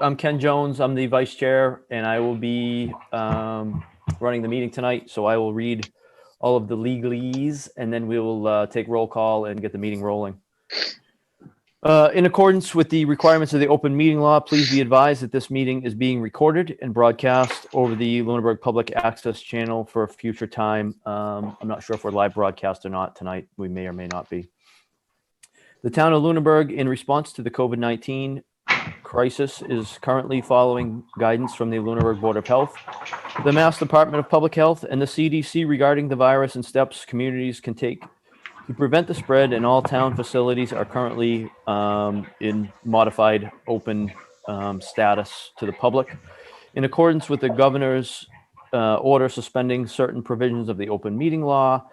I'm Ken Jones. I'm the vice chair, and I will be running the meeting tonight. So I will read all of the legalese, and then we will take roll call and get the meeting rolling. In accordance with the requirements of the open meeting law, please be advised that this meeting is being recorded and broadcast over the Lunenburg Public Access channel for a future time. I'm not sure if we're live broadcast or not tonight. We may or may not be. The town of Lunenburg, in response to the COVID-19 crisis, is currently following guidance from the Lunenburg Board of Health, the Mass Department of Public Health, and the CDC regarding the virus and steps communities can take to prevent the spread, and all town facilities are currently in modified open status to the public. In accordance with the governor's order suspending certain provisions of the open meeting law,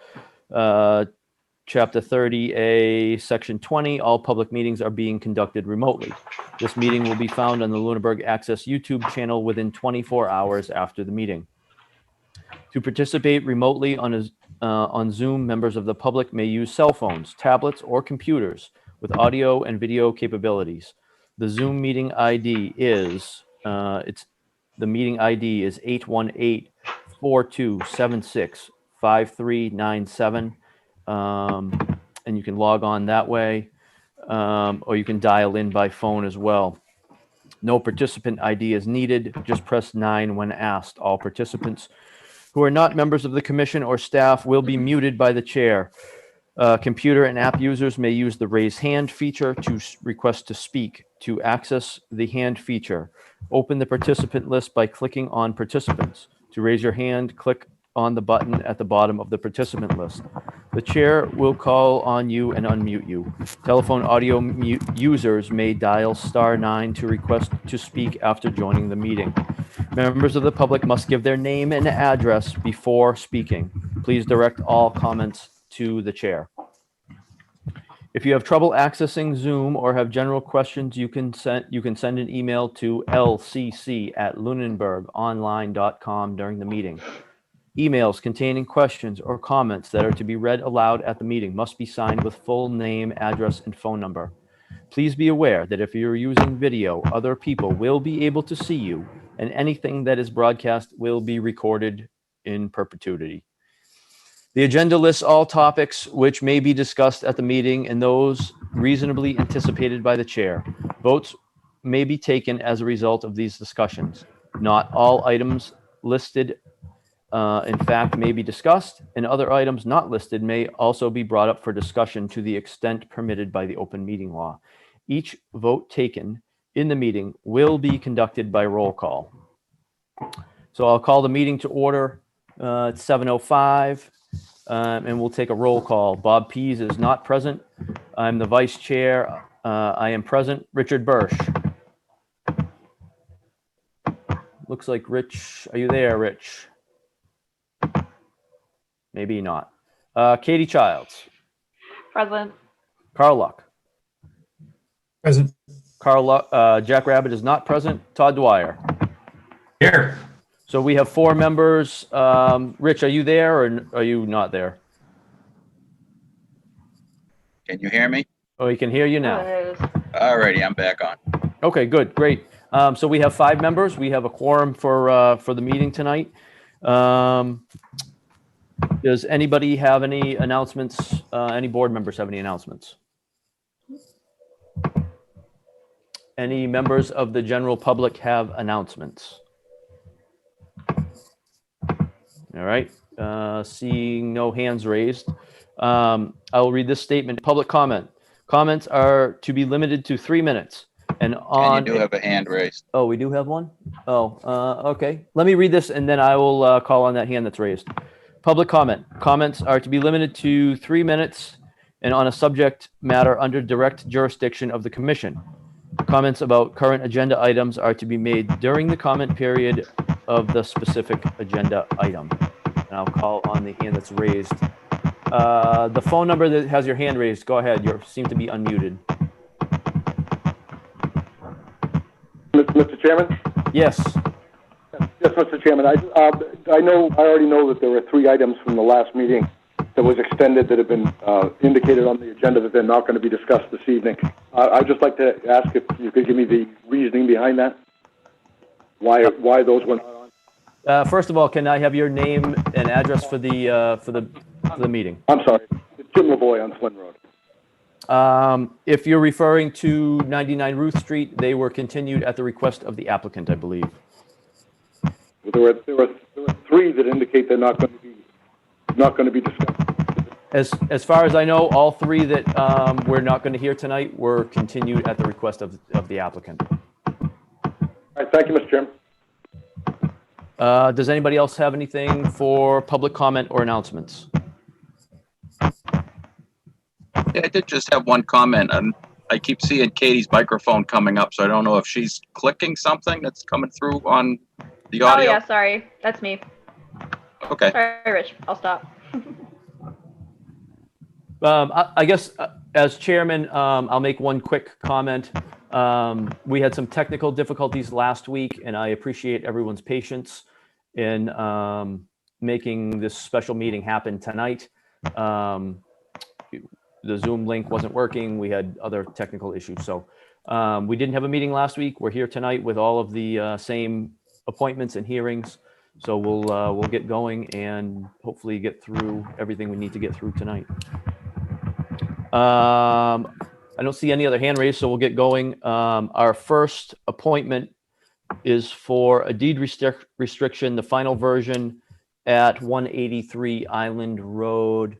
Chapter 30A, Section 20, all public meetings are being conducted remotely. This meeting will be found on the Lunenburg Access YouTube channel within 24 hours after the meeting. To participate remotely on Zoom, members of the public may use cell phones, tablets, or computers with audio and video capabilities. The Zoom meeting ID is, the meeting ID is 818-4276-5397. And you can log on that way, or you can dial in by phone as well. No participant ID is needed. Just press 9 when asked. All participants who are not members of the commission or staff will be muted by the chair. Computer and app users may use the raise hand feature to request to speak. To access the hand feature, open the participant list by clicking on participants. To raise your hand, click on the button at the bottom of the participant list. The chair will call on you and unmute you. Telephone audio users may dial *9 to request to speak after joining the meeting. Members of the public must give their name and address before speaking. Please direct all comments to the chair. If you have trouble accessing Zoom or have general questions, you can send an email to lcc@lunenburgonline.com during the meeting. Emails containing questions or comments that are to be read aloud at the meeting must be signed with full name, address, and phone number. Please be aware that if you're using video, other people will be able to see you, and anything that is broadcast will be recorded in perpetuity. The agenda lists all topics which may be discussed at the meeting and those reasonably anticipated by the chair. Votes may be taken as a result of these discussions. Not all items listed in fact may be discussed, and other items not listed may also be brought up for discussion to the extent permitted by the open meeting law. Each vote taken in the meeting will be conducted by roll call. So I'll call the meeting to order. It's 7:05, and we'll take a roll call. Bob Pease is not present. I'm the vice chair. I am present. Richard Bursch. Looks like Rich. Are you there, Rich? Maybe not. Katie Childs. Present. Carl Luck. Present. Carl Luck. Jack Rabbit is not present. Todd Dwyer. Here. So we have 4 members. Rich, are you there or are you not there? Can you hear me? Oh, he can hear you now. All righty, I'm back on. Okay, good, great. So we have 5 members. We have a quorum for the meeting tonight. Does anybody have any announcements? Any board members have any announcements? Any members of the general public have announcements? All right, seeing no hands raised, I will read this statement. Public comment. Comments are to be limited to 3 minutes. And you do have a hand raised. Oh, we do have one? Oh, okay. Let me read this and then I will call on that hand that's raised. Public comment. Comments are to be limited to 3 minutes and on a subject matter under direct jurisdiction of the commission. Comments about current agenda items are to be made during the comment period of the specific agenda item. And I'll call on the hand that's raised. The phone number that has your hand raised, go ahead. You seem to be unmuted. Mr. Chairman? Yes. Yes, Mr. Chairman. I already know that there were 3 items from the last meeting that was extended that have been indicated on the agenda that they're not going to be discussed this evening. I'd just like to ask if you could give me the reasoning behind that. why those were not on? First of all, can I have your name and address for the meeting? I'm sorry, it's Jim Lavoy on Flynn Road. If you're referring to 99 Ruth Street, they were continued at the request of the applicant, I believe. There were three that indicate they're not going to be discussed. As far as I know, all three that we're not going to hear tonight were continued at the request of the applicant. All right, thank you, Mr. Chairman. Does anybody else have anything for public comment or announcements? Yeah, I did just have one comment, and I keep seeing Katie's microphone coming up, so I don't know if she's clicking something that's coming through on the Oh audio. yeah, sorry. That's me. Okay. Sorry, Rich. I'll stop. I guess as chairman, I'll make one quick comment. We had some technical difficulties last week, and I appreciate everyone's patience in making this special meeting happen tonight. The Zoom link wasn't working. We had other technical issues. So we didn't have a meeting last week. We're here tonight with all of the same appointments and hearings. So we'll get going and hopefully get through everything we need to get through tonight. I don't see any other hand raised, so we'll get going. Our first appointment is for a deed restriction, the final version at 183 Island Road.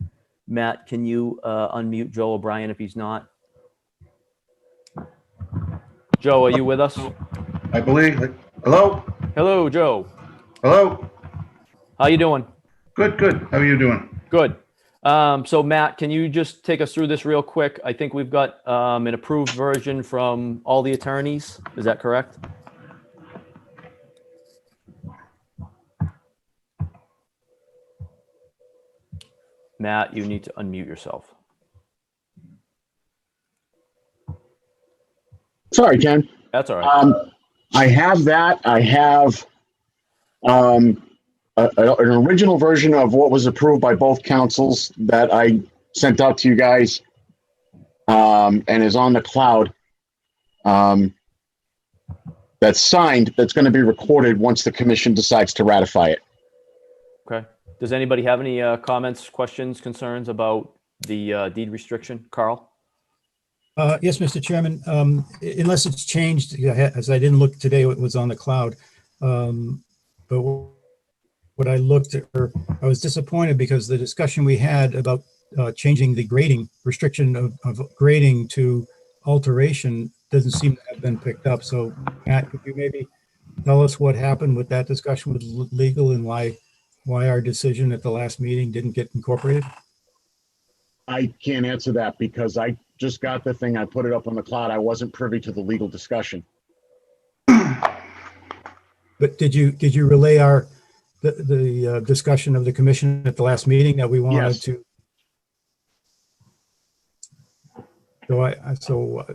Matt, can you unmute Joe O'Brien if he's not? Joe, are you with us? I believe. Hello? Hello, Joe. Hello? How you doing? Good, good. How are you doing? Good. So Matt, can you just take us through this real quick? I think we've got an approved version from all the attorneys. Is that correct? Matt, you need to unmute yourself. Sorry, Ken. That's all right. I have that. I have an original version of what was approved by both councils that I sent out to you guys and is on the cloud. That's signed, that's going to be recorded once the commission decides to ratify it. Okay. Does anybody have any comments, questions, concerns about the deed restriction? Carl? Yes, Mr. Chairman, unless it's changed, as I didn't look today, it was on the cloud. But what I looked at, I was disappointed because the discussion we had about changing the grading, restriction of grading to alteration doesn't seem to have been picked up. So Matt, could you maybe tell us what happened with that discussion with legal and why our decision at the last meeting didn't get incorporated? I can't answer that because I just got the thing. I put it up on the cloud. I wasn't privy to the legal discussion. But did you relay the discussion of the commission at the last meeting that we wanted Yes. to? So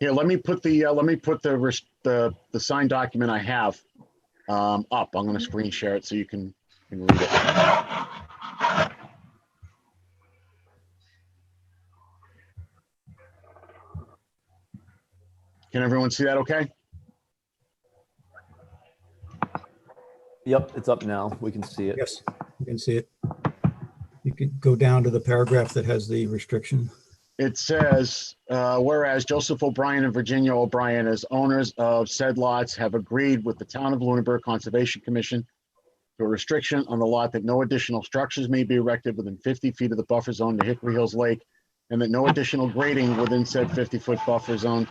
Here, let me put the signed document I have up. I'm going to screen share it so you can read it. Can everyone see that okay? Yep, it's up now. We can see it. yes, you can see it. You could go down to the paragraph that has the restriction. It says, whereas Joseph O'Brien and Virginia O'Brien, as owners of said lots, have agreed with the Town of Lunenburg Conservation Commission to a restriction on the lot that no additional structures may be erected within 50 feet of the buffer zone to Hickory Hills Lake, and that no additional grading within said 50-foot buffer zone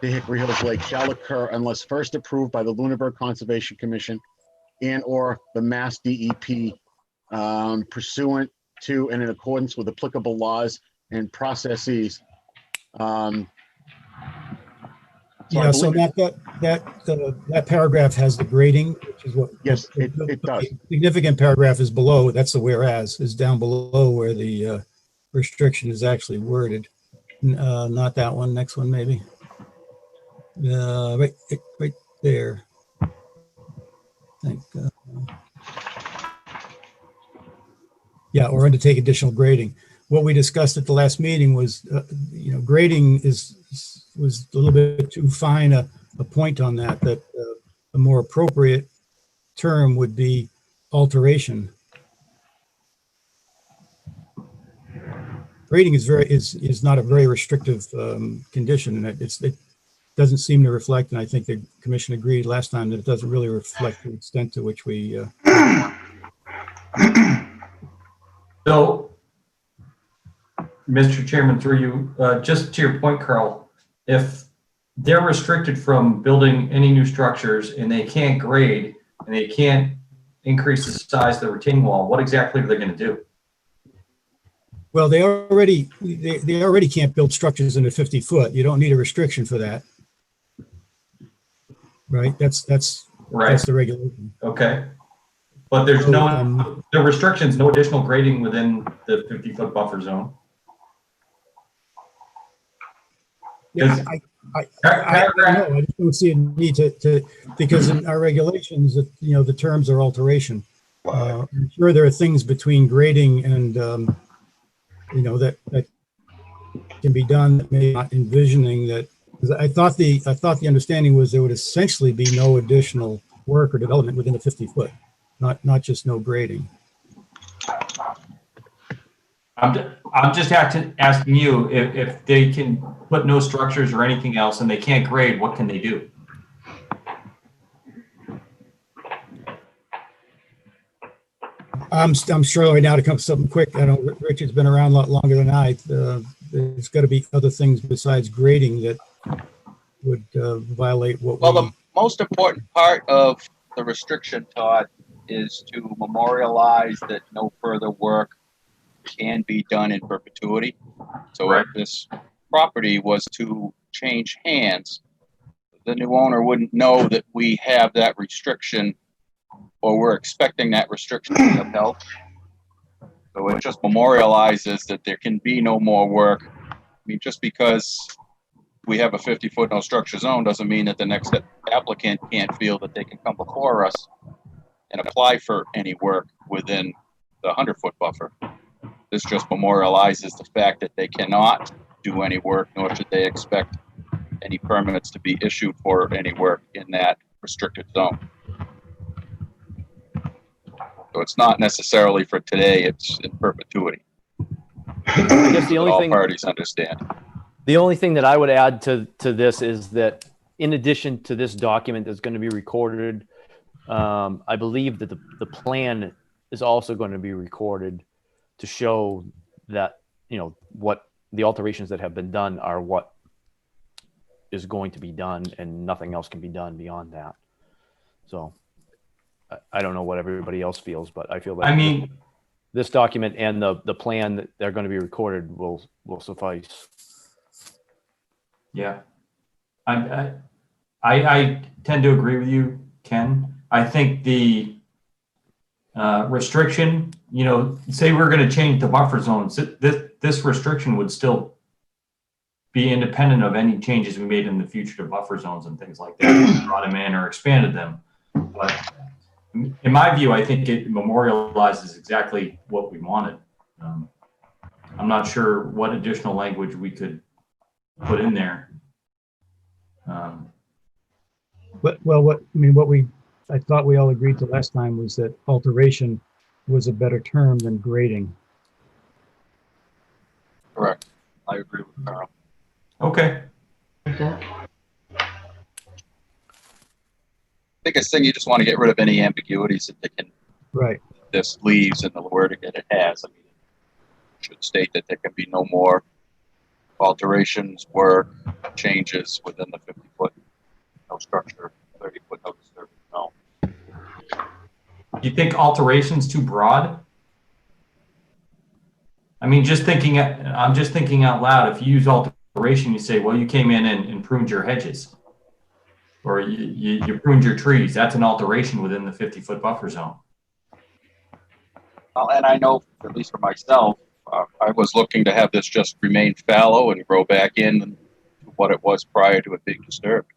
to Hickory Hills Lake shall occur unless first approved by the Lunenburg Conservation Commission and/or the Mass DEP pursuant to and in accordance with applicable laws and processes. So that paragraph has the grading, which is what. Yes, it does. Significant paragraph is below. That's the whereas is down below where the restriction is actually worded. Not that one. Next one, maybe. Right there. I think. Yeah, or undertake additional grading. What we discussed at the last meeting was, grading was a little bit too fine a point on that a more appropriate term would be alteration. Grading is not a very restrictive condition, and it doesn't seem to reflect, and I think the commission agreed last time that it doesn't really reflect the extent to which we. So, Mr. Chairman, through you, just to your point, Carl, if they're restricted from building any new structures and they can't grade and they can't increase the size of the retaining wall, what exactly are they going to do? Well, they already can't build structures in a 50 foot. You don't need a restriction for that, right? That's Right. the regulation. Okay. But there's the restrictions, no additional grading within the 50-foot buffer zone. Yeah, I don't know. I just don't see a need to because in our regulations, the terms are alteration. I'm sure there are things between grading and that can be done that may not envisioning that. I thought the understanding was there would essentially be no additional work or development within a 50 foot, not just no grading. I'm just asking you if they can put no structures or anything else and they can't grade, what can they do? I'm struggling right now to come up with something quick. I know Richard's been around a lot longer than I. There's got to be other things besides grading that would violate what Well, we. the most important part of the restriction, Todd, is to memorialize that no further work can be done in perpetuity. So Right. if this property was to change hands, the new owner wouldn't know that we have that restriction or we're expecting that restriction to be upheld. So it just memorializes that there can be no more work. I mean, just because we have a 50-foot no structure zone doesn't mean that the next applicant can't feel that they can come before us and apply for any work within the 100-foot buffer. This just memorializes the fact that they cannot do any work, nor should they expect any permits to be issued for any work in that restricted zone. So it's not necessarily for today, it's in perpetuity. I guess the only All thing parties understand. The only thing that I would add to this is that in addition to this document that's going to be recorded, I believe that the plan is also going to be recorded to show that, what the alterations that have been done are what is going to be done and nothing else can be done beyond that. So I don't know what everybody else feels, but I feel like this document and the plan that they're going to be recorded will suffice. Yeah, I tend to agree with you, Ken. I think the restriction, say we're going to change the buffer zones, this restriction would still be independent of any changes we made in the future to buffer zones and things like that, brought them in or expanded them. But in my view, I think it memorializes exactly what we wanted. I'm not sure what additional language we could put in there. I thought we all agreed to last time was that alteration was a better term than grading. Correct. I agree with Carl. Okay. Biggest thing, you just want to get rid of any ambiguities that they can, Right. this leaves in the wording that it has. I mean, it should state that there can be no more alterations, work, changes within the 50-foot no structure, 30-foot no disturbance zone. You think alteration's too broad? I mean, I'm just thinking out loud. If you use alteration, you say, well, you came in and pruned your hedges, or you pruned your trees. That's an alteration within the 50-foot buffer zone. Well, and I know, at least for myself, I was looking to have this just remain fallow and grow back in what it was prior to it being disturbed.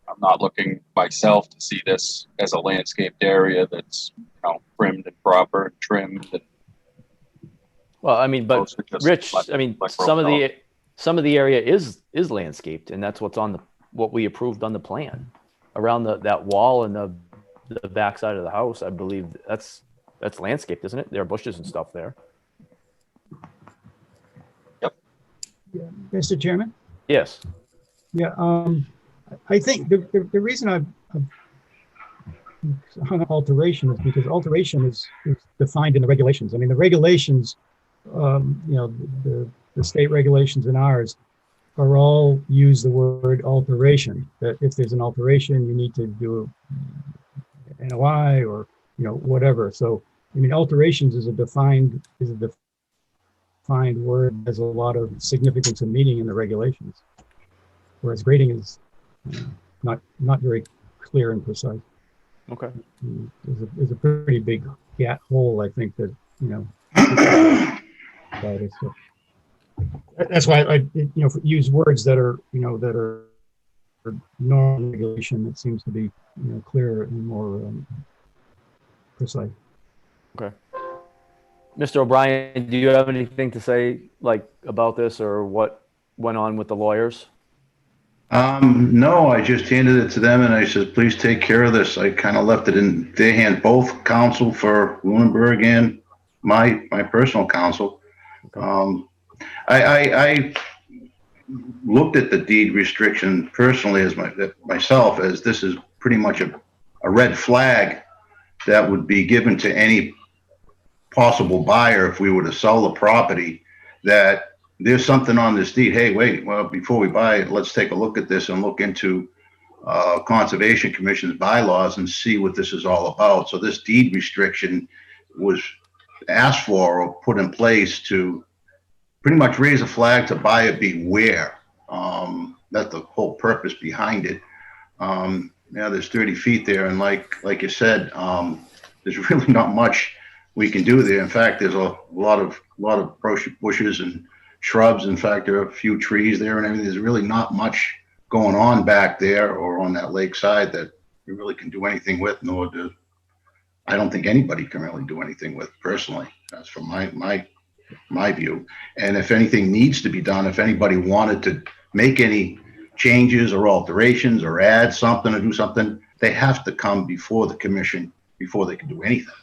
I'm not looking myself to see this as a landscaped area that's trimmed and proper and trimmed. And Well, I mean, but Rich, like some of the area is landscaped, and that's what's on what we approved on the plan. around that wall and the backside of the house, I believe that's landscaped, isn't it? There are bushes and stuff there. Mr. Chairman? Yes. Yeah, I think the reason I've hung up alteration is because alteration is defined in the regulations. I mean, the regulations, you know, the state regulations and ours are all use the word alteration. That if there's an alteration, you need to do NOI or, you know, whatever. So, I mean, alterations is a defined word, has a lot of significance and meaning in the regulations, whereas grading is not very clear and precise. Okay. Is a pretty big hole, I think, that, you know, about it. So that's why I, you know, use words that are, you know, that are normal regulation. It seems to be, you know, clearer and more precise. Okay. Mr. O'Brien, do you have anything to say, like, about this or what went on with the lawyers? No, I just handed it to them and I said, please take care of this. I kind of left it in their hand, both counsel for Lunenburg and my personal counsel. I looked at the deed restriction personally as myself, as this is pretty much a red flag that would be given to any possible buyer if we were to sell the property, that there's something on this deed. Hey, wait, well, before we buy it, let's take a look at this and look into Conservation Commission's bylaws and see what this is all about. So this deed restriction was asked for or put in place to pretty much raise a flag to buyer beware. That's the whole purpose behind it. Yeah, there's 30 feet there, and like you said, there's really not much we can do there. In fact, there's a lot of bushes and shrubs. In fact, there are a few trees there and everything. There's really not much going on back there or on that lake side that we really can do anything with, I don't think anybody can really do anything with personally. That's from my view. And if anything needs to be done, if anybody wanted to make any changes or alterations or add something or do something, they have to come before the commission before they can do anything.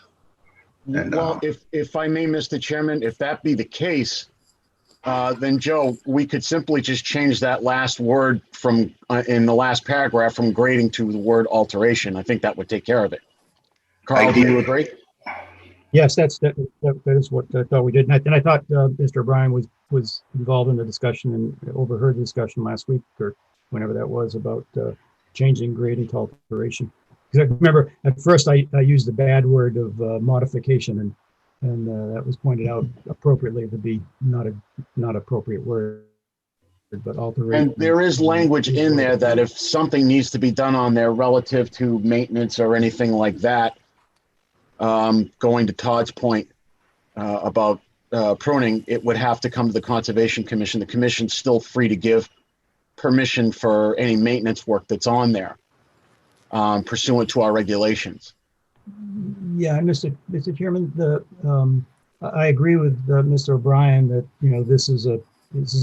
And, well, if I may, Mr. Chairman, if that be the case, then Joe, we could simply just change that last word from in the last paragraph from grading to the word alteration. I think that would take care of it. Carl, do you agree? Yes, that is what I thought we did. And I thought Mr. O'Brien was involved in the discussion and overheard the discussion last week or whenever that was about changing grading to alteration. Because I remember at first I used the bad word of modification, and that was pointed out appropriately to be not appropriate word, but alteration. And there is language in there that if something needs to be done on there relative to maintenance or anything like that, going to Todd's point about pruning, it would have to come to the Conservation Commission. The commission's still free to give permission for any maintenance work that's on there, pursuant to our regulations. Yeah, Mr. Chairman, I agree with Mr. O'Brien that, you know, this is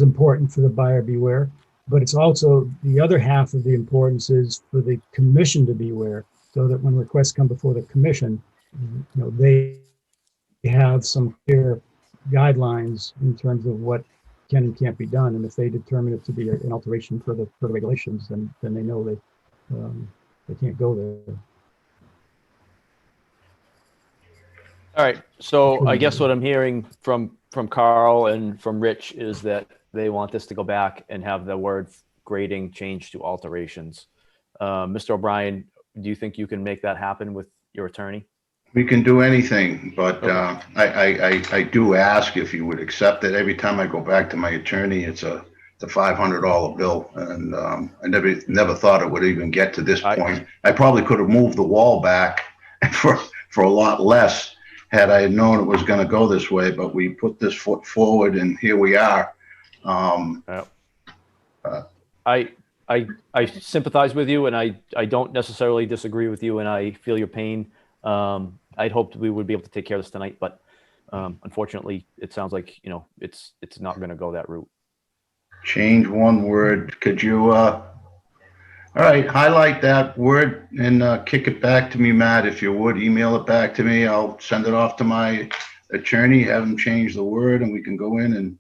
important for the buyer beware, but it's also the other half of the importance is for the commission to beware, so that when requests come before the commission, you know, they have some clear guidelines in terms of what can and can't be done, and if they determine it to be an alteration for the regulations, then they know they can't go there. All right. So I guess what I'm hearing from Carl and from Rich is that they want this to go back and have the word grading changed to alterations. Mr. O'Brien, do you think you can make that happen with your attorney? we can do anything, but I do ask if you would accept it. Every time I go back to my attorney, it's a $500 bill, and I never thought it would even get to this point. I probably could have moved the wall back for a lot less had I known it was going to go this way, but we put this foot forward, and here we are. I sympathize with you, and I don't necessarily disagree with you, and I feel your pain. I'd hoped we would be able to take care of this tonight, but unfortunately, it sounds like, you know, it's not going to go that route. Change one word. Could you All right, highlight that word and kick it back to me, Matt, if you would. Email it back to me. I'll send it off to my attorney, have him change the word, and we can go in and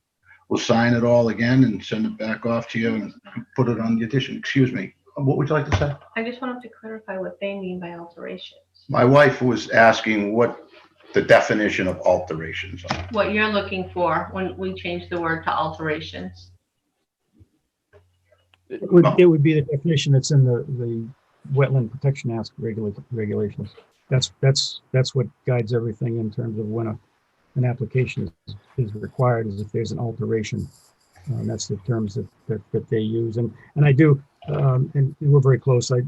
we'll sign it all again and send it back off to you and put it on the addition. Excuse me. What would you like to say? I just wanted to clarify what they mean by alterations. My wife was asking what the definition of alterations are. What you're looking for when we change the word to alterations. It would be the definition that's in the Wetland Protection Act regulations. That's what guides everything in terms of when an application is required, is if there's an alteration. That's the terms that they use. And I do, and we're very close. I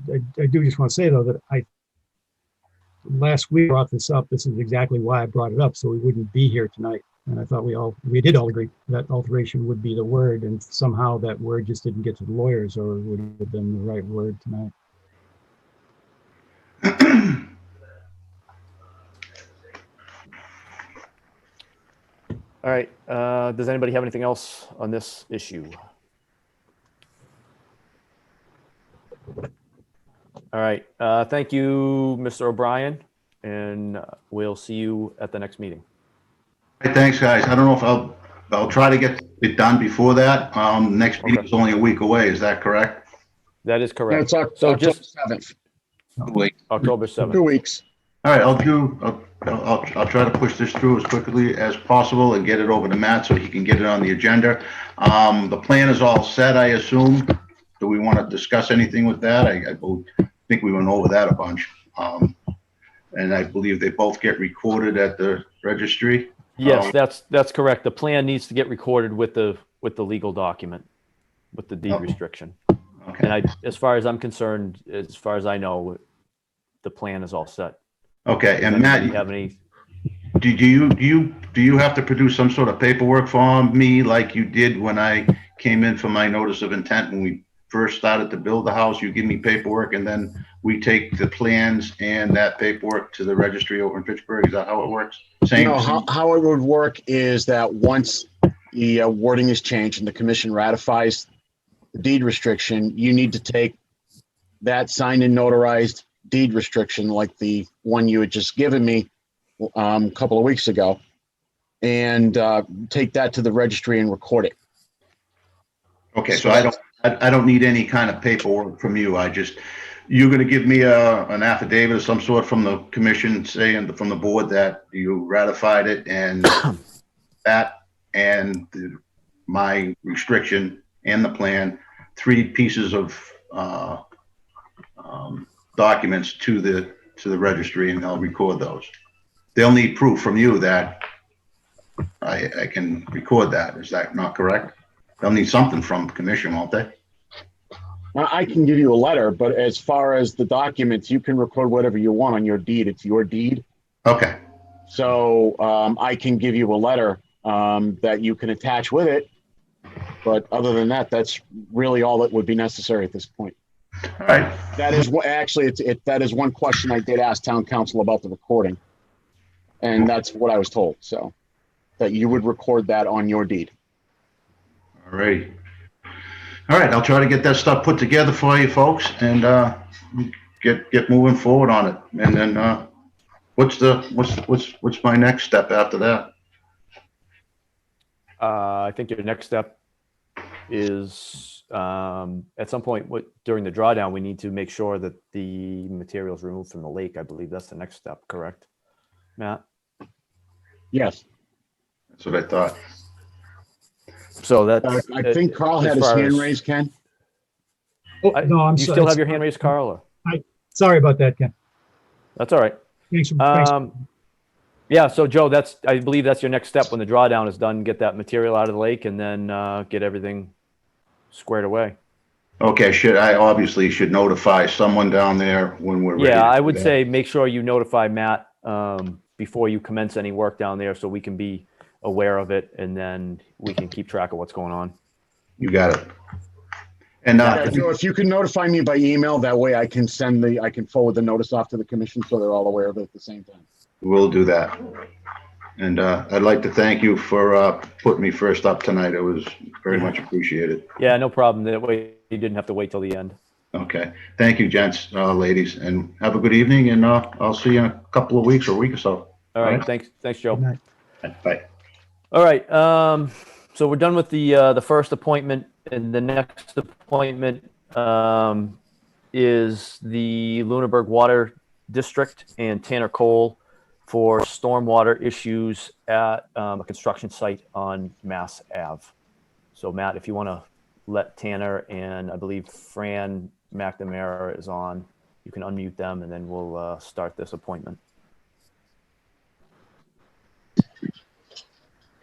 do just want to say, though, that last week brought this up. This is exactly why I brought it up, so we wouldn't be here tonight. And I thought we did all agree that alteration would be the word, and somehow that word just didn't get to the lawyers, or it would have been the right word tonight. All right. Does anybody have anything else on this issue? All right. Thank you, Mr. O'Brien, and we'll see you at the next meeting. Hey, thanks, guys. I don't know if I'll try to get it done before that. Next meeting is only a week away. Is that correct? That is No, correct. it's October So just 7th, Wait, October 7th. 2 weeks. All right, I'll try to push this through as quickly as possible and get it over to Matt so he can get it on the agenda. The plan is all set, I assume. Do we want to discuss anything with that? I think we went over that a bunch. And I believe they both get recorded at the registry. Yes, that's correct. The plan needs to get recorded with the legal document, with the deed Okay. restriction. Okay. And as far as I'm concerned, as far as I know, the plan is all set. Okay, and Does Matt, anybody have any? do you have to produce some sort of paperwork for me like you did when I came in for my notice of intent when we first started to build the house? You give me paperwork and then we take the plans and that paperwork to the registry over in Pittsburgh. Is that how it works? Same. No, how it would work is that once the wording is changed and the commission ratifies the deed restriction, you need to take that signed and notarized deed restriction, like the one you had just given me a couple of weeks ago, and take that to the registry and record it. Okay, so I don't need any kind of paperwork from you. You're gonna give me an affidavit of some sort from the commission saying, from the board, that you ratified it and that and my restriction and the plan, 3 pieces of documents to the registry, and I'll record those. They'll need proof from you that I can record that. Is that not correct? They'll need something from the commission, won't they? I can give you a letter, but as far as the documents, you can record whatever you want on your deed. It's your deed. Okay, So I can give you a letter that you can attach with it. But other than that, that's really all that would be necessary at this point. all right. That is what actually that is one question I did ask town council about the recording. And that's what I was told. So that you would record that on your deed. All right. All right, I'll try to get that stuff put together for you folks and get moving forward on it. And then what's my next step after that? I think your next step is at some point during the drawdown, we need to make sure that the material is removed from the lake. I believe that's the next step, correct, Matt? Yes. That's what I thought. So that's. I think Carl had as his far hand as- raised, Ken. Oh, no, I'm You sorry. still have your hand raised, Carl? Or? Sorry about that, Ken. That's all right. Thanks. Yeah, so Joe, I believe that's your next step when the drawdown is done. Get that material out of the lake and then get everything squared away. Okay, I obviously should notify someone down there when we're ready. Yeah, to I do would that. say make sure you notify Matt before you commence any work down there so we can be aware of it and then we can keep track of what's going on. You got it. And Joe, if you can notify me by email, that way I can forward the notice off to the commission so they're all aware of it at the same time. we'll do that. And I'd like to thank you for putting me first up tonight. It was very much appreciated. Yeah, no problem. That way you didn't have to wait till the end. Okay. Thank you, gents, ladies, and have a good evening, and I'll see you in a couple of weeks or a week or so. All right. Thanks, Joe. Good night. Bye. All right. So we're done with the first appointment, and the next appointment is the Lunenburg Water District and Tanner Cole for stormwater issues at a construction site on Mass Ave. So Matt, if you want to let Tanner and I believe Fran McNamara is on, you can unmute them, and then we'll start this appointment.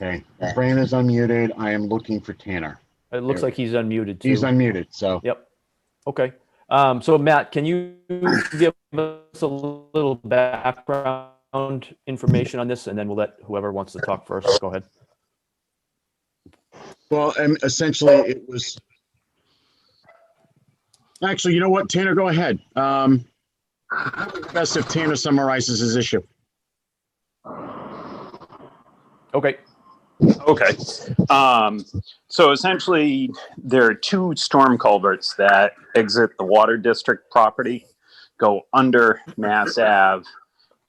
Okay, Fran is unmuted. I am looking for Tanner. It looks like he's unmuted too. He's unmuted, so. Yep. Okay. So Matt, can you give us a little background information on this, and then we'll let whoever wants to talk first go ahead. Well, and essentially it was. Actually, you know what, Tanner, go ahead. Best if Tanner summarizes his issue. Okay. Okay. So essentially, there are two storm culverts that exit the water district property, go under Mass Ave,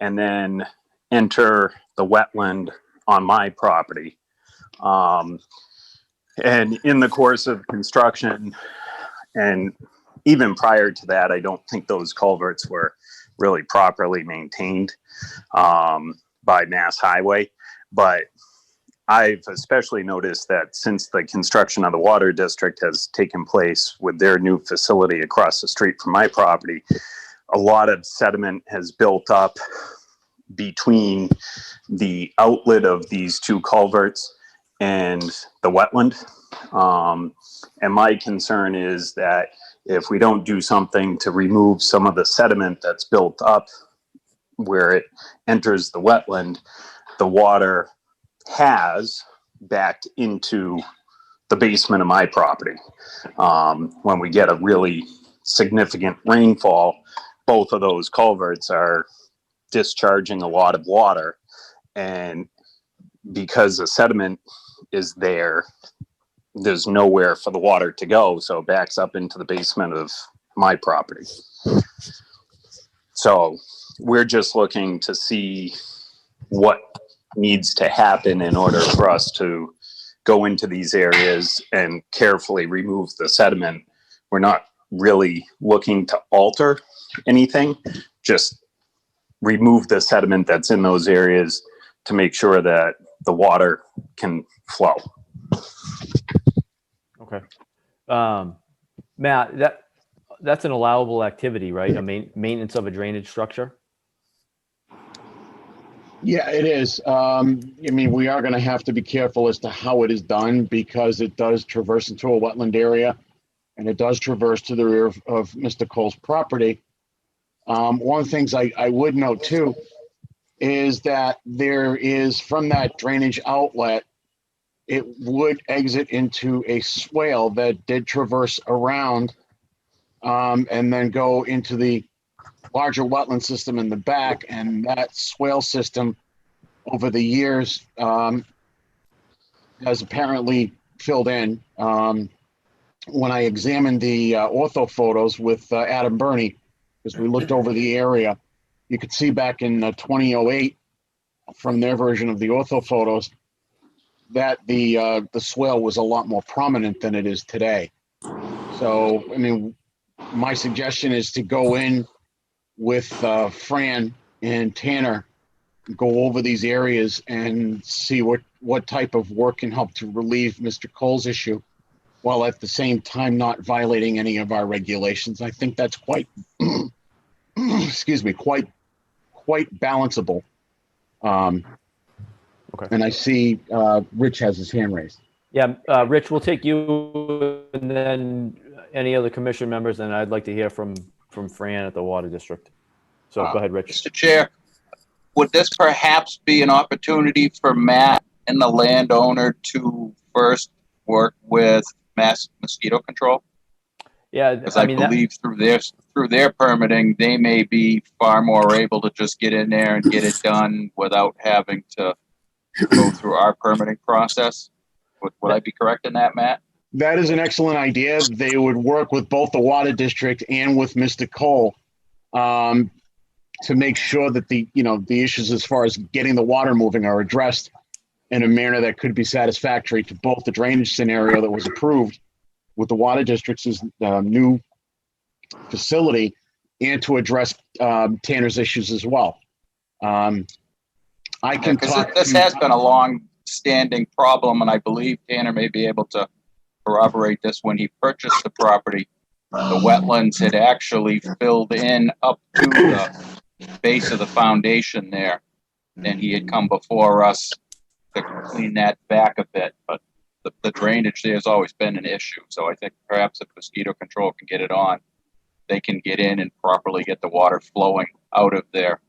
and then enter the wetland on my property. And in the course of construction, and even prior to that, I don't think those culverts were really properly maintained by Mass Highway. But I've especially noticed that since the construction of the water district has taken place with their new facility across the street from my property, a lot of sediment has built up between the outlet of these two culverts and the wetland. And my concern is that if we don't do something to remove some of the sediment that's built up where it enters the wetland, the water has backed into the basement of my property. When we get a really significant rainfall, both of those culverts are discharging a lot of water, and because the sediment is there, there's nowhere for the water to go, so it backs up into the basement of my property. So we're just looking to see what needs to happen in order for us to go into these areas and carefully remove the sediment. We're not really looking to alter anything, just remove the sediment that's in those areas to make sure that the water can flow. Okay. Matt, that's an allowable activity, right? I mean, maintenance of a drainage structure. Yeah, it is. I mean, we are going to have to be careful as to how it is done because it does traverse into a wetland area and it does traverse to the rear of Mr. Cole's property. One of the things I would note too is that there is from that drainage outlet, it would exit into a swale that did traverse around and then go into the larger wetland system in the back, and that swale system over the years has apparently filled in. When I examined the ortho photos with Adam Burney, as we looked over the area, you could see back in 2008 from their version of the ortho photos that the swale was a lot more prominent than it is today. So, I mean, my suggestion is to go in with Fran and Tanner, go over these areas and see what type of work can help to relieve Mr. Cole's issue, while at the same time not violating any of our regulations. I think that's quite, excuse me, quite balanceable. Okay. And I see Rich has his hand raised. Yeah, Rich, we'll take you and then any other commission members, and I'd like to hear from Fran at the Water District. So go ahead, Rich. Mr. Chair, would this perhaps be an opportunity for Matt and the landowner to first work with Mass Mosquito Control? Yeah, Because I believe through their permitting, they may be far more able to just get in there and get it done without having to go through our permitting process. Would I be correct in that, Matt? That is an excellent idea. They would work with both the water district and with Mr. Cole to make sure that the issues as far as getting the water moving are addressed in a manner that could be satisfactory to both the drainage scenario that was approved with the water district's new facility and to address Tanner's issues as well. I can talk this to, has been a long-standing problem, and I believe Tanner may be able to corroborate this. When he purchased the property, the wetlands had actually filled in up to the base of the foundation there, and he had come before us to clean that back a bit, but the drainage there has always been an issue. So I think perhaps if mosquito control can get it on, they can get in and properly get the water flowing out of there.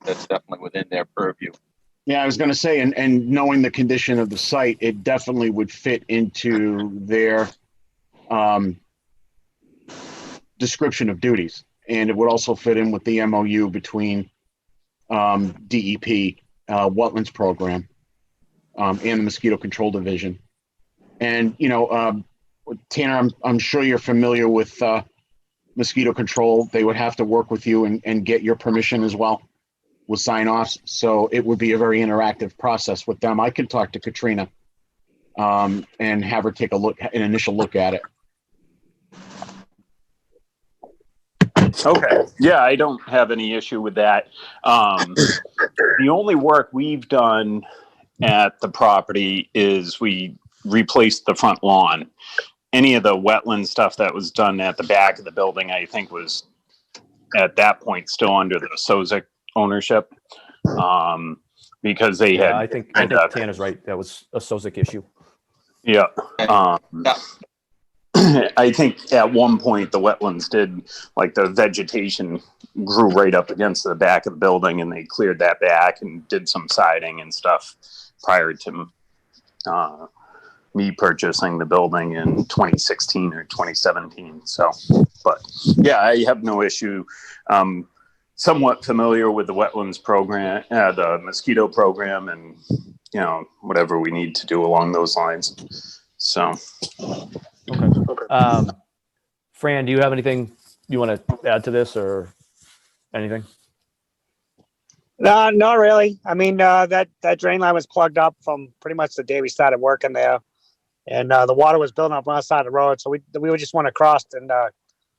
That's definitely within their purview. yeah, I was going to say, and knowing the condition of the site, it definitely would fit into their description of duties. And it would also fit in with the MOU between DEP, Wetlands Program, and the Mosquito Control Division. And, Tanner, I'm sure you're familiar with mosquito control. They would have to work with you and get your permission as well with sign-offs. So it would be a very interactive process with them. I could talk to Katrina and have her take an initial look at it. Okay. Yeah, I don't have any issue with that. The only work we've done at the property is we replaced the front lawn. Any of the wetland stuff that was done at the back of the building, I think, was at that point still under the Sozik ownership, because they had. I think Tanner's right. That was a Sozik issue. Yeah. I think at one point the wetlands did, like, the vegetation grew right up against the back of the building, and they cleared that back and did some siding and stuff prior to me purchasing the building in 2016 or 2017. So, but yeah, I have no issue. Somewhat familiar with the wetlands program, the mosquito program, and, whatever we need to do along those lines. So. Okay. Fran, do you have anything you want to add to this or anything? No, not really. I mean, that drain line was plugged up from pretty much the day we started working there, and the water was building up on our side of the road. So we would just want to cross and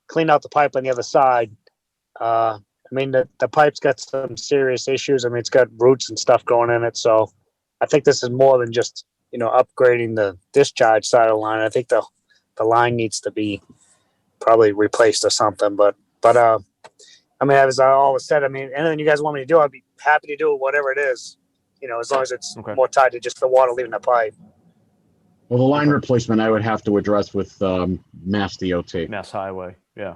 clean out the pipe on the other side. I mean, the pipe's got some serious issues. I mean, it's got roots and stuff going in it. So I think this is more than just upgrading the discharge side of the line. I think the line needs to be probably replaced or something. But I mean, as I always said, I mean, anything you guys want me to do, I'd be happy to do whatever it is, as long as it's more tied to just the water leaving the pipe. Well, the line replacement I would have to address with Mass DOT. Mass Highway, yeah.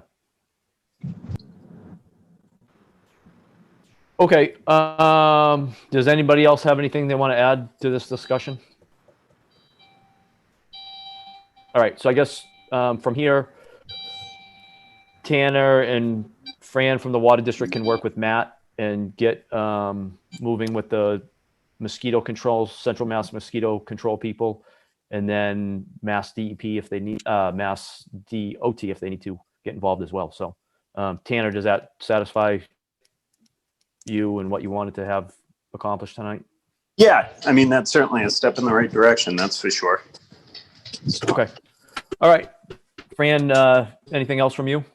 Okay. Does anybody else have anything they want to add to this discussion? All right, so I guess from here, Tanner and Fran from the Water District can work with Matt and get moving with the mosquito control, Central Mass mosquito control people, and then Mass DEP if they need, Mass DOT if they need to get involved as well. So, Tanner, does that satisfy you and what you wanted to have accomplished tonight? Yeah, I mean, that's certainly a step in the right direction. That's for sure. Okay. All right. Fran, anything else from you?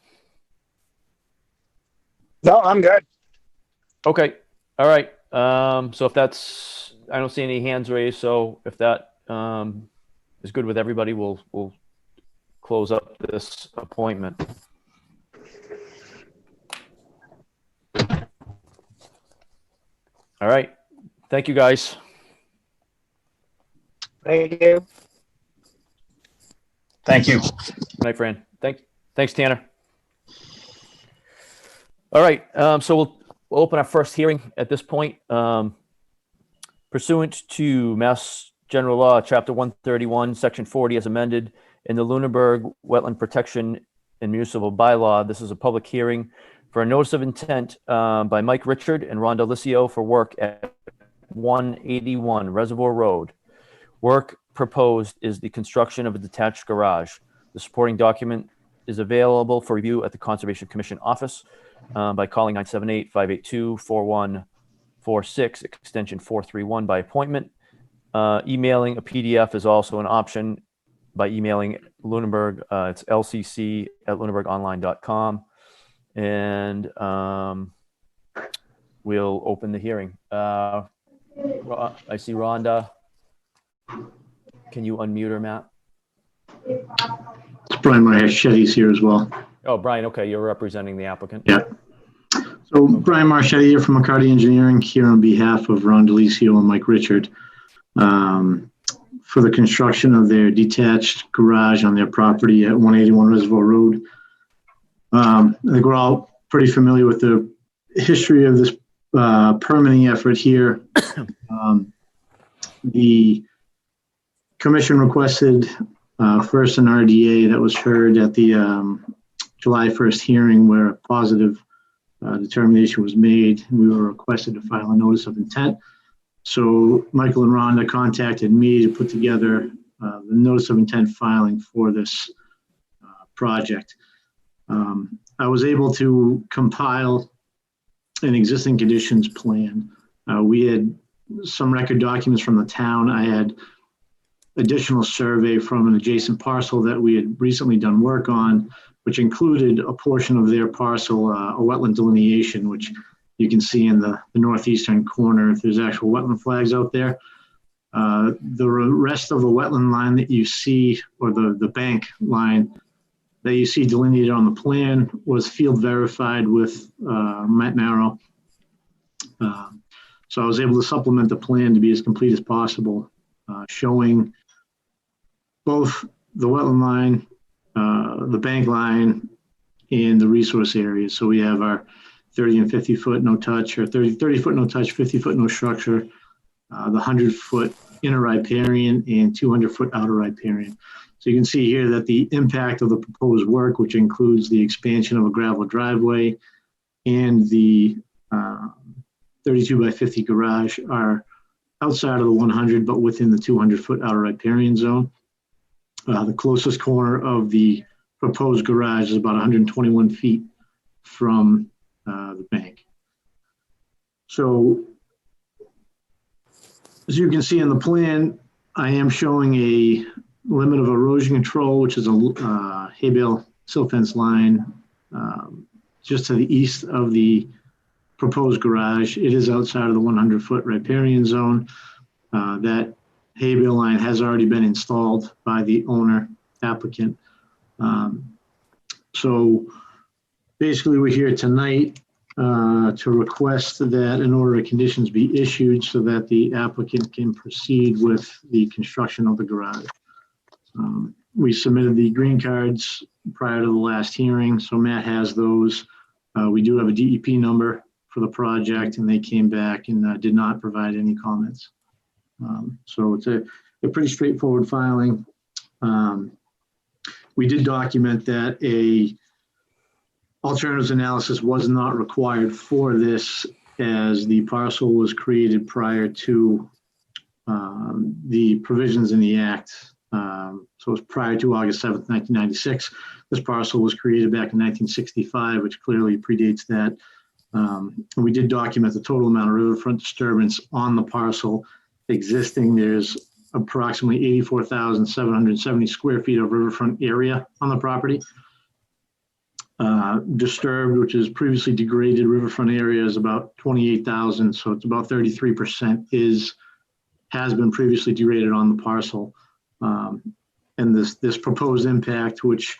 No, I'm good. Okay. All right. So if that's, I don't see any hands raised. So if that is good with everybody, we'll close up this appointment. All right. Thank you, guys. Thank you. Thank you. Good night, Fran. Thanks, Tanner. All right. So we'll open our first hearing at this point. Pursuant to Mass General Law, Chapter 131, Section 40, as amended, in the Lunenburg Wetland Protection and Municipal Bylaw, this is a public hearing for a notice of intent by Mike Richard and Rhonda Licio for work at 181 Reservoir Road. Work proposed is the construction of a detached garage. The supporting document is available for review at the Conservation Commission office by calling 978-582-4146, extension 431 by appointment. Emailing a PDF is also an option by emailing Lunenburg. It's lcc@lunenburgonline.com. And we'll open the hearing. I see Rhonda. Can you unmute her, Matt? Brian Marchetti's here as well. Oh, Brian, okay, you're representing the applicant. Yeah. So Brian Marchetti here from McCarty Engineering, here on behalf of Ron DeLisio and Mike Richard, for the construction of their detached garage on their property at 181 Reservoir Road. I think we're all pretty familiar with the history of this permitting effort here. The commission requested first an RDA that was heard at the July 1st hearing, where a positive determination was made. We were requested to file a notice of intent. So Michael and Rhonda contacted me to put together the notice of intent filing for this project. I was able to compile an existing conditions plan. We had some record documents from the town. I had additional survey from an adjacent parcel that we had recently done work on, which included a portion of their parcel, a wetland delineation, which you can see in the northeastern corner. If there's actual wetland flags out there. The rest of the wetland line that you see, or the bank line that you see delineated on the plan, was field verified with Matt Narrow. So I was able to supplement the plan to be as complete as possible, showing both the wetland line, the bank line, and the resource areas. So we have our 30 and 50 foot no touch, or 30 foot no touch, 50 foot no structure, the 100 foot inner riparian, and 200 foot outer riparian. So you can see here that the impact of the proposed work, which includes the expansion of a gravel driveway and the 32 by 50 garage, are outside of the 100, but within the 200 foot outer riparian zone. The closest corner of the proposed garage is about 121 feet from the bank. So as you can see in the plan, I am showing a limit of erosion control, which is a hay bale silt fence line just to the east of the proposed garage. It is outside of the 100 foot riparian zone. That hay bale line has already been installed by the owner applicant. So basically we're here tonight to request that an order of conditions be issued so that the applicant can proceed with the construction of the garage. We submitted the green cards prior to the last hearing, so Matt has those. We do have a DEP number for the project, and they came back and did not provide any comments. So it's a pretty straightforward filing. We did document that a alternatives analysis was not required for this, as the parcel was created prior to the provisions in the Act. So it was prior to August 7th, 1996. This parcel was created back in 1965, which clearly predates that. We did document the total amount of riverfront disturbance on the parcel existing. There's approximately 84,770 square feet of riverfront area on the property. Disturbed, which is previously degraded riverfront area, is about 28,000. So it's about 33% has been previously degraded on the parcel. And this proposed impact, which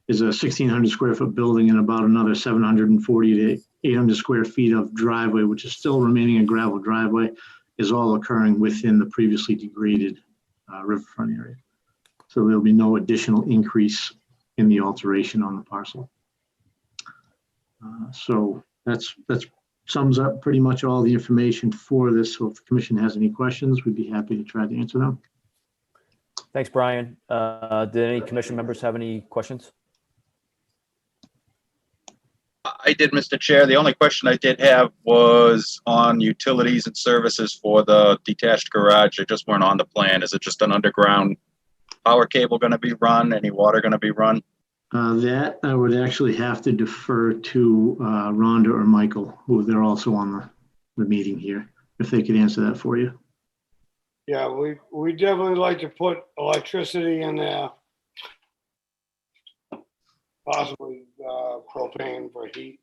is a 1,600 square foot building and about another 740 to 800 square feet of driveway, which is still remaining a gravel driveway, is all occurring within the previously degraded riverfront area. So there'll be no additional increase in the alteration on the parcel. So that sums up pretty much all the information for this. So if the commission has any questions, we'd be happy to try to answer them. Thanks, Brian. Did any commission members have any questions? I did, Mr. Chair. The only question I did have was on utilities and services for the detached garage. They just weren't on the plan. Is it just an underground power cable going to be run? Any water going to be run? That I would actually have to defer to Rhonda or Michael, who they're also on the meeting here, if they could answer that for you. Yeah, we definitely like to put electricity in there. Possibly propane for heat.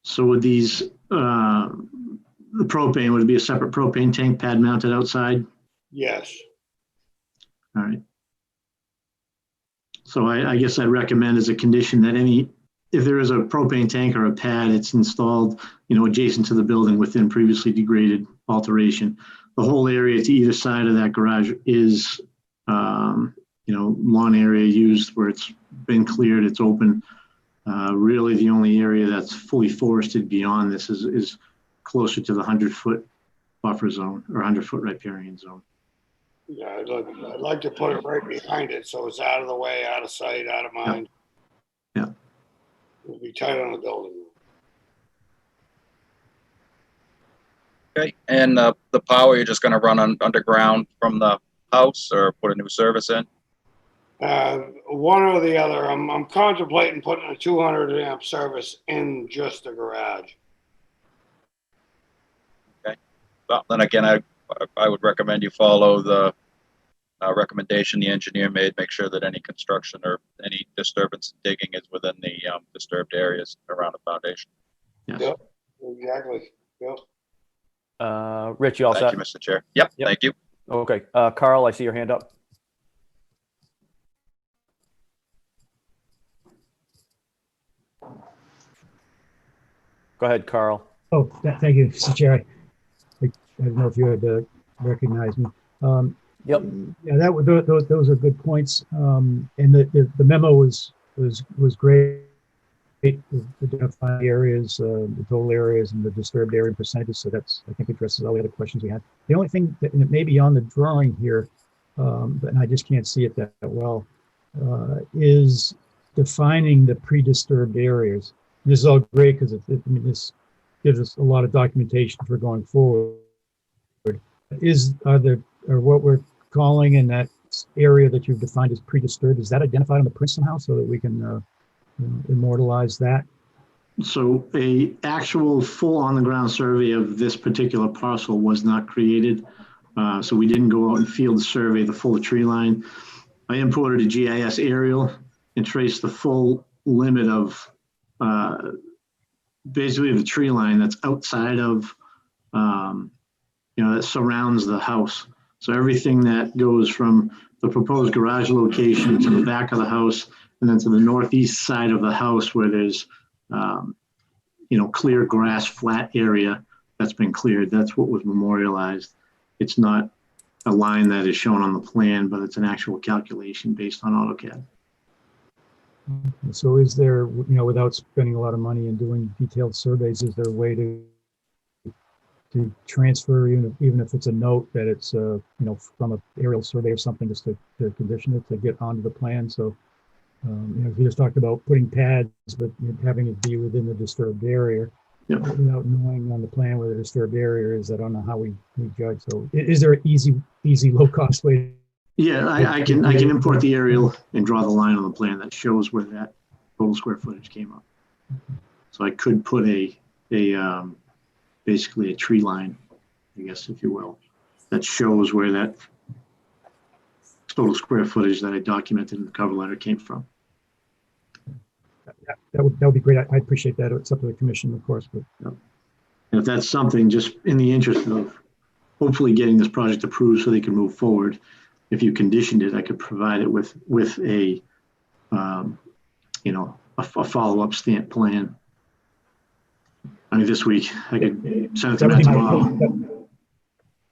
So with these, the propane, would it be a separate propane tank pad mounted outside? Yes. All right. So I guess I'd recommend as a condition that if there is a propane tank or a pad, it's installed, adjacent to the building within previously degraded alteration. The whole area to either side of that garage is, lawn area used where it's been cleared, it's open. Really the only area that's fully forested beyond this is closer to the 100-foot buffer zone or 100-foot riparian zone. Yeah, I'd like to put it right behind it, so it's out of the way, out of sight, out of mind. Yeah. It'll be tight on the building. Okay. And the power, you're just going to run underground from the house or put a new service in? One or the other. I'm contemplating putting a 200 amp service in just the garage. Okay. Well, then again, I would recommend you follow the recommendation the engineer made. Make sure that any construction or any disturbance digging is within the disturbed areas around the foundation. Yes. Yep, exactly. Yep. Rich, you all set? Thank you, Mr. Chair. Yep. Thank you. Okay. Carl, I see your hand up. Go ahead, Carl. Oh, thank you, Mr. Chair. I don't know if you had recognized me. Yep. Yeah, those are good points. And the memo was great. Identify the areas, the total areas, and the disturbed area percentages. So that's, I think, addresses all the other questions we had. The only thing that may be on the drawing here, and I just can't see it that well, is defining the pre-disturbed areas. This is all great because this gives us a lot of documentation for going forward. Are what we're calling in that area that you've defined as pre-disturbed, is that identified on the print somehow so that we can immortalize that? So a actual full on the ground survey of this particular parcel was not created. So we didn't go out and field survey the full tree line. I imported a GIS aerial and traced the full limit of basically the tree line that's outside of, that surrounds the house. So everything that goes from the proposed garage location to the back of the house and then to the northeast side of the house where there's, clear grass, flat area that's been cleared. That's what was memorialized. It's not a line that is shown on the plan, but it's an actual calculation based on AutoCAD. So is there, without spending a lot of money and doing detailed surveys, is there a way to transfer, even if it's a note that it's, from an aerial survey or something, just to condition it to get onto the plan? So, we just talked about putting pads, but having it be within the disturbed area. Yep. Without knowing on the plan where the disturbed area is, I don't know how we judge. So is there an easy, low-cost way? Yeah, I can import the aerial and draw the line on the plan that shows where that total square footage came up. So I could put a basically a tree line, I guess, if you will, that shows where that total square footage that I documented in the cover letter came from. That would be great. I appreciate that. It's up to the commission, of course, but. And if that's something, just in the interest of hopefully getting this project approved so they can move forward, if you conditioned it, I could provide it with a follow-up stamp plan. I mean, this week I could send it to Matt tomorrow.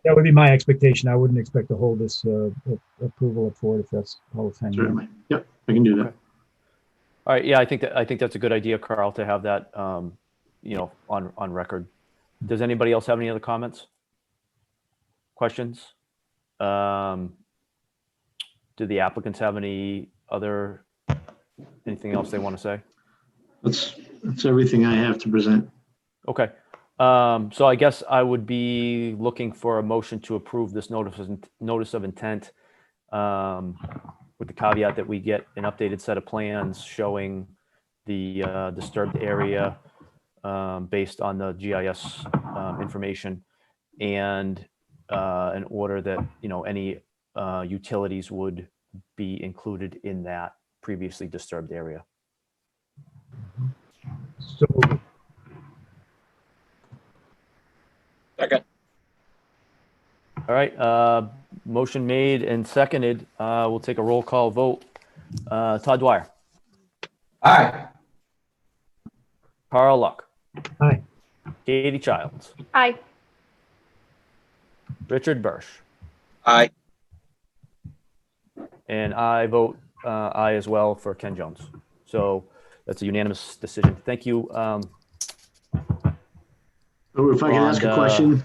That would be my expectation. I wouldn't expect to hold this approval up for it if that's all the time. Certainly. Yep, I can do that. Okay. All right. Yeah, I think that's a good idea, Carl, to have that, on record. Does anybody else have any other comments? Questions? Do the applicants have anything else they want to say? That's everything I have to present. Okay. So I guess I would be looking for a motion to approve this notice of intent, with the caveat that we get an updated set of plans showing the disturbed area, based on the GIS information, and in order that, any utilities would be included in that previously disturbed area. So, Second. All right, motion made and seconded. We'll take a roll call vote. Todd Dwyer, Aye. Carl Luck, aye. Katie Childs, Aye. Richard Birsch, Aye. and I vote aye as well for Ken Jones. So that's a unanimous decision. Thank you. So if I can ask a Rhonda, question,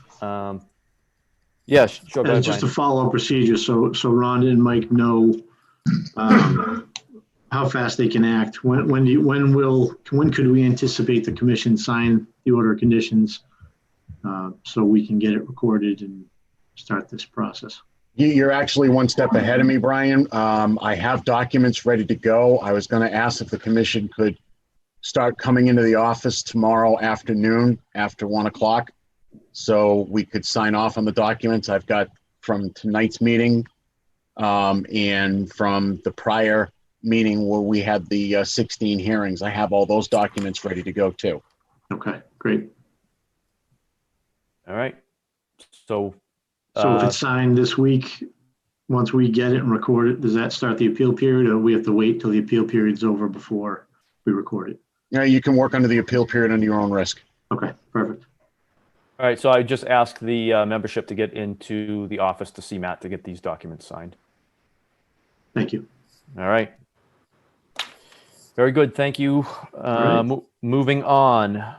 Yeah, sure. Go ahead, just a Brian. follow-up procedure, so Rhonda and Mike know how fast they can act. When could we anticipate the commission sign the order of conditions, so we can get it recorded and start this process? You're actually one step ahead of me, Brian. I have documents ready to go. I was going to ask if the commission could start coming into the office tomorrow afternoon after 1 o'clock, so we could sign off on the documents I've got from tonight's meeting, and from the prior meeting where we had the 16 hearings. I have all those documents ready to go too. Okay, great. All right. So, So if it's signed this week, once we get it and record it, does that start the appeal period, or we have to wait till the appeal period's over before we record it? Yeah, you can work under the appeal period under your own risk. Okay, perfect. all right. So I just asked the membership to get into the office to see Matt to get these documents signed. Thank you. All right. Very good. Thank you. right. Moving on.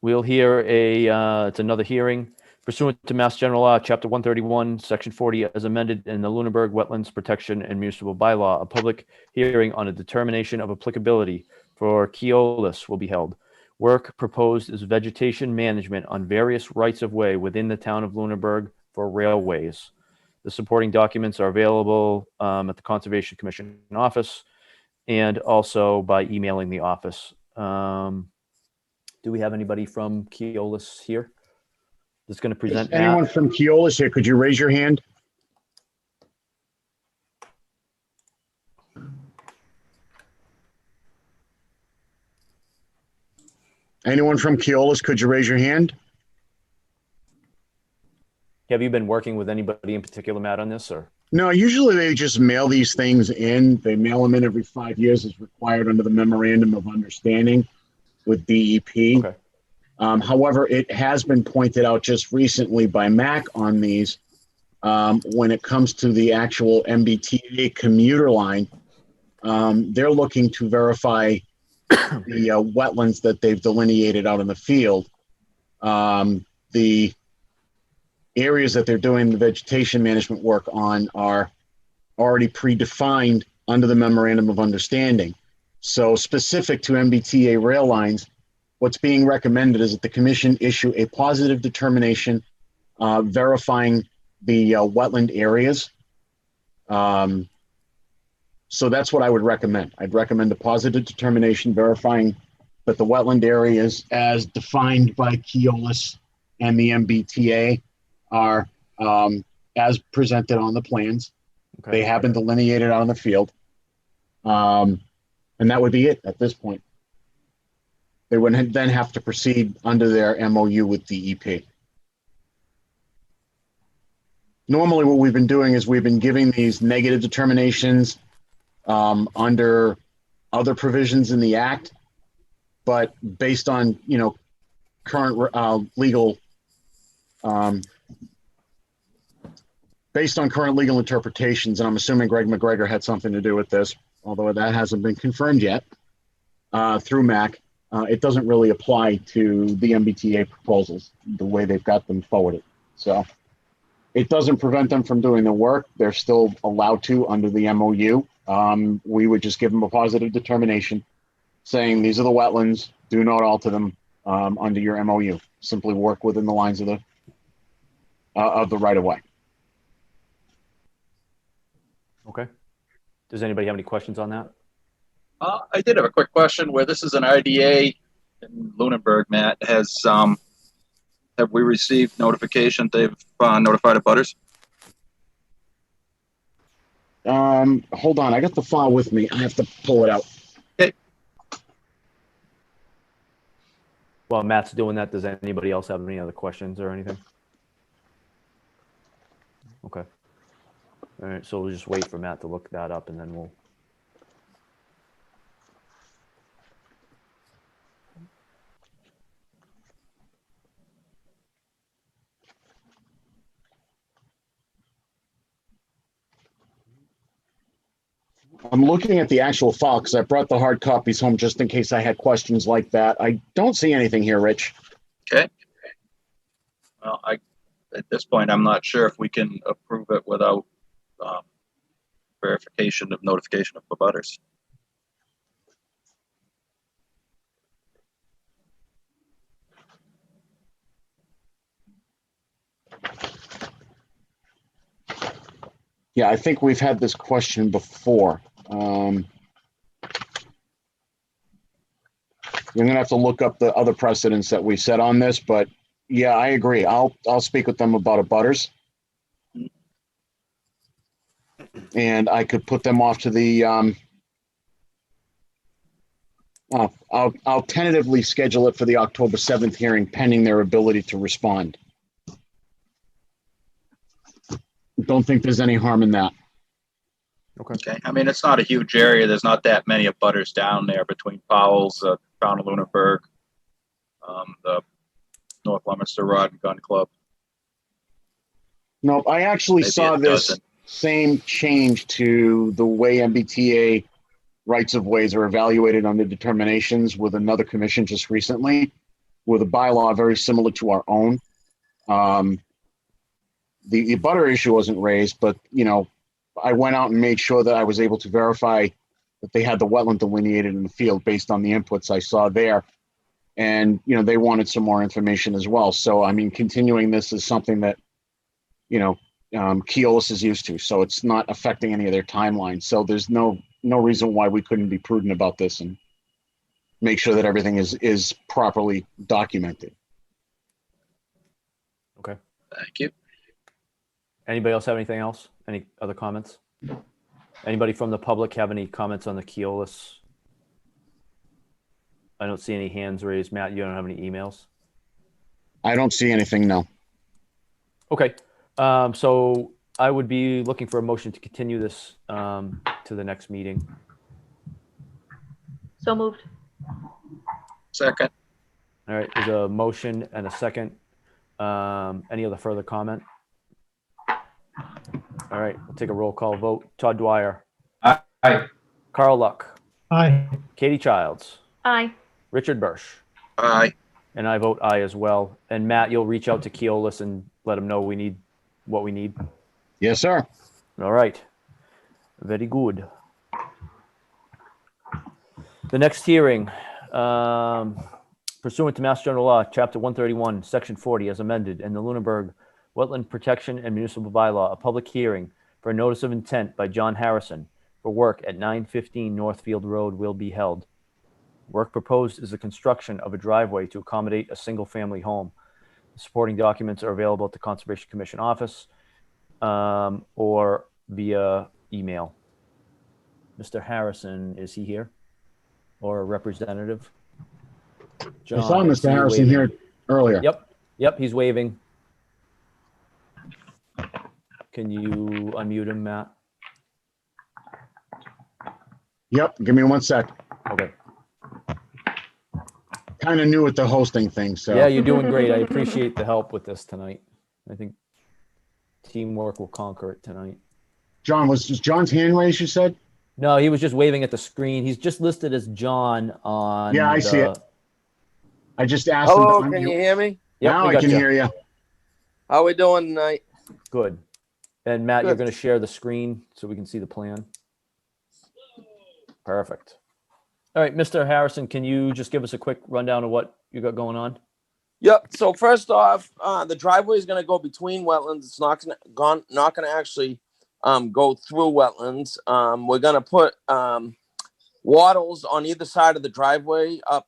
We'll hear it's another hearing pursuant to Mass General Law, Chapter 131, Section 40, as amended in the Lunenburg Wetlands Protection and Municipal Bylaw. A public hearing on a determination of applicability for Keolis will be held. Work proposed is vegetation management on various rights-of-way within the town of Lunenburg for railways. The supporting documents are available at the Conservation Commission office and also by emailing the office. Do we have anybody from Keolis here that's going to present? Anyone Matt? from Keolis here, could you raise your hand? Anyone from Keolis, could you raise your hand? Have you been working with anybody in particular, Matt, on this, or? No, usually they just mail these things in. They mail them in every 5 years as required under the memorandum of understanding with DEP. Okay. However, it has been pointed out just recently by MAC on these, when it comes to the actual MBTA commuter line, they're looking to verify the wetlands that they've delineated out in the field. The areas that they're doing the vegetation management work on are already predefined under the memorandum of understanding. So specific to MBTA rail lines, what's being recommended is that the commission issue a positive determination verifying the wetland areas. So that's what I would recommend. I'd recommend a positive determination verifying that the wetland areas as defined by Keolis and the MBTA are as presented on the plans. Okay. They have been delineated out in the field. And that would be it at this point. They would then have to proceed under their MOU with DEP. Normally what we've been doing is we've been giving these negative determinations under other provisions in the act, but based on, current legal based on current legal interpretations, and I'm assuming Greg McGregor had something to do with this, although that hasn't been confirmed yet through MAC, it doesn't really apply to the MBTA proposals the way they've got them forwarded. So it doesn't prevent them from doing the work. They're still allowed to under the MOU. We would just give them a positive determination saying these are the wetlands, do not alter them under your MOU. Simply work within the lines of the right of way. Okay. Does anybody have any questions on that? I did have a quick question where this is an IDA in Lunenburg, Matt. Have we received notification they've notified the butters? Hold on, I got the file with me. I have to pull it out. While Matt's doing that, does anybody else have any other questions or anything? Okay. All right, so we'll just wait for Matt to look that up and then we'll. I'm looking at the actual file because I brought the hard copies home just in case I had questions like that. I don't see anything here, Rich. Okay. Well, at this point, I'm not sure if we can approve it without verification of notification of the butters. Yeah, I think we've had this question before. You're gonna have to look up the other precedents that we set on this, but yeah, I agree. I'll speak with them about abutters. And I could put them off to the I'll tentatively schedule it for the October 7th hearing pending their ability to respond. Don't think there's any harm in that. Okay. I mean, it's not a huge area. There's not that many abutters down there between Powell's, town of Lunenburg, the North Leominster Rod and Gun Club. No, I actually Maybe saw it this doesn't. same change to the way MBTA rights of ways are evaluated under determinations with another commission just recently, with a bylaw very similar to our own. The butter issue wasn't raised, but I went out and made sure that I was able to verify that they had the wetland delineated in the field based on the inputs I saw there. And, they wanted some more information as well. So, I mean, continuing this is something that, Keolis is used to, so it's not affecting any of their timelines. So there's no reason why we couldn't be prudent about this and make sure that everything is properly documented. Okay. Thank you. Anybody else have anything else? Any other comments? Anybody from the public have any comments on the Keolis? I don't see any hands raised. Matt, you don't have any emails? I don't see anything, no. Okay. So I would be looking for a motion to continue this to the next meeting. So moved. Second. All right. There's a motion and a second. Any other further comment? All right. We'll take a roll call vote. Todd Dwyer. Aye. Carl Luck. Aye. Katie Childs. Aye. Richard Birsch. Aye. And I vote aye as well. And Matt, you'll reach out to Keolis and let them know what we need. Yes, sir. All right. Very good. The next hearing, pursuant to Mass General Law, Chapter 131, Section 40, as amended, and the Lunenburg Wetland Protection and Municipal Bylaw, a public hearing for a notice of intent by John Harrison for work at 915 Northfield Road will be held. Work proposed is the construction of a driveway to accommodate a single-family home. Supporting documents are available at the Conservation Commission office or via email. Mr. Harrison, is he here? Or a representative? I saw is Mr. he Harrison waving? here earlier. Yep, he's waving. Can you unmute him, Matt? Yep, give me 1 sec. Okay. Kind of new at the hosting thing, so. Yeah, you're doing great. I appreciate the help with this tonight. I think teamwork will conquer it tonight. John, was John's hand raised, you said? No, he was just waving at the screen. He's just listed as John on. Yeah, I see it. I just asked him. Hello, can you hear me? Yep, Now we I got can you. hear you. How we doing tonight? Good. And Matt, you're Good. going to share the screen so we can see the plan. Perfect. All right, Mr. Harrison, can you just give us a quick rundown of what you got going on? Yep. So first off, the driveway is going to go between wetlands. It's not going to actually go through wetlands. We're going to put wattles on either side of the driveway, up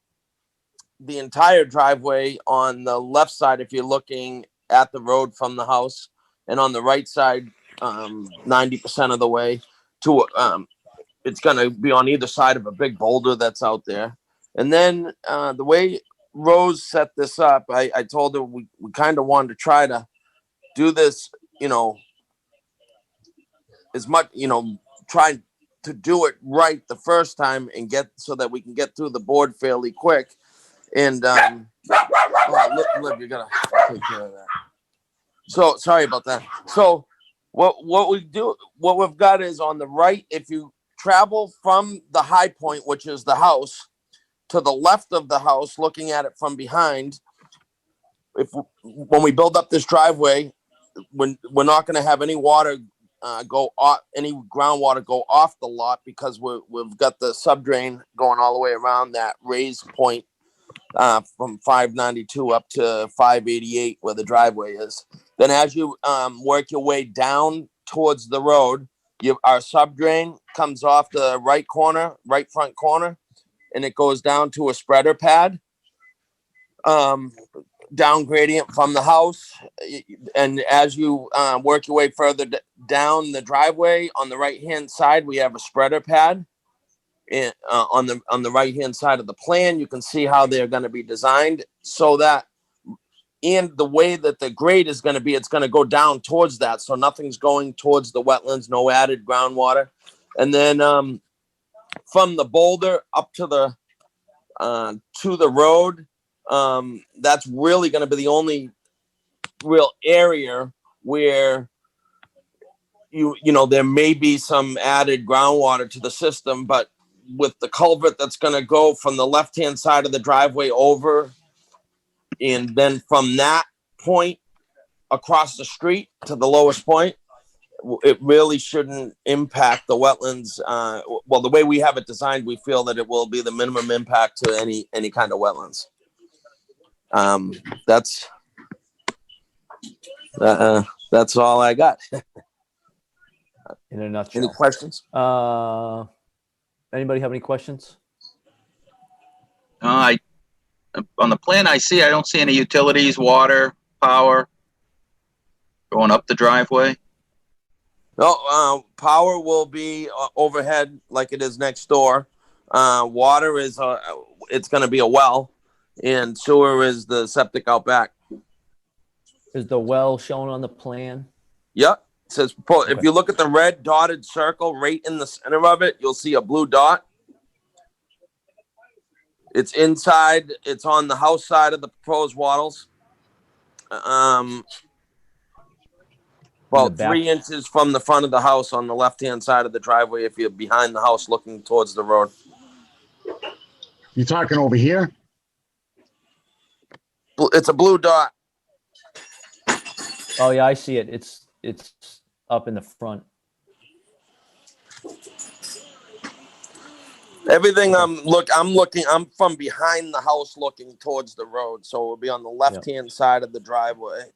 the entire driveway on the left side if you're looking at the road from the house, and on the right side 90% of the way to it's going to be on either side of a big boulder that's out there. And then the way Rose set this up, I told her we kind of wanted to try to do this, as much, try to do it right the first time and get so that we can get through the board fairly quick. And Liv, you gotta take care of that. So sorry about that. So what we've got is on the right, if you travel from the high point, which is the house, to the left of the house, looking at it from behind, when we build up this driveway, when we're not going to have any water go off, any groundwater go off the lot, because we've got the subdrain going all the way around that raised point from 592 up to 588 where the driveway is. Then as you work your way down towards the road, our subdrain comes off the right front corner, and it goes down to a spreader pad, down gradient from the house. And as you work your way further down the driveway, on the right hand side we have a spreader pad. And on the right hand side of the plan, you can see how they're going to be designed, so that, and the way that the grade is going to be, it's going to go down towards that, so nothing's going towards the wetlands, no added groundwater. And then from the boulder up to the road, that's really going to be the only real area where there may be some added groundwater to the system. But with the culvert that's going to go from the left hand side of the driveway over, and then from that point across the street to the lowest point, it really shouldn't impact the wetlands. Well, the way we have it designed, we feel that it will be the minimum impact to any kind of wetlands. That's all I got. In a nutshell. Any questions? Anybody have any questions? On the plan I see, I don't see any utilities, water, power going up the driveway. No, power will be overhead like it is next door. Water is it's going to be a well, and sewer is the septic out back. Is the well shown on the plan? Yep. It says, if you look at the red dotted circle right in the center of it, you'll see a blue dot. It's inside. It's on the house side of the proposed wattles. About 3 inches from the front of the house on the left-hand side of the driveway if you're behind the house looking towards the road. You talking over here? It's a blue dot. Oh yeah, I see it. It's up in the front. Everything I'm from behind the house looking towards the road, so it'll be on the left-hand side of the driveway.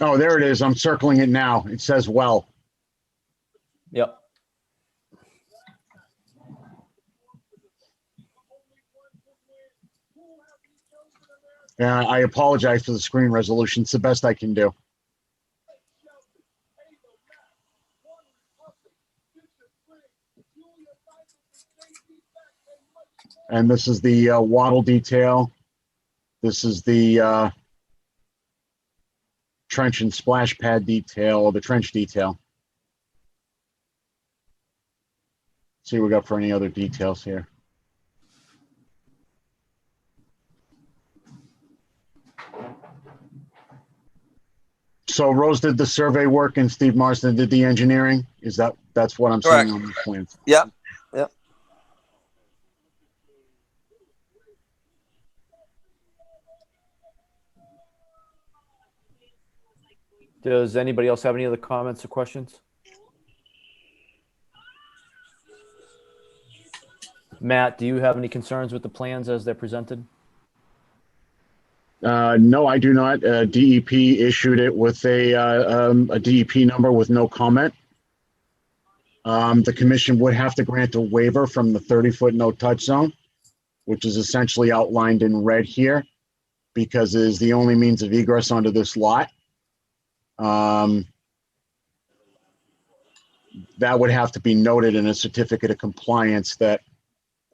Oh, there it is. I'm circling it now. It says well. Yep. Yeah, I apologize for the screen resolution. It's the best I can do. And this is the wattle detail. This is the trench and splash pad detail, or the trench detail. See what we got for any other details here. So Rose did the survey work and Steve Marston did the engineering? That's what I'm Correct. seeing on the plans? Yep. Yep. Does anybody else have any other comments or questions? Matt, do you have any concerns with the plans as they're presented? No, I do not. DEP issued it with a DEP number with no comment. The commission would have to grant a waiver from the 30-foot no-touch zone, which is essentially outlined in red here, because it is the only means of egress onto this lot. That would have to be noted in a certificate of compliance that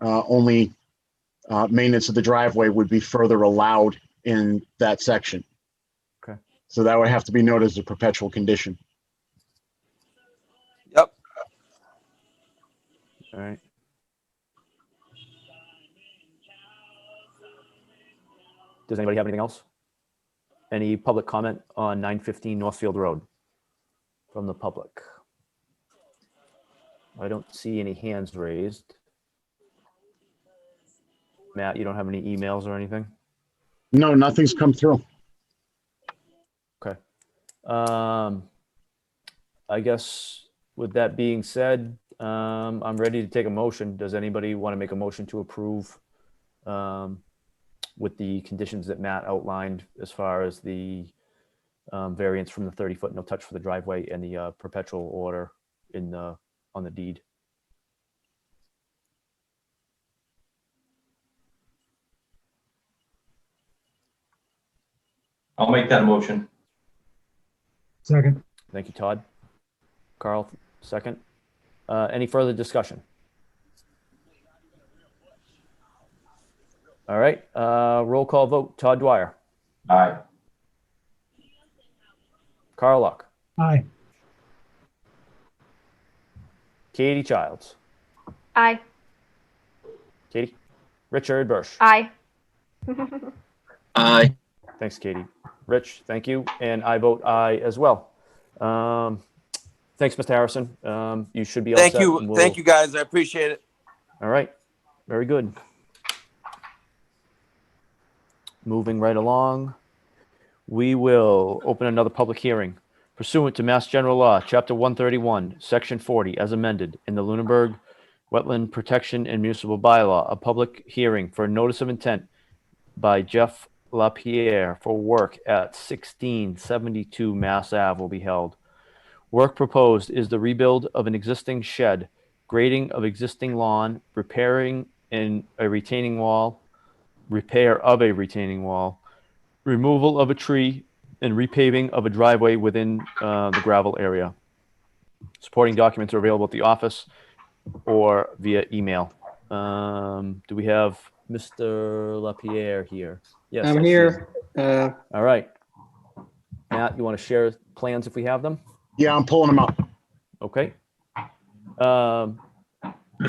only maintenance of the driveway would be further allowed in that section. Okay. So that would have to be noted as a perpetual condition. Yep. All right. Does anybody have anything else? Any public comment on 915 Northfield Road from the public? I don't see any hands raised. Matt, you don't have any emails or anything? No, nothing's come through. Okay. I guess with that being said, I'm ready to take a motion. Does anybody want to make a motion to approve with the conditions that Matt outlined as far as the variance from the 30-foot no touch for the driveway and the perpetual order in the on the deed? I'll make that motion. Second. Thank you, Todd. Carl, second. Any further discussion? All right, roll call vote. Todd Dwyer, Aye. Carl Luck, Aye. Katie Childs, Aye. Katie, Richard Bursch. Aye. Aye. Thanks, Katie. Rich, thank you. And I vote aye as well. Thanks, Mr. Harrison. You should be all Thank set, you. and we'll- Thank you, guys. I appreciate it. All right, very good. Moving right along, we will open another public hearing pursuant to Mass General Law, Chapter 131, Section 40, as amended in the Lunenburg Wetland Protection and Municipal Bylaw. A public hearing for a notice of intent by Jeff LaPierre for work at 1672 Mass Ave will be held. Work proposed is the rebuild of an existing shed, grading of existing lawn, repairing a retaining wall, repair of a retaining wall, removal of a tree, and repaving of a driveway within the gravel area. Supporting documents are available at the office or via email. Do we have Mr. LaPierre here? Yes, I I'm see here. him. All right. Matt, you want to share plans if we have them? Yeah, I'm pulling them up. Okay. Mr.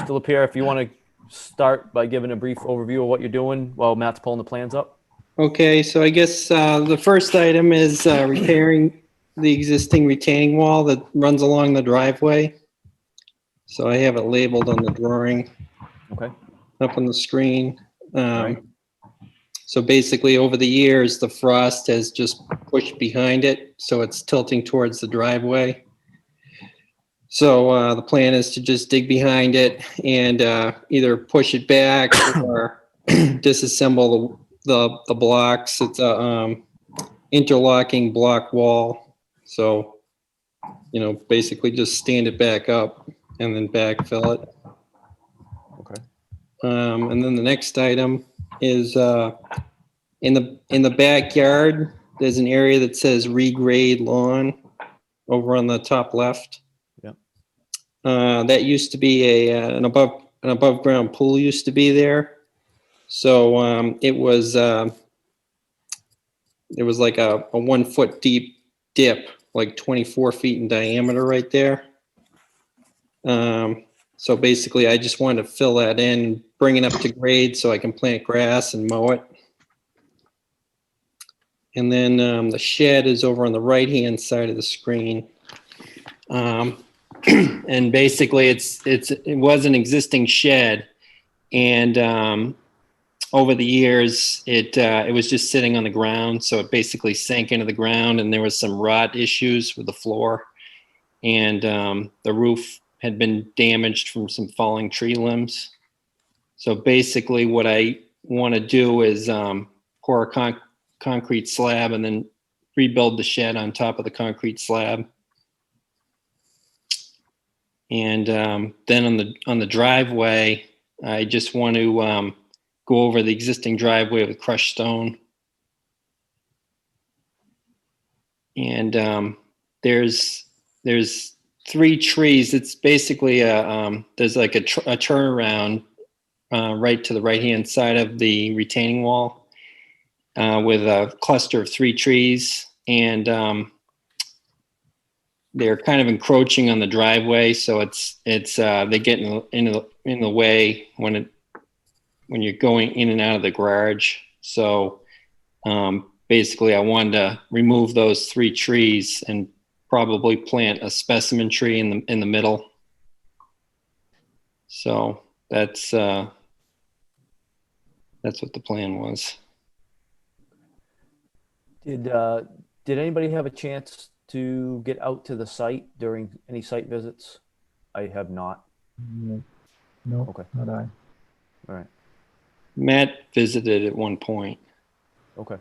LaPierre, if you want to start by giving a brief overview of what you're doing while Matt's pulling the plans up. Okay, so I guess the first item is repairing the existing retaining wall that runs along the driveway. So I have it labeled on the drawing. Okay. Up on the screen. Right. So basically, over the years, the frost has just pushed behind it, so it's tilting towards the driveway. So the plan is to just dig behind it and either push it back or disassemble the blocks. It's a interlocking block wall. So, you know, basically just stand it back up and then backfill it. Okay. And then the next item is in the backyard, there's an area that says regrade lawn over on the top left. Yep. That used to be an above ground pool used to be there. So it was like a 1 foot deep dip, like 24 feet in diameter right there. So basically I just wanted to fill that in, bring it up to grade so I can plant grass and mow it. And then the shed is over on the right-hand side of the screen. And basically it was an existing shed, and over the years it was just sitting on the ground, so it basically sank into the ground, and there was some rot issues with the floor, and the roof had been damaged from some falling tree limbs. So basically what I want to do is pour a concrete slab and then rebuild the shed on top of the concrete slab. And then on the driveway, I just want to go over the existing driveway with crushed stone. And there's 3 trees. It's basically there's like a turnaround right to the right-hand side of the retaining wall with a cluster of 3 trees, and they're kind of encroaching on the driveway, so they get in the way when you're going in and out of the garage. So basically, I wanted to remove those 3 trees and probably plant a specimen tree in the middle. So that's what the plan was. Did anybody have a chance to get out to the site during any site visits? I have not. No, Okay. not I. All right. Matt visited at one point. Okay.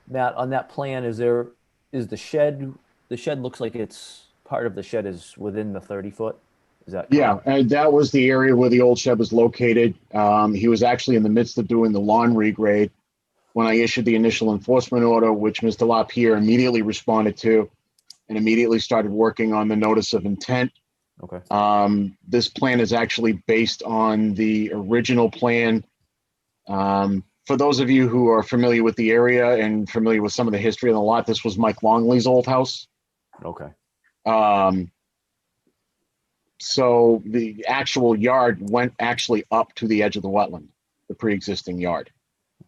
Matt, on that plan, is the shed looks like it's part of the shed is within the 30 foot? Is that correct? Yeah, and that was the area where the old shed was located. He was actually in the midst of doing the lawn regrade when I issued the initial enforcement order, which Mr. LaPierre immediately responded to and immediately started working on the notice of intent. Okay. This plan is actually based on the original plan. For those of you who are familiar with the area and familiar with some of the history of the lot, this was Mike Longley's old house. Okay. So the actual yard went actually up to the edge of the wetland, the pre-existing yard.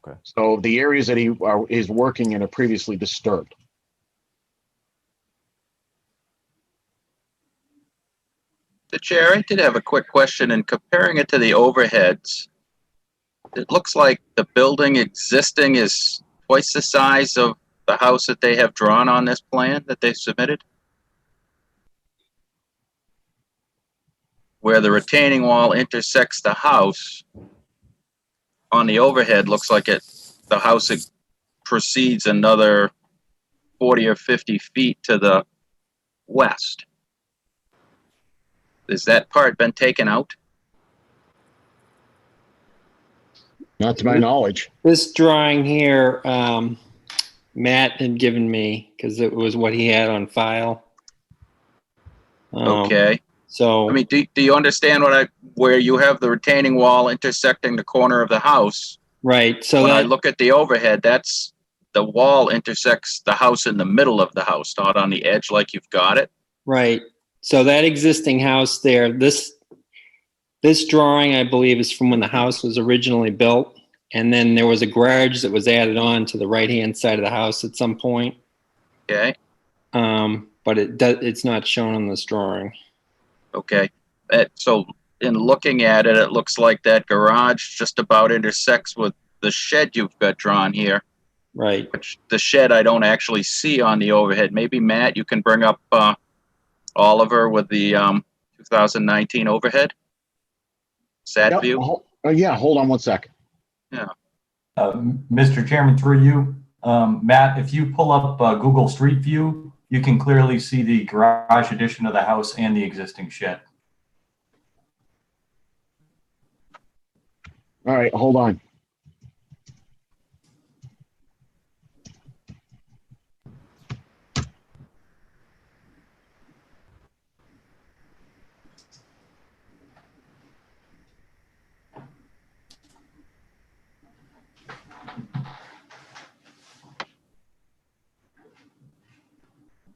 Okay. So the areas that he is working in are previously disturbed. The chair, I did have a quick question. In comparing it to the overheads, it looks like the building existing is twice the size of the house that they have drawn on this plan that they submitted. Where the retaining wall intersects the house, on the overhead, looks like the house proceeds another 40 or 50 feet to the west. Has that part been taken out? Not to my knowledge. This drawing here, Matt had given me because it was what he had on file. Okay. So I mean, do you understand where you have the retaining wall intersecting the corner of the house? right. So When I that look at the overhead, that's the wall intersects the house in the middle of the house, not on the edge like you've got it. right. So that existing house there, this drawing, I believe, is from when the house was originally built. And then there was a garage that was added on to the right-hand side of the house at some point. Okay. But it's not shown on this drawing. Okay. So in looking at it, it looks like that garage just about intersects with the shed you've got drawn here. Right. Which the shed I don't actually see on the overhead. Maybe Matt, you can bring up Oliver with the 2019 overhead. Sat Yep. view. Yeah, hold on one sec. Yeah. Mr. Chairman, through you, Matt, if you pull up Google Street View, you can clearly see the garage addition of the house and the existing shed. All right, hold on.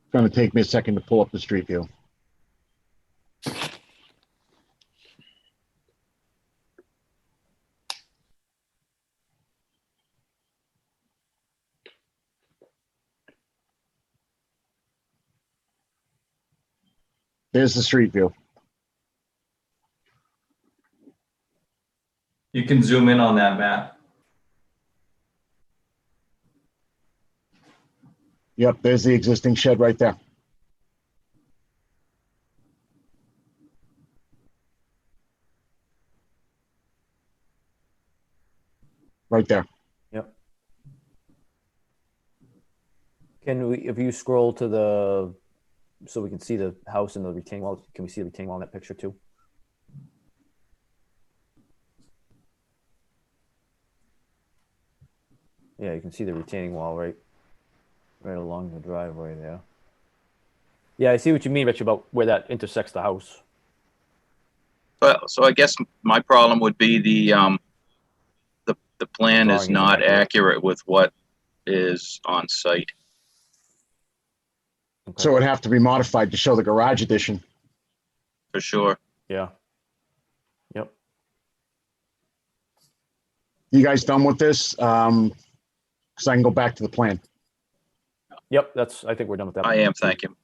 It's going to take me a second to pull up the street view. There's the street view. You can zoom in on that, Matt. Yep, there's the existing shed right there. right there. Yep. Can we, if you scroll to the, so we can see the house and the retaining wall, can we see the retaining wall in that picture too? Yeah, you can see the retaining wall right along the driveway there. Yeah, I see what you mean, Rich, about where that intersects the house. So I guess my problem would be the plan Drawing is isn't not accurate. accurate with what is on site. So it would have to be modified to show the garage addition. For sure. Yeah. Yep. You guys done with this? Because I can go back to the plan. Yep, I think we're done with that. I am, thank you.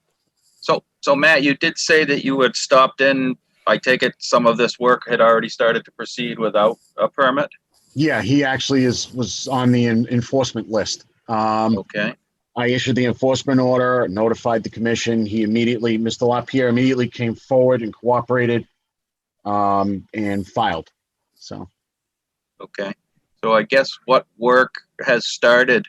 So Matt, you did say that you had stopped in. I take it some of this work had already started to proceed without a permit? Yeah, he actually was on the enforcement list. Okay. I issued the enforcement order, notified the commission. He immediately, Mr. LaPierre immediately came forward and cooperated, and filed. So, Okay. So I guess what work has started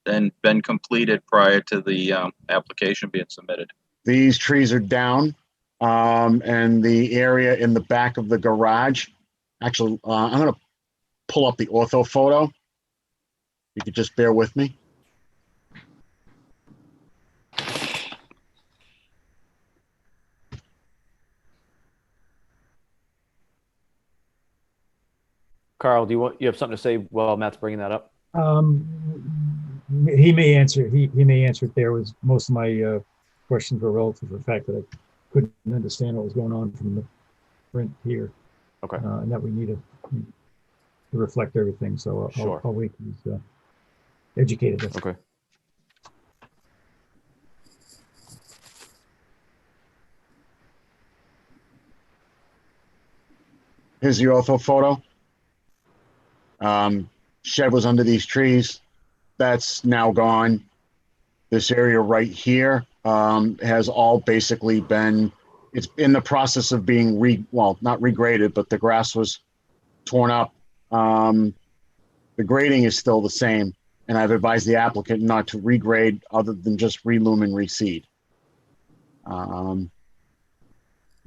and been completed prior to the application being submitted? these trees are down, and the area in the back of the garage. Actually, I'm going to pull up the ortho photo. You could just bear with me. Carl, you have something to say while Matt's bringing that up? He may answer. He may answer it there. Was most of my questions were relative to the fact that I couldn't understand what was going on from the print here. Okay. And that we need to reflect everything. So Sure. I'll wait till he's educated us. Okay. Here's the ortho photo. Shed was under these trees. That's now gone. This area right here has all basically been, it's in the process of being not regraded, but the grass was torn up. The grading is still the same, and I've advised the applicant not to regrade other than just relume and reseed.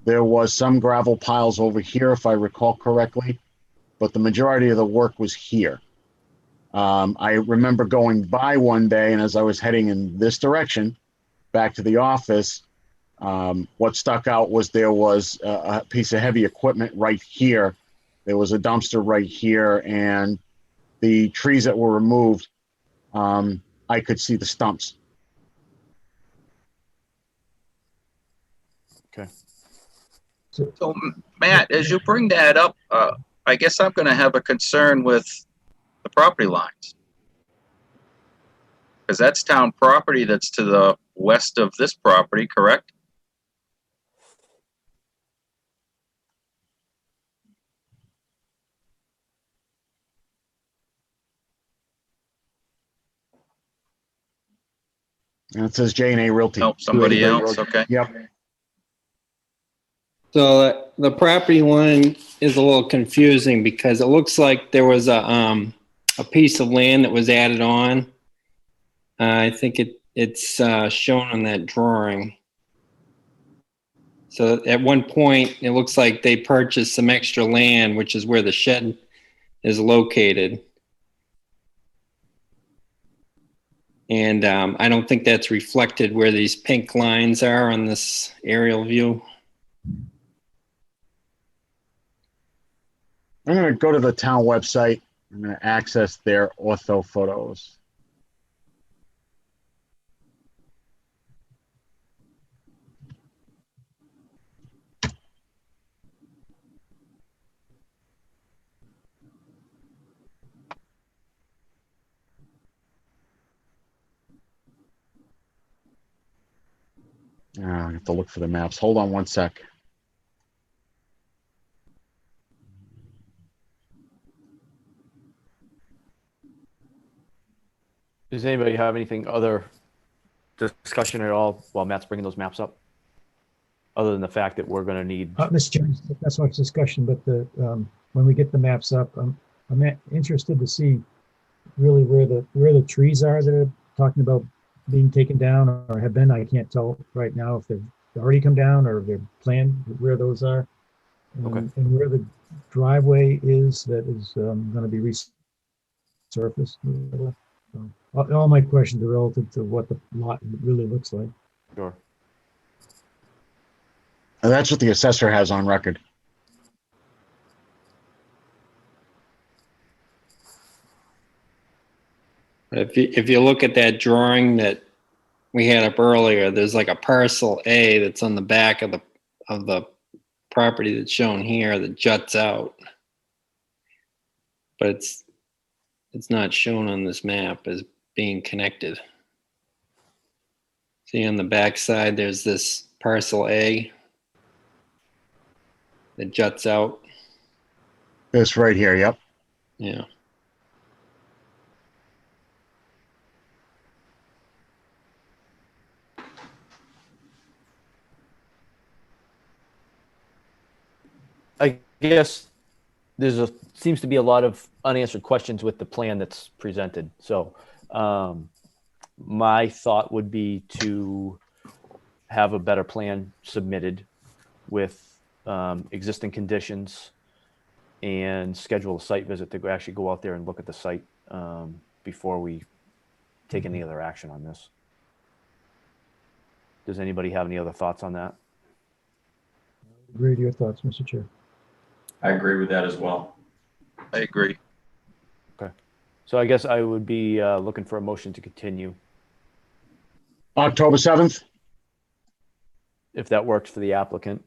There was some gravel piles over here, if I recall correctly, but the majority of the work was here. I remember going by one day, and as I was heading in this direction, back to the office, what stuck out was there was a piece of heavy equipment right here. There was a dumpster right here, and the trees that were removed, I could see the stumps. Okay. So Matt, as you bring that up, I guess I'm going to have a concern with the property lines. Because that's town property that's to the west of this property, correct? And it says J&A Realty. No, somebody else, okay. Yep. So the property line is a little confusing because it looks like there was a piece of land that was added on. I think it's shown on that drawing. So at one point, it looks like they purchased some extra land, which is where the shed is located. And I don't think that's reflected where these pink lines are on this aerial view. I'm going to go to the town website. I'm going to access their ortho photos. I have to look for the maps. Hold on one sec. Does anybody have anything other discussion at all while Matt's bringing those maps up? Other than the fact that we're going to need. Mr. Chairman, that's much discussion, but when we get the maps up, I'm interested to see really where the trees are that are talking about being taken down or have been. I can't tell right now if they've already come down or they're planned, where those are. Okay. And where the driveway is that is going to be resurfaced. So, all my questions are relative to what the lot really looks like. Sure. And that's what the assessor has on record. If you look at that drawing that we had up earlier, there's like a parcel A that's on the back of the property that's shown here that juts out. But it's not shown on this map as being connected. See on the back side, there's this parcel A that juts out. This right here, yep. Yeah. I guess seems to be a lot of unanswered questions with the plan that's presented. So my thought would be to have a better plan submitted with existing conditions and schedule a site visit to actually go out there and look at the site before we take any other action on this. Does anybody have any other thoughts on that? Agree to your thoughts, Mr. Chair. I agree with that as well. I agree. Okay. So I guess I would be looking for a motion to continue, October 7th? if that works for the applicant.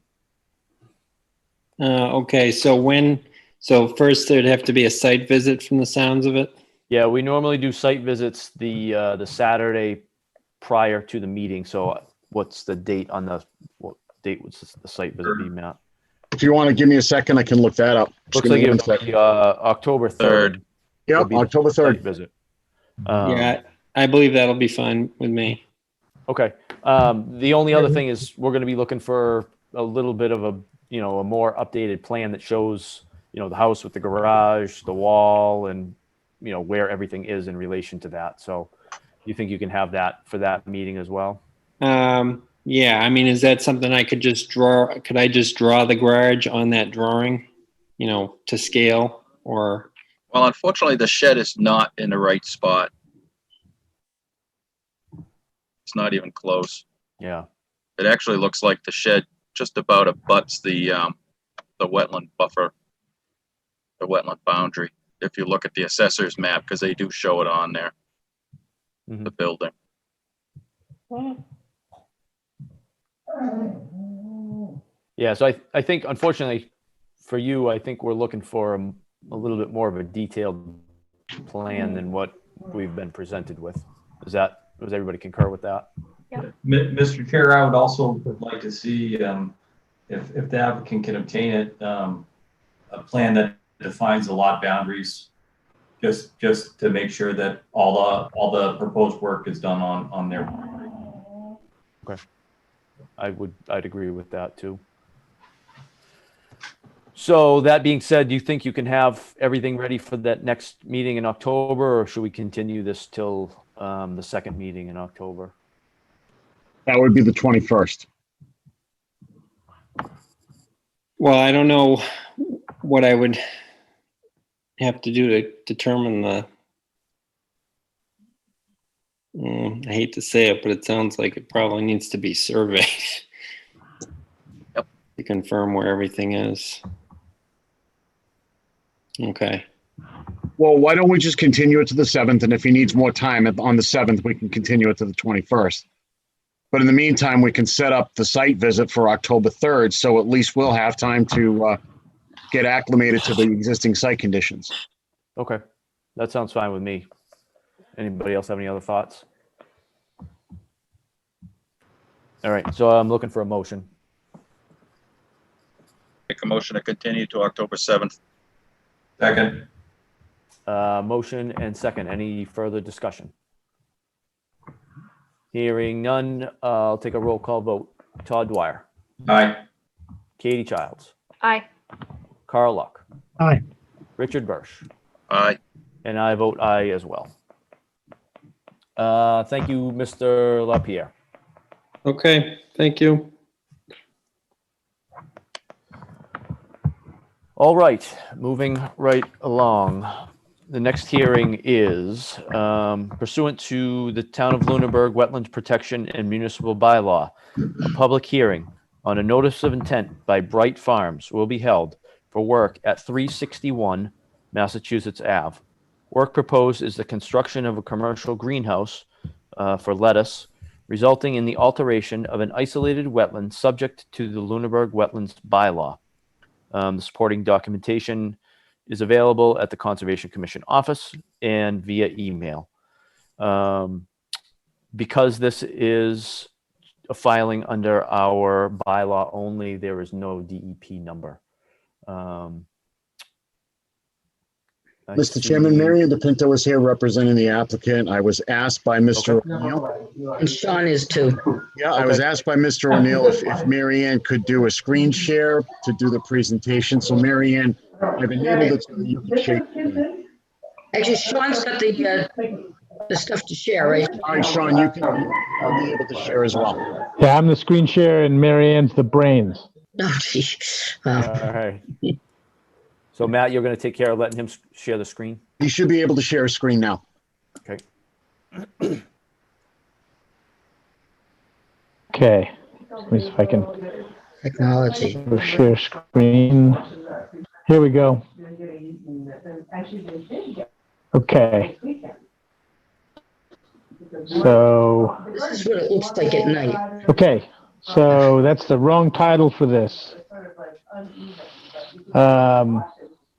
Okay, so first there'd have to be a site visit from the sounds of it. Yeah, we normally do site visits the Saturday prior to the meeting. So what's the date on what date would the site visit be, Matt? If you want to give me a second, I can look that up. Just Looks give like me one it would second. be October 3rd. Yep, would be the October 3rd. site visit. Yeah, I believe that'll be fine with me. Okay. The only other thing is we're going to be looking for a little bit of a more updated plan that shows, the house with the garage, the wall, and, where everything is in relation to that. So you think you can have that for that meeting as well? Yeah, I mean, is that something I could just draw? Could I just draw the garage on that drawing, to scale or? Well, unfortunately, the shed is not in the right spot. It's not even close. Yeah. It actually looks like the shed just about abuts the wetland buffer, the wetland boundary. If you look at the assessor's map, because they do show it on there, the building. Yeah. So I think, unfortunately for you, I think we're looking for a little bit more of a detailed plan than what we've been presented with. Does everybody concur with that? Mr. Chair, I would also like to see if the applicant can obtain it, a plan that defines the lot boundaries, just to make sure that all the proposed work is done on their property. Okay. I'd agree with that too. So that being said, do you think you can have everything ready for that next meeting in October, or should we continue this till the second meeting in October? That would be the 21st. Well, I don't know what I would have to do to determine I hate to say it, but it sounds like it probably needs to be surveyed. Yep. To confirm where everything is. Okay. Well, why don't we just continue it to the 7th? And if he needs more time on the 7th, we can continue it to the 21st. But in the meantime, we can set up the site visit for October 3rd. So at least we'll have time to get acclimated to the existing site conditions. Okay. That sounds fine with me. Anybody else have any other thoughts? All right. So I'm looking for a motion. Make a motion to continue to October 7th. Second. Motion and second. Any further discussion? Hearing none, I'll take a roll call vote. Todd Dwyer. Aye. Katie Childs. Aye. Carl Luck. Aye. Richard Bursch. Aye. And I vote aye as well. Thank you, Mr. LaPierre. Okay, thank you. All right, moving right along. The next hearing is pursuant to the Town of Lunenburg Wetlands Protection and Municipal Bylaw. A public hearing on a notice of intent by Bright Farms will be held for work at 361 Massachusetts Ave. Work proposed is the construction of a commercial greenhouse for lettuce, resulting in the alteration of an isolated wetland subject to the Lunenburg Wetlands Bylaw. The supporting documentation is available at the Conservation Commission office and via email. Because this is a filing under our bylaw only, there is no DEP number. I Mr. Chairman, see- Mary Ann DePinto is here representing the applicant. I was asked by Mr. O'Neill. And Sean is too. Yeah, I was asked by Mr. O'Neill if Mary Ann could do a screen share to do the presentation. So Mary Ann, I've enabled it so that you can share. Actually, Sean's got the stuff to share, right? All right, Sean, you'll be able to share as well. Yeah, I'm the screen share and Mary Ann's the brains. Oh, gee. All right. So Matt, you're going to take care of letting him share the screen? You should be able to share a screen now. Okay. Okay, let me see if I can Technology. share screen. Here we go. Okay. So, This is what it looks like at night. okay, so that's the wrong title for this.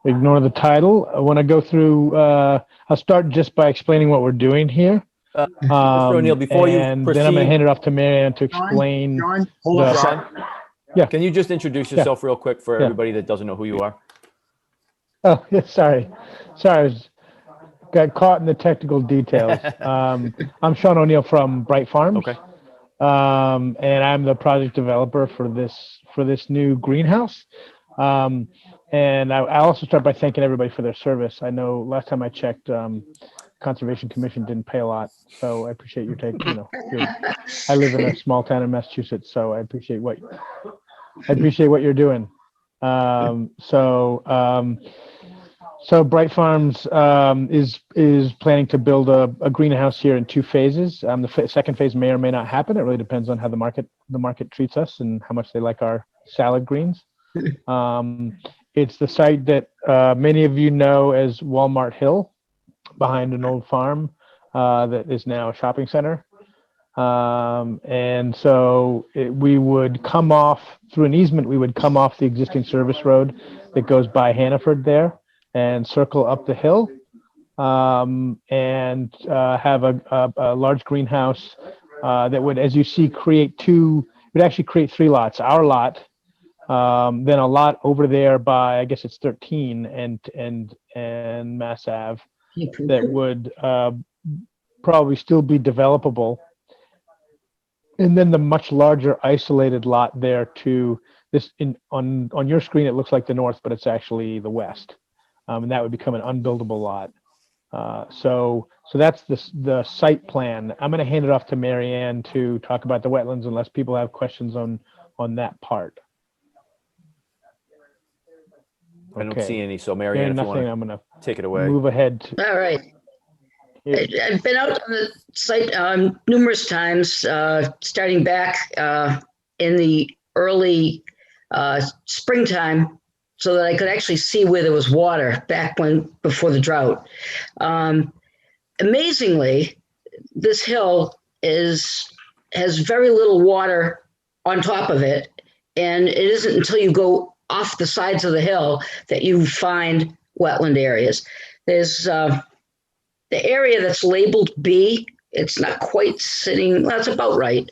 Ignore the title. I want to go through, I'll start just by explaining what we're doing here. Mr. O'Neill, before you and proceed, then I'm going to hand it off to Mary Ann to explain. John, hold on. Sean, Yeah. Can you just introduce yourself real quick for Yeah. everybody that doesn't know who you are? Oh, yeah, sorry. Got caught in the technical details. I'm Sean O'Neill from Bright Farms. Okay. And I'm the project developer for this new greenhouse. And I also start by thanking everybody for their service. I know last time I checked, Conservation Commission didn't pay a lot, so I appreciate your take. I live in a small town in Massachusetts, so I appreciate what you're doing. So Bright Farms is planning to build a greenhouse here in two phases. The second phase may or may not happen. It really depends on how the market treats us and how much they like our salad greens. It's the site that many of you know as Walmart Hill, behind an old farm that is now a shopping center. And so we would come off through an easement. We would come off the existing service road that goes by Hannaford there and circle up the hill and have a large greenhouse that would, as you see, actually create three lots. Our lot, then a lot over there by, I guess it's 13 and Mass Ave that would probably still be developable. And then the much larger isolated lot there to this on your screen, it looks like the north, but it's actually the west. And that would become an unbuildable lot. So that's the site plan. I'm going to hand it off to Mary Ann to talk about the wetlands unless people have questions on that part. I don't see any, so Mary Ann, if you want I'm going to take it away. move ahead. All right. I've been out on the site numerous times, starting back in the early springtime, so that I could actually see where there was water back before the drought. Amazingly, this hill has very little water on top of it, and it isn't until you go off the sides of the hill that you find wetland areas. There's the area that's labeled B. It's not quite sitting, well, it's about right.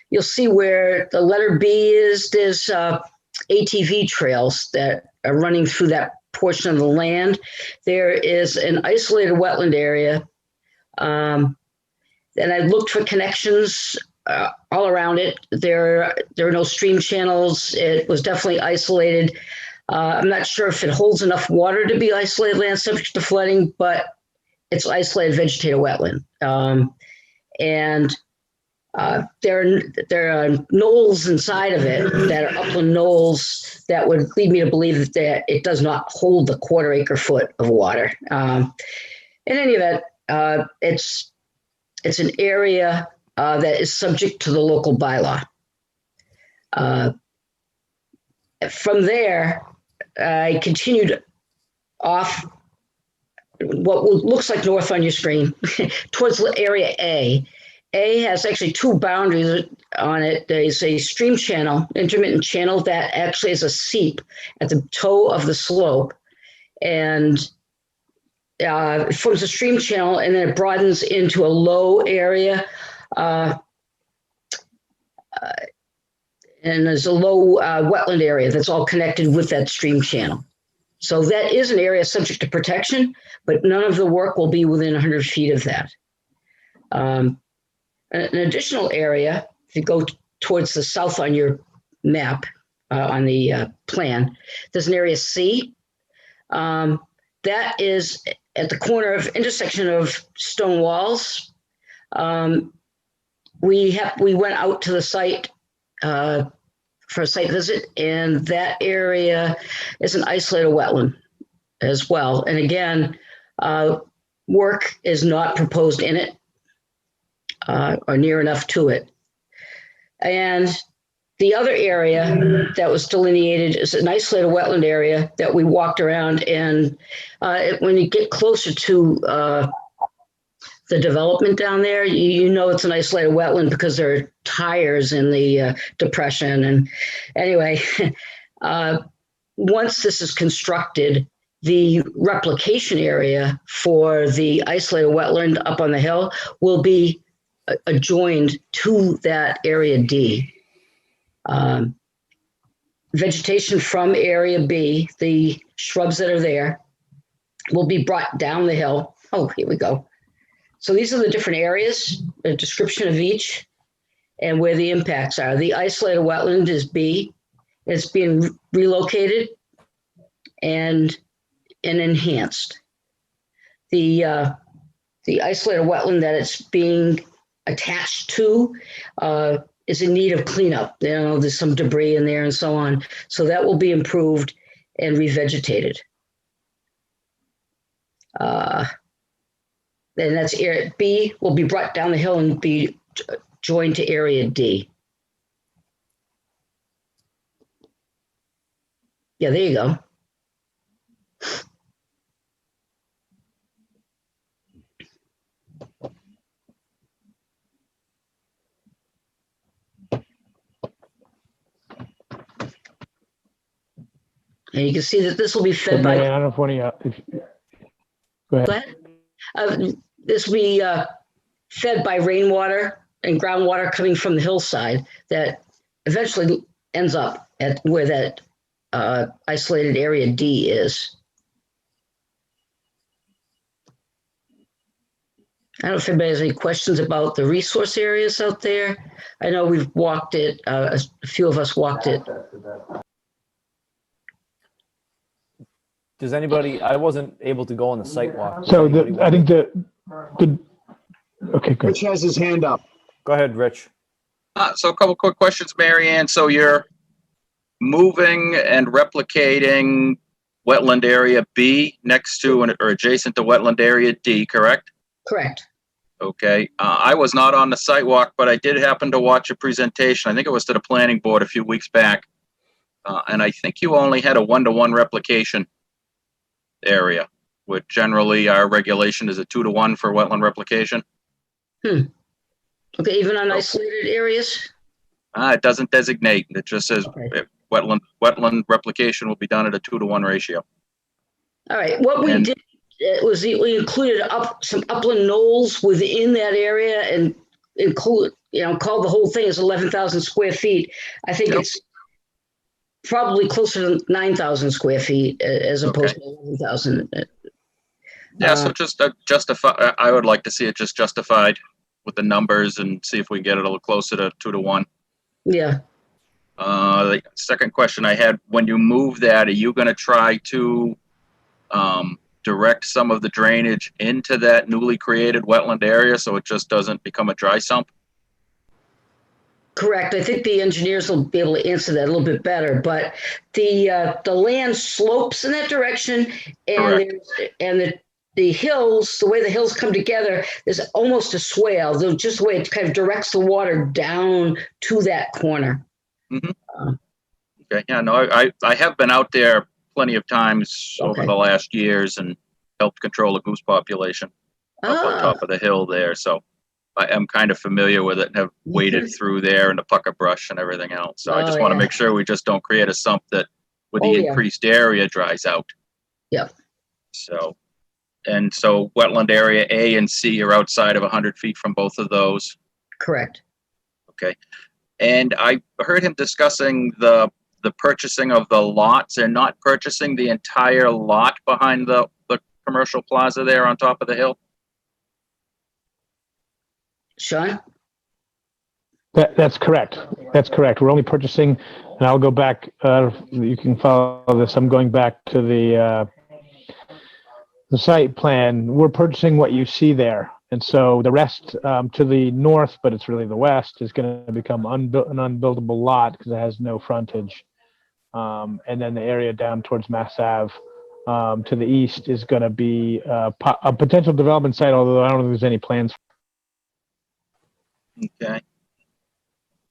You'll see where the letter B is. There's ATV trails that are running through that portion of the land. There is an isolated wetland area. And I looked for connections all around it. There are no stream channels. It was definitely isolated. I'm not sure if it holds enough water to be isolated land subject to flooding, but it's isolated vegetated wetland. And there are knolls inside of it that are upland knolls that would lead me to believe that it does not hold the 1/4 acre foot of water. In any event, it's an area that is subject to the local bylaw. From there, I continued off what looks like north on your screen towards area A. A has actually 2 boundaries on it. There's a stream channel, intermittent channel, that actually is a seep at the toe of the slope. And it forms a stream channel, and then it broadens into a low area. And there's a low wetland area that's all connected with that stream channel. So that is an area subject to protection, but none of the work will be within 100 feet of that. An additional area, if you go towards the south on your map, on the plan, there's an area C. That is at the corner of intersection of stone walls. We went out to the site for a site visit, and that area is an isolated wetland as well. And again, work is not proposed in it. Or near enough to it. And the other area that was delineated is an isolated wetland area that we walked around. And when you get closer to the development down there, you know it's an isolated wetland because there are tires in the depression. And anyway, once this is constructed, the replication area for the isolated wetland up on the hill will be adjoined to that area D. Vegetation from area B, the shrubs that are there, will be brought down the hill. Oh, here we go. So these are the different areas, a description of each, and where the impacts are. The isolated wetland is B. It's being relocated and enhanced. The isolated wetland that it's being attached to is in need of cleanup. You know, there's some debris in there and so on. So that will be improved and revegetated. And that's area B will be brought down the hill and be joined to area D. Yeah, there you go. And you can see that this will be fed by. I don't know if one of you. Go ahead. This will be fed by rainwater and groundwater coming from the hillside that eventually ends up at where that isolated area D is. I don't know if anybody has any questions about the resource areas out there. I know we've walked it, a few of us walked it. Does anybody, I wasn't able to go on the site walk. So I think okay, good. Rich has his hand up. Go ahead, Rich. So a couple quick questions, Mary Ann. So you're moving and replicating wetland area B next to or adjacent to wetland area D, correct? Correct. Okay. I was not on the site walk, but I did happen to watch a presentation. I think it was to the planning board a few weeks back. And I think you only had a 1-to-1 replication area, which generally our regulation is a 2-to-1 for wetland replication. Okay, even on isolated areas? It doesn't designate. It just says wetland replication will be done at a 2-to-1 ratio. All right, what we did was we included some upland knolls within that area and include, called the whole thing as 11,000 square feet. I think it's probably closer to 9,000 square feet as opposed to 11,000. Yeah, so just justify. I would like to see it just justified with the numbers and see if we can get it a little closer to 2-to-1. Yeah. The second question I had, when you move that, are you going to try to direct some of the drainage into that newly created wetland area so it just doesn't become a dry sump? Correct. I think the engineers will be able to answer that a little bit better, but the land slopes in that direction, and the hills, the way the hills come together, there's almost a swale. Just the way it kind of directs the water down to that corner. Mm-hmm. Okay. Yeah. No, I have been out there plenty of times over the last years and helped control a goose population up on top of the hill there. So I am kind of familiar with it and have waded through there and the pucker brush and everything else. So I just want to make sure we just don't create a sump that with the increased area dries out. Yep. So, and so wetland area A and C are outside of 100 feet from both of those. Correct. Okay. And I heard him discussing the purchasing of the lots and not purchasing the entire lot behind the commercial plaza there on top of the hill. Sean? That's correct. That's correct. We're only purchasing, and I'll go back, you can follow this. I'm going back to the site plan. We're purchasing what you see there. And so the rest to the north, but it's really the west, is going to become an unbuildable lot because it has no frontage. And then the area down towards Mass Ave to the east is going to be a potential development site, although I don't think there's any plans. Okay.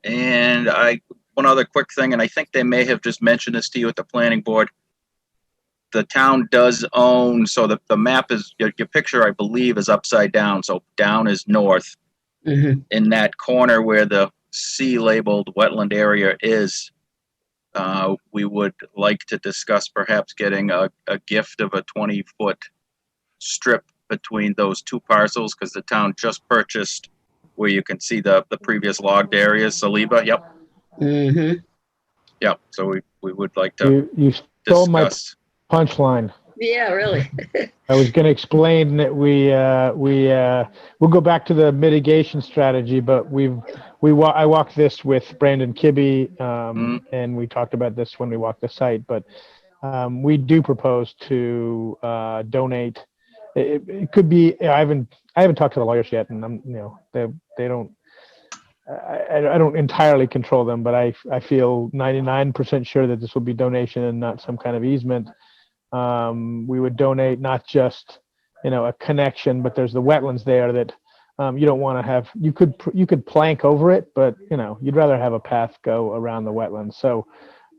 And one other quick thing, and I think they may have just mentioned this to you at the planning board. The town does own, so the map is, your picture, I believe, is upside down. So down is north. Mm-hmm. In that corner where the C labeled wetland area is, we would like to discuss perhaps getting a gift of a 20-foot strip between those two parcels, because the town just purchased where you can see the previous logged areas, Saliba. Yep. Mm-hmm. Yep. So we would like to You stole discuss. my punchline. Yeah, really. I was going to explain that we'll go back to the mitigation strategy, but I walked this with Brandon Kibbe, and we talked about this when we walked the site. But we do propose to donate. It could be. I haven't talked to the lawyers yet, and they don't. I don't entirely control them, but I feel 99% sure that this will be donation and not some kind of easement. We would donate not just a connection, but there's the wetlands there that you don't want to have. You could plank over it, but you'd rather have a path go around the wetlands. So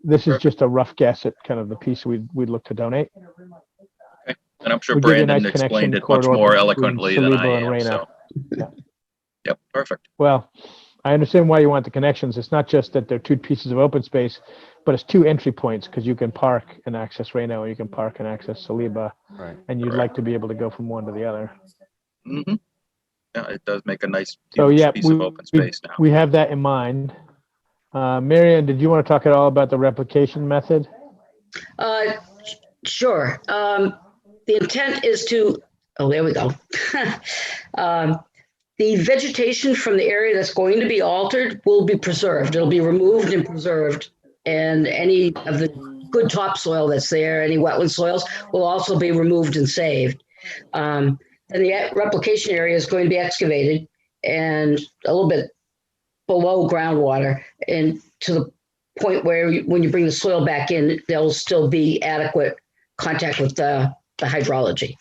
this is just a rough guess at kind of the piece we'd look to donate. Okay. And I'm sure Brandon explained it much more eloquently than I am. So. Yeah. Yep. Perfect. Well, I understand why you want the connections. It's not just that they're two pieces of open space, but it's two entry points because you can park and access Reno, and you can park and access Saliba, right? And you'd like to be able to go from one to the other. Mm-hmm. Yeah, it does make a nice piece of open space now. We have that in mind. Marianne, did you want to talk at all about the replication method? Sure. The intent is to. Oh, there we go. The vegetation from the area that's going to be altered will be preserved. It'll be removed and preserved. And any of the good topsoil that's there, any wetland soils, will also be removed and saved. And the replication area is going to be excavated and a little bit below groundwater, and to the point where when you bring the soil back in, there'll still be adequate contact with the hydrology.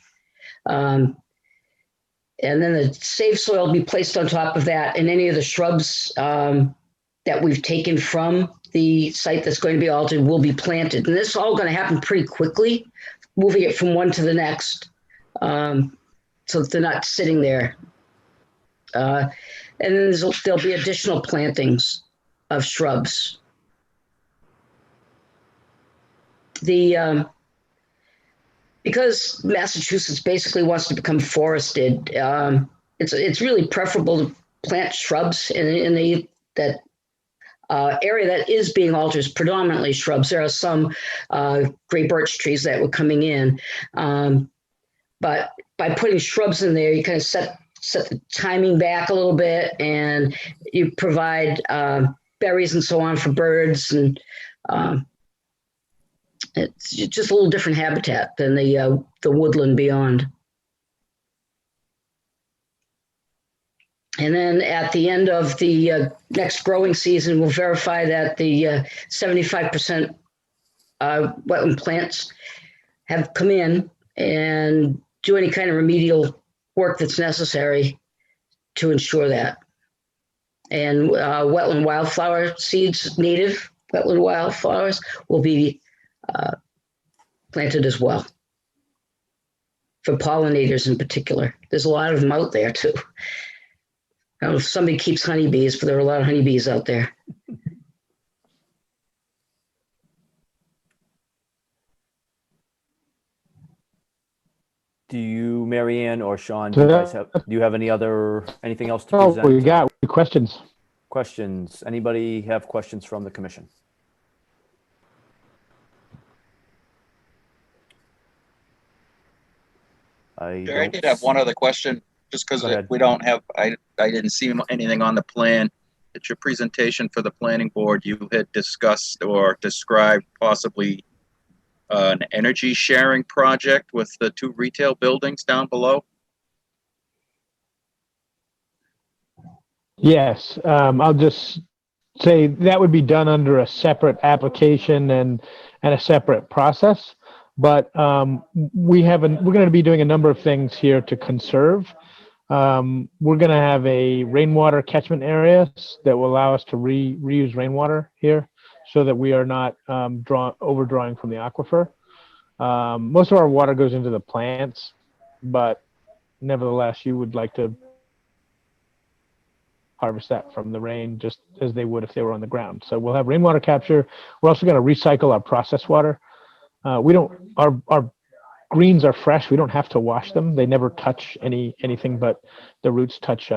And then the saved soil will be placed on top of that, and any of the shrubs that we've taken from the site that's going to be altered will be planted. And this is all going to happen pretty quickly, moving it from one to the next, so that they're not sitting there. And then there'll be additional plantings of shrubs. Because Massachusetts basically wants to become forested, it's really preferable to plant shrubs in that area that is being altered, is predominantly shrubs. There are some gray birch trees that were coming in, but by putting shrubs in there, you kind of set the timing back a little bit, and you provide berries and so on for birds, and it's just a little different habitat than the woodland beyond. And then at the end of the next growing season, we'll verify that the 75% wetland plants have come in and do any kind of remedial work that's necessary to ensure that. And wetland wildflower seeds, native wetland wildflowers, will be planted as well, for pollinators in particular. There's a lot of them out there too. I don't know if somebody keeps honeybees, but there are a lot of honeybees out there. Do you, Marianne or Sean, do you have anything else to Oh, present? we got questions. Questions. Anybody have questions from the commission? I did have one other question, just because we don't have, I didn't see anything on the plan. At your presentation for the planning board, you had discussed or described possibly an energy sharing project with the 2 retail buildings down below. Yes, I'll just say that would be done under a separate application and a separate process. But we're going to be doing a number of things here to conserve. We're going to have a rainwater catchment areas that will allow us to reuse rainwater here, so that we are not overdrawing from the aquifer. Most of our water goes into the plants, but nevertheless, you would like to harvest that from the rain just as they would if they were on the ground. So we'll have rainwater capture. We're also going to recycle our processed water. Our greens are fresh. We don't have to wash them. They never touch anything but the roots touch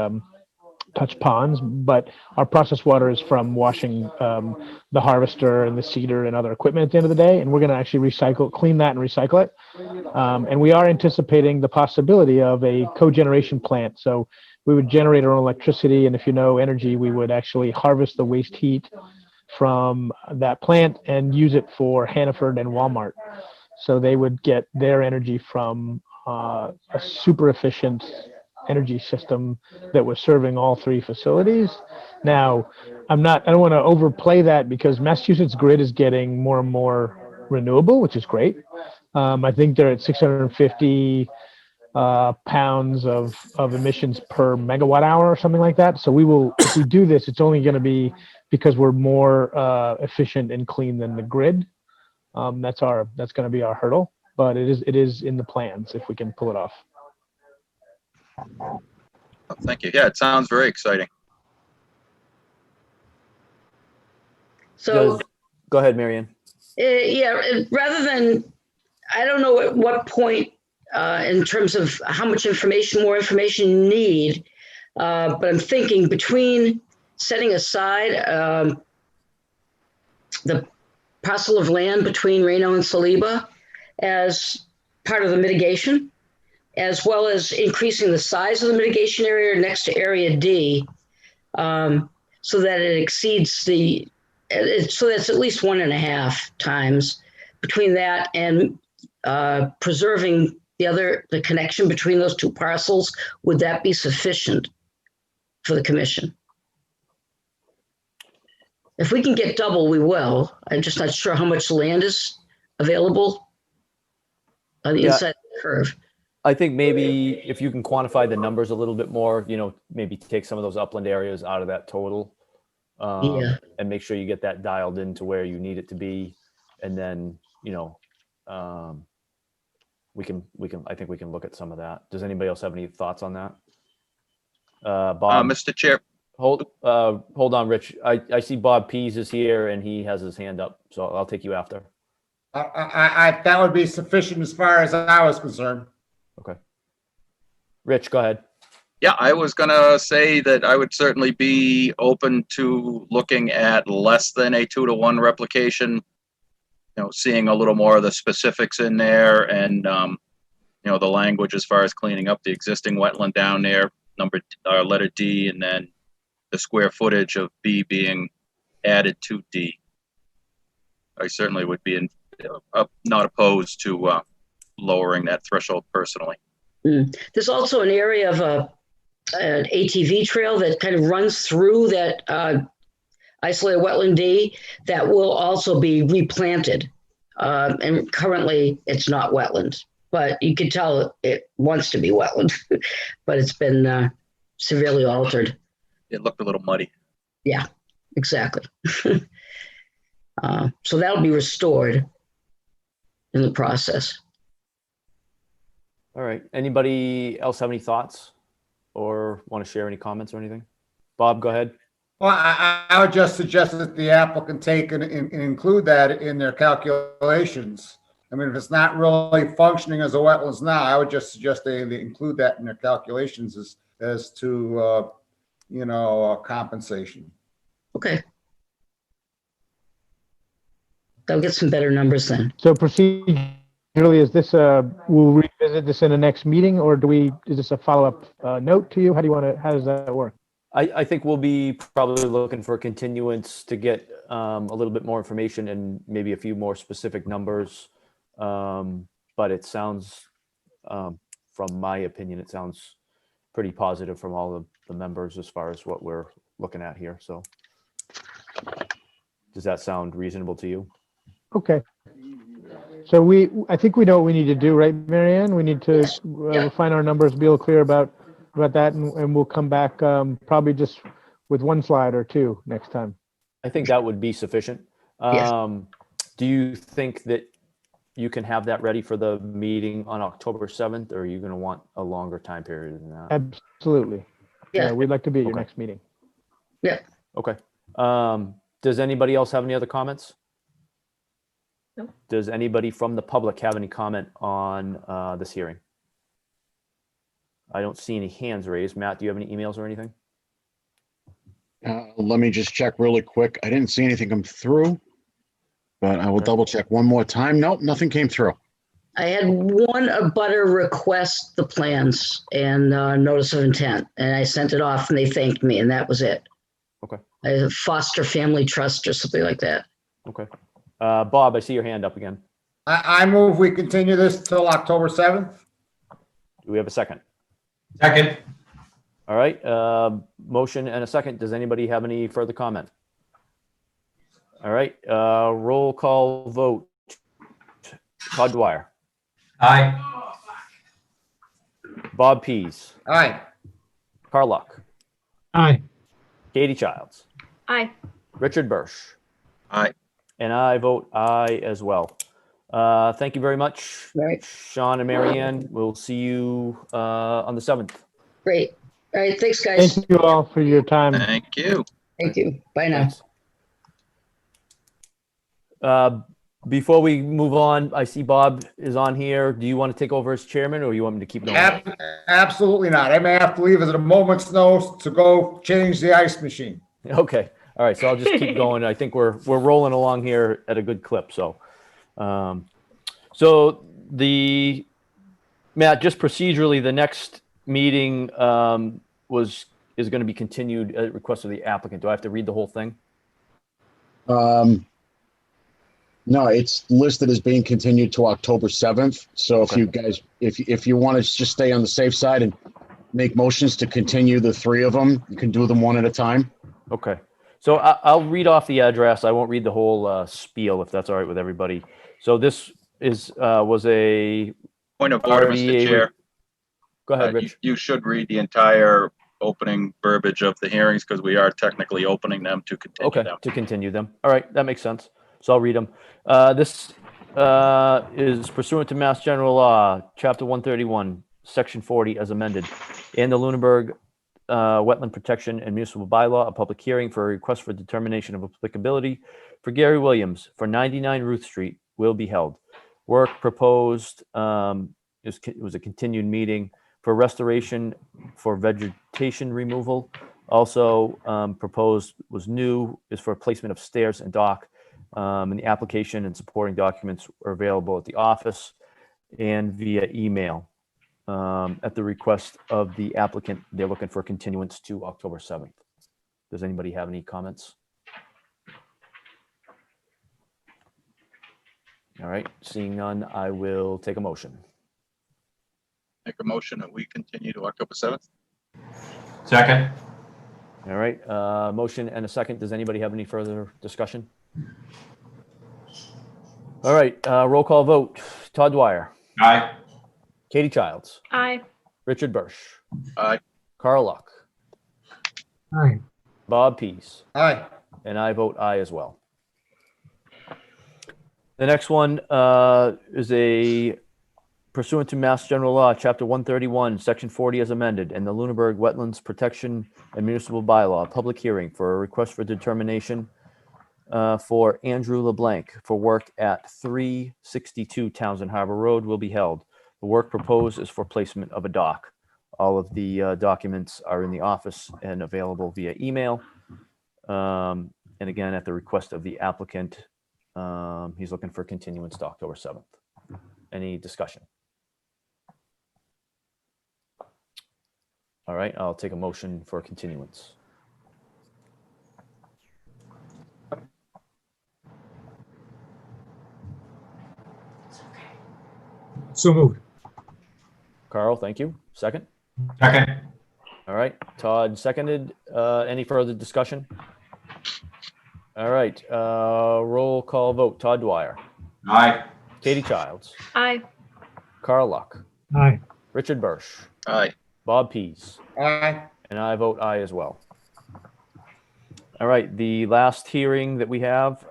ponds. But our processed water is from washing the harvester and the seeder and other equipment at the end of the day. And we're going to actually clean that and recycle it. And we are anticipating the possibility of a cogeneration plant. So we would generate our own electricity, and if you know energy, we would actually harvest the waste heat from that plant and use it for Hannaford and Walmart. So they would get their energy from a super efficient energy system that was serving all 3 facilities. Now, I don't want to overplay that, because Massachusetts grid is getting more and more renewable, which is great. I think they're at 650 pounds of emissions per megawatt hour or something like that. So if we do this, it's only going to be because we're more efficient and clean than the grid. That's going to be our hurdle, but it is in the plans if we can pull it off. Oh, thank you. Yeah, it sounds very exciting. So go ahead, Marianne. Rather than, I don't know at what point in terms of how much more information you need, but I'm thinking between setting aside the parcel of land between Reno and Saliba as part of the mitigation, as well as increasing the size of the mitigation area next to Area D, so that it exceeds so that's at least 1.5 times between that and preserving the connection between those 2 parcels. Would that be sufficient for the commission? If we can get double, we will. I'm just not sure how much land is available on the inside of the curve. I think maybe if you can quantify the numbers a little bit more, maybe take some of those upland areas out of that total, and make sure you get that dialed into where you need it to be. And then, I think we can look at some of that. Does anybody else have any thoughts on that? Bob, Mr. Chair. Hold on, Rich. I see Bob Pease is here and he has his hand up, so I'll take you after. That would be sufficient as far as I was concerned. Okay. Rich, go ahead. Yeah, I was going to say that I would certainly be open to looking at less than a 2-to-1 replication, seeing a little more of the specifics in there and, the language as far as cleaning up the existing wetland down there, letter D, and then the square footage of B being added to D. I certainly would be not opposed to lowering that threshold personally. There's also an area of an ATV trail that kind of runs through that isolated wetland D that will also be replanted. And currently it's not wetland, but you can tell it wants to be wetland, but it's been severely altered. It looked a little muddy. Yeah, exactly. So that'll be restored in the process. All right. Anybody else have any thoughts or want to share any comments or anything? Bob, go ahead. Well, I would just suggest that the applicant take and include that in their calculations. I mean, if it's not really functioning as a wetlands now, I would just suggest they include that in their calculations as to, compensation. Okay. They'll get some better numbers then. So procedurally, is this we'll revisit this in the next meeting, or is this a follow-up note to you? How does that work? I think we'll be probably looking for continuance to get a little bit more information and maybe a few more specific numbers. But it sounds, from my opinion, it sounds pretty positive from all of the members as far as what we're looking at here. So does that sound reasonable to you? Okay. So I think we know what we need to do, right, Marianne? We need to refine our numbers, be a little clear about that, and we'll come back probably just with one slide or two next time. I think that would be sufficient. Do you think that you can have that ready for the meeting on October 7th, or are you going to want a longer time period than that? Absolutely. Yeah, we'd like to be at your next meeting. Yeah. Okay. Does anybody else have any other comments? No. Does anybody from the public have any comment on this hearing? I don't see any hands raised. Matt, do you have any emails or anything? Let me just check really quick. I didn't see anything come through, but I will double check one more time. Nope, nothing came through. I had one abutter request the plans and notice of intent, and I sent it off and they thanked me, and that was it. Okay. A Foster Family Trust or something like that. Okay. Bob, I see your hand up again. I move we continue this till October 7th. Do we have a second? Second. All right. Motion and a second. Does anybody have any further comment? All right. Roll call vote. Todd Dwyer. Aye. Bob Pease. Aye. Carl Luck. Aye. Katie Childs. Aye. Richard Birsch. Aye. And I vote aye as well. Thank you very much, Right. Sean and Marianne. We'll see you on the 7th. Great. All right. Thanks, guys. Thank you all for your time. Thank you. Thank you. Bye now. Thanks. Before we move on, I see Bob is on here. Do you want to take over as chairman, or you want me to keep going? Absolutely not. I may have to leave at a moment's notice to go change the ice machine. Okay. All right. So I'll just keep going. I think we're rolling along here at a good clip. So, Matt, just procedurally, the next meeting is going to be continued at request of the applicant. Do I have to read the whole thing? No, it's listed as being continued to October 7th. So if you guys, if you want to just stay on the safe side and make motions to continue the three of them, you can do them one at a time. Okay. So I'll read off the address. I won't read the whole spiel, if that's all right with everybody. So this was a Point of order, Mr. Chair. Go ahead, Rich. You should read the entire opening verbiage of the hearings because we are technically opening them to continue them. To continue them. All right, that makes sense. So I'll read them. This is pursuant to Mass General Law, Chapter 131, Section 40, as amended, and the Lunenburg Wetland Protection and Municipal Bylaw, a public hearing for a request for determination of applicability for Gary Williams for 99 Ruth Street will be held. Work proposed it was a continued meeting for restoration for vegetation removal. Also proposed was new is for placement of stairs and dock. And the application and supporting documents are available at the office and via email. At the request of the applicant, they're looking for continuance to October 7th. Does anybody have any comments? All right, seeing none, I will take a motion. Make a motion that we continue to October 7th. Second. All right, motion and a second. Does anybody have any further discussion? All right, roll call vote. Todd Dwyer, Aye. Katie Childs, Aye. Richard Bursch, Aye. Carl Luck, Aye. Bob Pease, Aye. and I vote aye as well. The next one is a pursuant to Mass General Law, Chapter 131, Section 40 as amended, and the Lunenburg Wetlands Protection and Municipal Bylaw, public hearing for a request for determination for Andrew LeBlanc for work at 362 Townsend Harbor Road will be held. The work proposed is for placement of a dock. All of the documents are in the office and available via email. And again, at the request of the applicant, he's looking for continuance to October 7th. Any discussion? All right, I'll take a motion for continuance. So moved. Carl, thank you. Second? Second. All right, Todd seconded. Any further discussion? All right, roll call vote. Todd Dwyer, Aye. Katie Childs, Aye. Carl Luck, Aye. Richard Bursch, Aye. Bob Pease, Aye. and I vote aye as well. All right, the last hearing that we have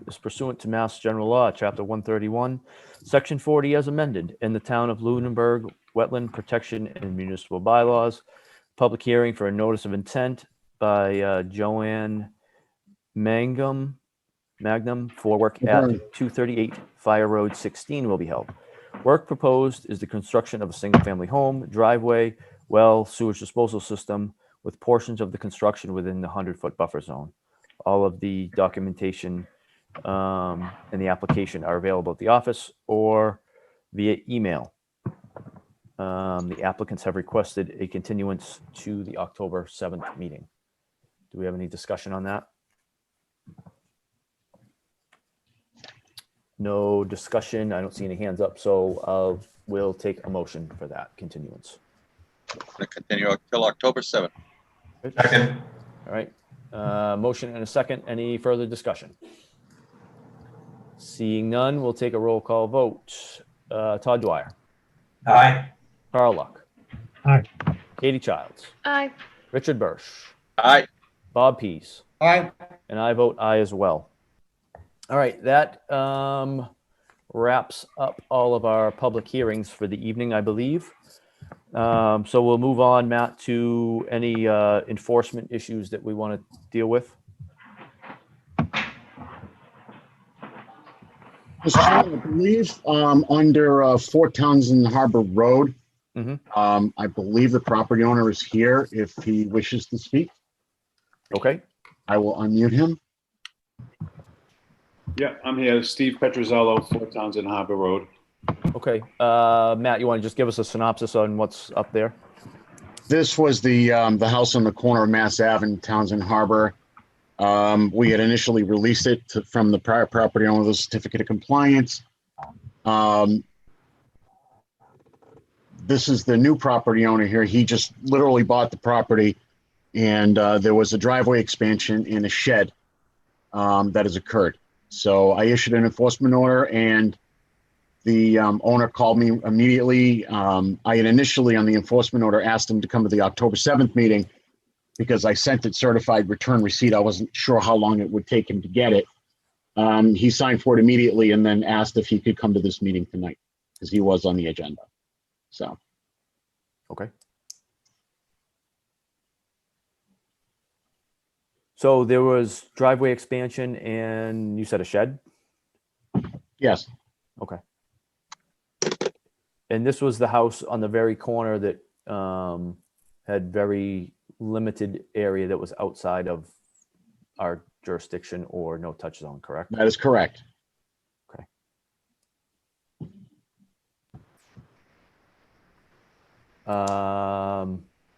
is pursuant to Mass General Law, Chapter 131, Section 40 as amended, in the Town of Lunenburg Wetland Protection and Municipal Bylaws. Public hearing for a notice of intent by Joanne Magnum for work at 238 Fire Road 16 will be held. Work proposed is the construction of a single-family home, driveway, well, sewage disposal system, with portions of the construction within the 100-foot buffer zone. All of the documentation and the application are available at the office or via email. The applicants have requested a continuance to the October 7th meeting. Do we have any discussion on that? No discussion. I don't see any hands up, so we'll take a motion for that continuance. To continue until October 7th. Second. All right. Motion and a second. Any further discussion? Seeing none, we'll take a roll call vote. Todd Dwyer, Aye. Carl Luck, Aye. Katie Childs, Aye. Richard Bursch, Aye. Bob Pease, Aye. and I vote aye as well. All right, that wraps up all of our public hearings for the evening, I believe. So we'll move on, Matt, to any enforcement issues that we want to deal with. Mr. Chairman, I believe under 4 Townsend Harbor Road, I believe the property owner is here if he wishes to speak. Okay. I will unmute him. Yeah, I'm here. Steve Petrozello, 4 Townsend Harbor Road. Okay. Matt, you want to just give us a synopsis on what's up there? This was the house on the corner of Mass Ave in Townsend Harbor. We had initially released it from the prior property owner with a certificate of compliance. This is the new property owner here. He just literally bought the property, and there was a driveway expansion and a shed that has occurred. So I issued an enforcement order, and the owner called me immediately. I had initially on the enforcement order asked him to come to the October 7th meeting because I sent it certified return receipt. I wasn't sure how long it would take him to get it. He signed for it immediately and then asked if he could come to this meeting tonight because he was on the agenda. So. Okay. So there was driveway expansion and you said a shed? Yes. Okay. And this was the house on the very corner that had very limited area that was outside of our jurisdiction or no touch zone, correct? That is correct. Okay.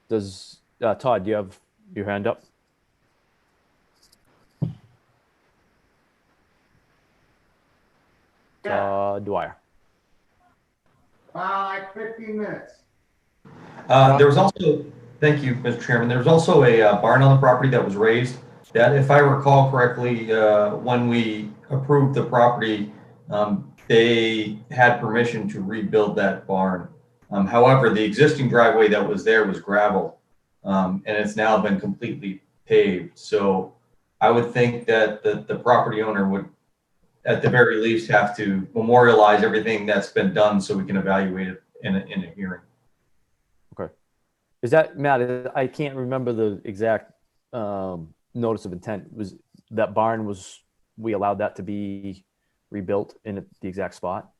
Does Todd, do you have your hand up? Dwyer. Like 15 minutes. There was also, thank you, Mr. Chairman, there was also a barn on the property that was raised. That, if I recall correctly, when we approved the property, they had permission to rebuild that barn. However, the existing driveway that was there was gravel, and it's now been completely paved. So I would think that the property owner would, at the very least, have to memorialize everything that's been done so we can evaluate it in a hearing. Okay. Is that, Matt, I can't remember the exact notice of intent. Was that barn, we allowed that to be rebuilt in the exact spot?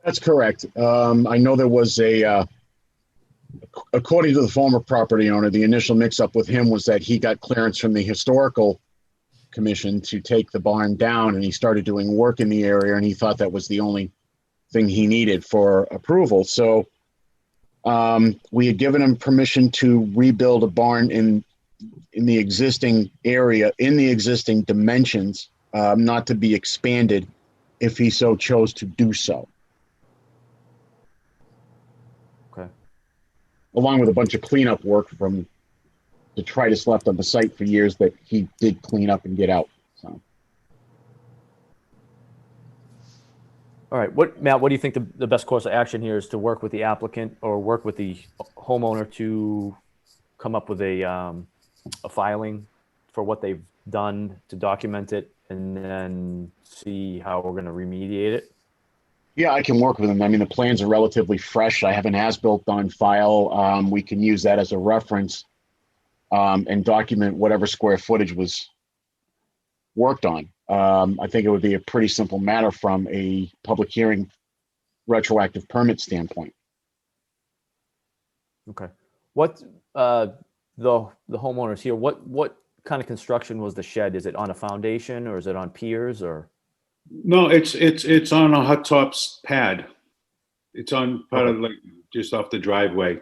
That's correct. I know there was according to the former property owner, the initial mix-up with him was that he got clearance from the historical commission to take the barn down, and he started doing work in the area, and he thought that was the only thing he needed for approval. So we had given him permission to rebuild a barn in the existing area, in the existing dimensions, not to be expanded if he so chose to do so. Okay. Along with a bunch of cleanup work from detritus left on the site for years that he did clean up and get out. So. All right, Matt, what do you think the best course of action here is? To work with the applicant or work with the homeowner to come up with a filing for what they've done to document it, and then see how we're going to remediate it? Yeah, I can work with them. I mean, the plans are relatively fresh. I have an as-built on file. We can use that as a reference and document whatever square footage was worked on. I think it would be a pretty simple matter from a public hearing retroactive permit standpoint. Okay. What the homeowners here, what kind of construction was the shed? Is it on a foundation or is it on piers or? No, it's on a hot tops pad. It's on part of, like, just off the driveway.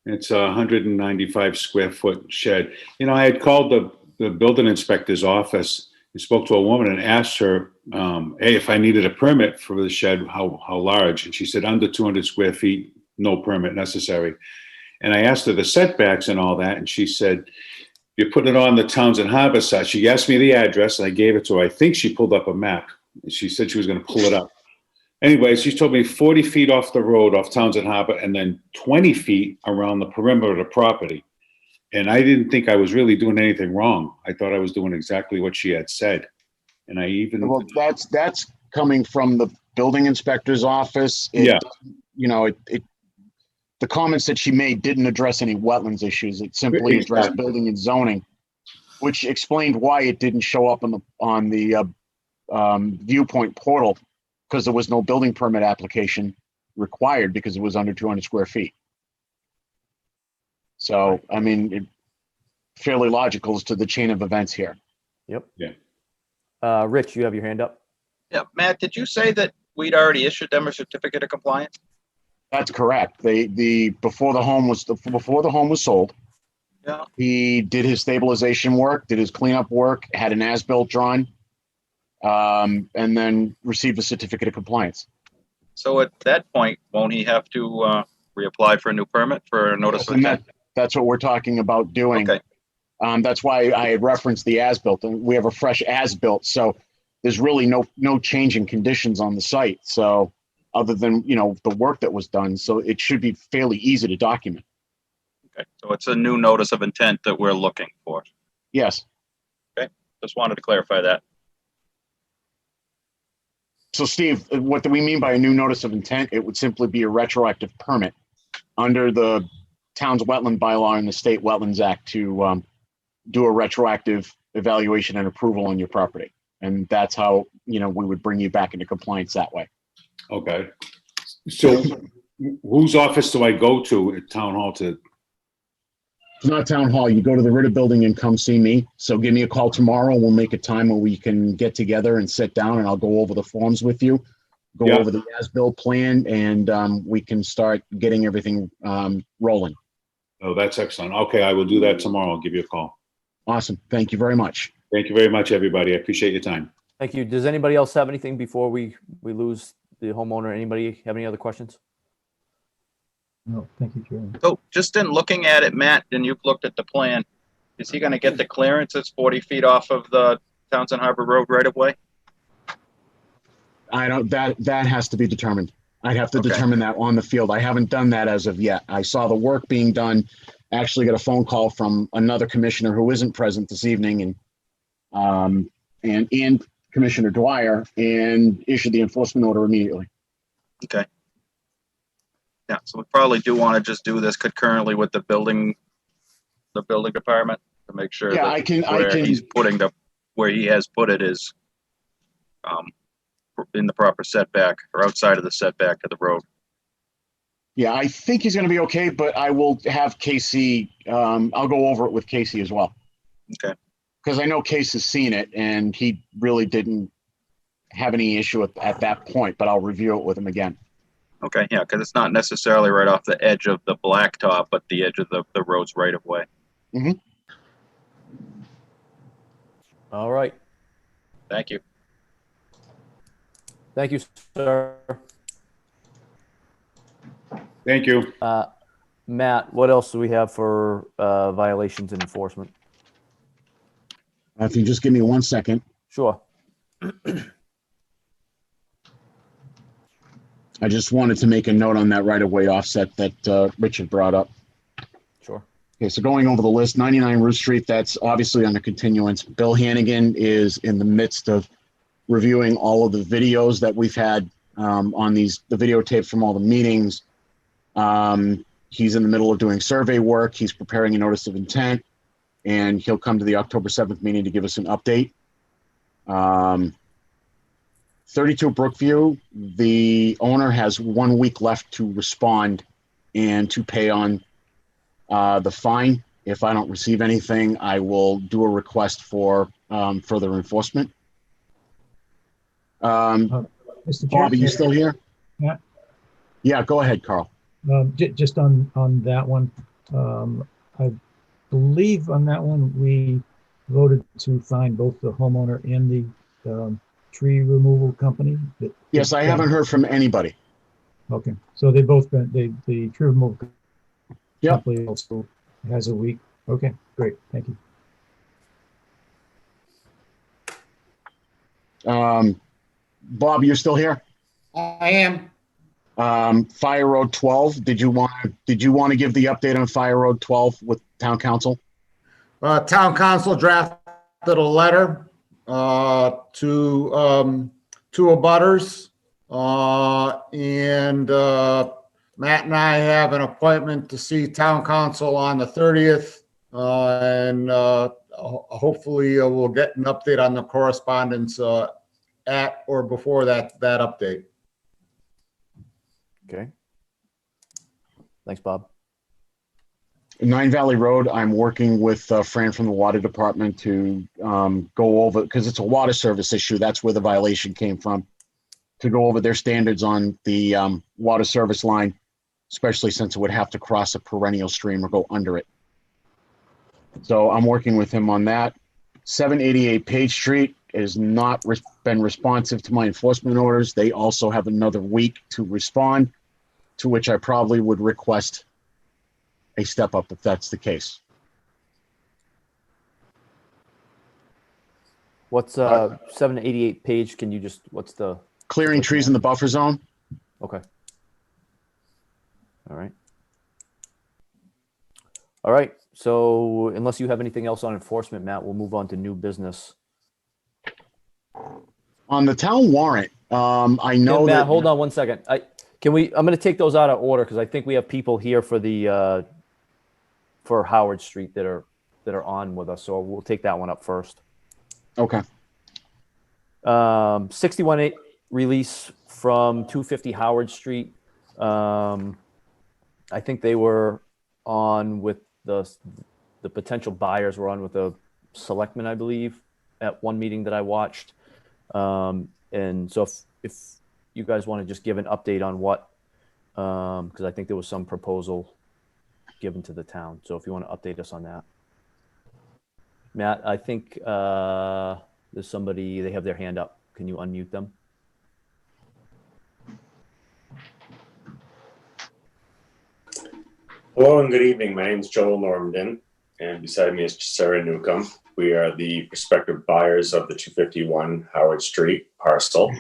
It's a 195 square foot shed. You know, I had called the building inspector's office and spoke to a woman and asked her, hey, if I needed a permit for the shed, how large? And she said under 200 square feet, no permit necessary. And I asked her the setbacks and all that, and she said, you put it on the Townsend Harbor side. She asked me the address, and I gave it to her. I think she pulled up a map. She said she was going to pull it up. Anyway, she told me 40 feet off the road, off Townsend Harbor, and then 20 feet around the perimeter of the property. And I didn't think I was really doing anything wrong. I thought I was doing exactly what she had said. And I even... Well, that's coming from the building inspector's office. Yeah. You know, the comments that she made didn't address any wetlands issues. It simply addressed building and zoning, which explained why it didn't show up on the viewpoint portal, because there was no building permit application required because it was under 200 square feet. So, I mean, fairly logical as to the chain of events here. Yep. Yeah. Rich, you have your hand up. Yeah, Matt, did you say that we'd already issued them a certificate of compliance? That's correct. Before the home was sold, Yeah. he did his stabilization work, did his cleanup work, had an as-built drawn, and then received a certificate of compliance. So at that point, won't he have to reapply for a new permit for a notice of intent? That's what we're talking about doing. Okay. That's why I had referenced the as-built, and we have a fresh as-built, so there's really no change in conditions on the site. So other than, you know, the work that was done, so it should be fairly easy to document. Okay, so it's a new notice of intent that we're looking for. Yes. Okay, just wanted to clarify that. So Steve, what do we mean by a new notice of intent? It would simply be a retroactive permit under the town's wetland bylaw and the State Wetlands Act to do a retroactive evaluation and approval on your property. And that's how, you know, we would bring you back into compliance that way. Okay. So whose office do I go to at Town Hall to? It's not Town Hall. You go to the Ritter Building and come see me. So give me a call tomorrow. We'll make a time where we can get together and sit down, and I'll go over the forms with you, go Yeah. over the as-built plan, and we can start getting everything rolling. Oh, that's excellent. Okay, I will do that tomorrow. I'll give you a call. Awesome. Thank you very much. Thank you very much, everybody. I appreciate your time. Thank you. Does anybody else have anything before we lose the homeowner? Anybody have any other questions? No, thank you, Chairman. So just in looking at it, Matt, and you've looked at the plan, is he going to get the clearance that's 40 feet off of the Townsend Harbor Road right of way? I don't, that has to be determined. I'd have to Okay. determine that on the field. I haven't done that as of yet. I saw the work being done. Actually got a phone call from another commissioner who isn't present this evening and Commissioner Dwyer, and issued the enforcement order immediately. Okay. Yeah, so we probably do want to just do this concurrently with the building department to make sure Yeah, that I can- he's putting where he has put it is in the proper setback or outside of the setback of the road. Yeah, I think he's going to be okay, but I will have Casey, I'll go over it with Casey as well. Okay. Because I know Case has seen it and he really didn't have any issue at that point, but I'll review it with him again. Okay, yeah, because it's not necessarily right off the edge of the blacktop, but the edge of the road's right of way. Mm-hmm. All right. Thank you. Thank you, sir. Thank you. Matt, what else do we have for violations and enforcement? If you just give me 1 second. Sure. I just wanted to make a note on that right-of-way offset that Richard brought up. Sure. Okay, so going over the list, 99 Route Street, that's obviously under continuance. Bill Hannigan is in the midst of reviewing all of the videos that we've had on the videotapes from all the meetings. He's in the middle of doing survey work. He's preparing a notice of intent, and he'll come to the October 7th meeting to give us an update. 32 Brookview, the owner has 1 week left to respond and to pay on the fine. If I don't receive anything, I will do a request for further enforcement. Mr. Bob, are you Chair, still here? Yeah. Yeah, go ahead, Carl. Just on that one, I believe on that one, we voted to fine both the homeowner and the tree removal company. Yes, I haven't heard from anybody. Okay, so they both been, the tree removal Yep. company also has a week. Okay, great, thank you. Bob, you're still here? I am. Fire Road 12, did you want to give the update on Fire Road 12 with town council? Town council drafted a letter to abutters, and Matt and I have an appointment to see town council on the 30th, and hopefully we'll get an update on the correspondence at or before that update. Okay. Thanks, Bob. Nine Valley Road, I'm working with Fran from the water department to go over, because it's a water service issue. That's where the violation came from, to go over their standards on the water service line, especially since it would have to cross a perennial stream or go under it. So I'm working with him on that. 788 Page Street has not been responsive to my enforcement orders. They also have another week to respond, to which I probably would request a step up if that's the case. What's 788 Page? Can you just, what's the clearing trees in the buffer zone? Okay. All right. All right. So unless you have anything else on enforcement, Matt, we'll move on to new business. On the town warrant, I know Matt, that. hold on 1 second. I'm going to take those out of order because I think we have people here for the for Howard Street that are on with us. So we'll take that one up first. Okay. 61-8 release from 250 Howard Street. I think they were on with the potential buyers were on with the selectmen, I believe, at one meeting that I watched. And so if you guys want to just give an update on what, because I think there was some proposal given to the town. So if you want to update us on that. Matt, I think There's somebody, they have their hand up. Can you unmute them? Hello and good evening. My name is Joel Normandin, and beside me is Sarah Newcomb. We are the prospective buyers of the 251 Howard Street parcel.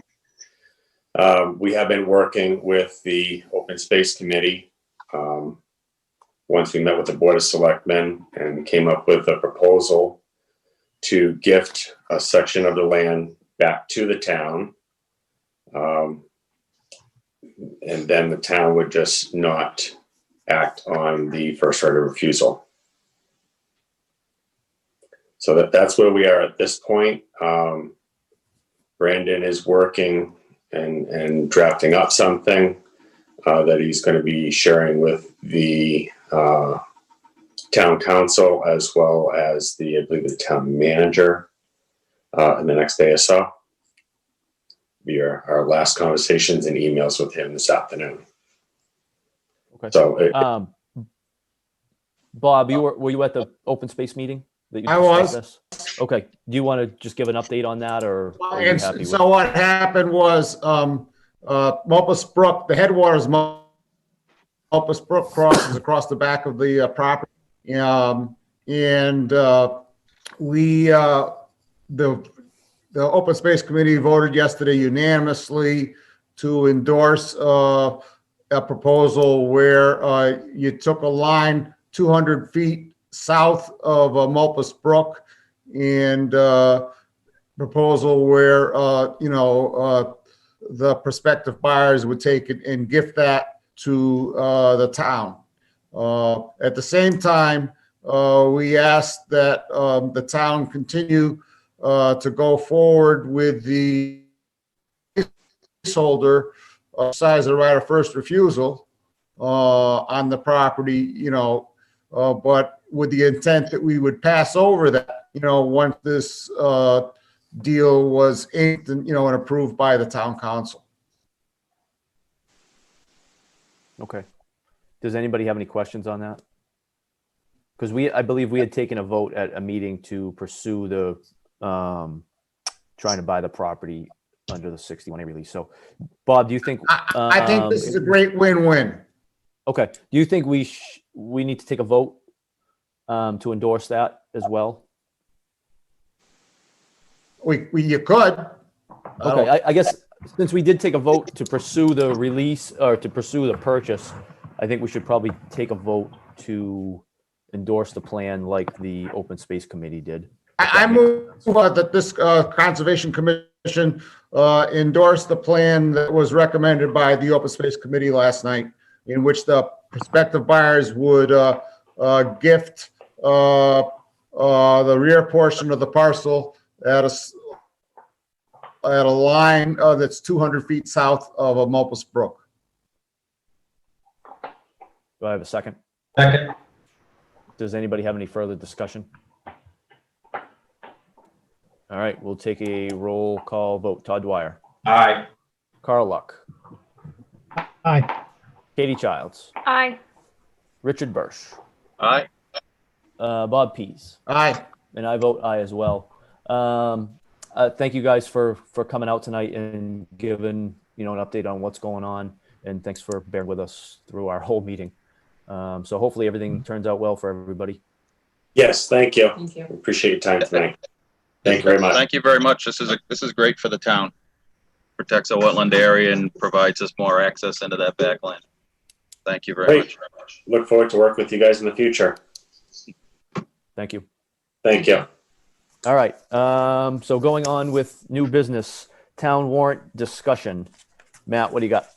We have been working with the Open Space Committee. Once we met with the Board of Selectmen and came up with a proposal to gift a section of the land back to the town. And then the town would just not act on the first right of refusal. So that's where we are at this point. Brandon is working and drafting up something that he's going to be sharing with the town council as well as I believe the town manager in the next day or so. Our last conversations and emails with him this afternoon. Okay. So, Bob, were you at the open space meeting that you I was. discussed this? Okay. Do you want to just give an update on that, or are you And happy with so what happened was, Mulpus Brook, the headwaters, Mulpus Brook crosses across the back of the property. The Open Space Committee voted yesterday unanimously to endorse a proposal where you took a line 200 feet south of Mulpus Brook, and proposal where the prospective buyers would take it and gift that to the town. At the same time, we asked that the town continue to go forward with the placeholder size of the right of first refusal on the property, but with the intent that we would pass over that, once this deal was inked and approved by the town council. Okay. Does anybody have any questions on that? Because I believe we had taken a vote at a meeting to pursue the trying to buy the property under the 61A release. So, Bob, do you think? I think this is a great win-win. Okay. Do you think we need to take a vote to endorse that as well? You could. Okay. I guess since we did take a vote to pursue the release or to pursue the purchase, I think we should probably take a vote to endorse the plan like the Open Space Committee did. I move that this Conservation Commission endorse the plan that was recommended by the Open Space Committee last night, in which the prospective buyers would gift the rear portion of the parcel at a line that's 200 feet south of Mulpus Brook. Do I have a second? Second. Does anybody have any further discussion? All right, we'll take a roll call vote. Todd Dwyer. Aye. Carl Luck. Aye. Katie Childs. Aye. Richard Bursch. Aye. Bob Pease. Aye. And I vote aye as well. Thank you guys for coming out tonight and giving an update on what's going on, and thanks for bearing with us through our whole meeting. So hopefully everything turns out well for everybody. yes, thank you. Thank you. Appreciate your time tonight. Thank you very much. Thank you very much. This is great for the town. Protects our wetland area and provides us more access into that backland. Thank you very Great. much. Look forward to working with you guys in the future. Thank you. Thank you. All right. So going on with new business, town warrant discussion. Matt, what do you got?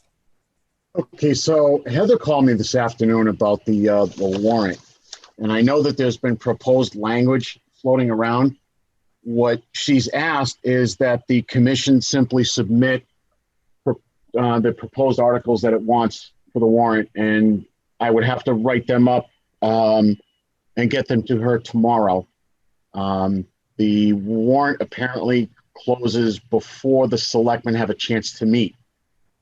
Okay, so Heather called me this afternoon about the warrant, and I know that there's been proposed language floating around. What she's asked is that the commission simply submit the proposed articles that it wants for the warrant, and I would have to write them up and get them to her tomorrow. The warrant apparently closes before the selectmen have a chance to meet.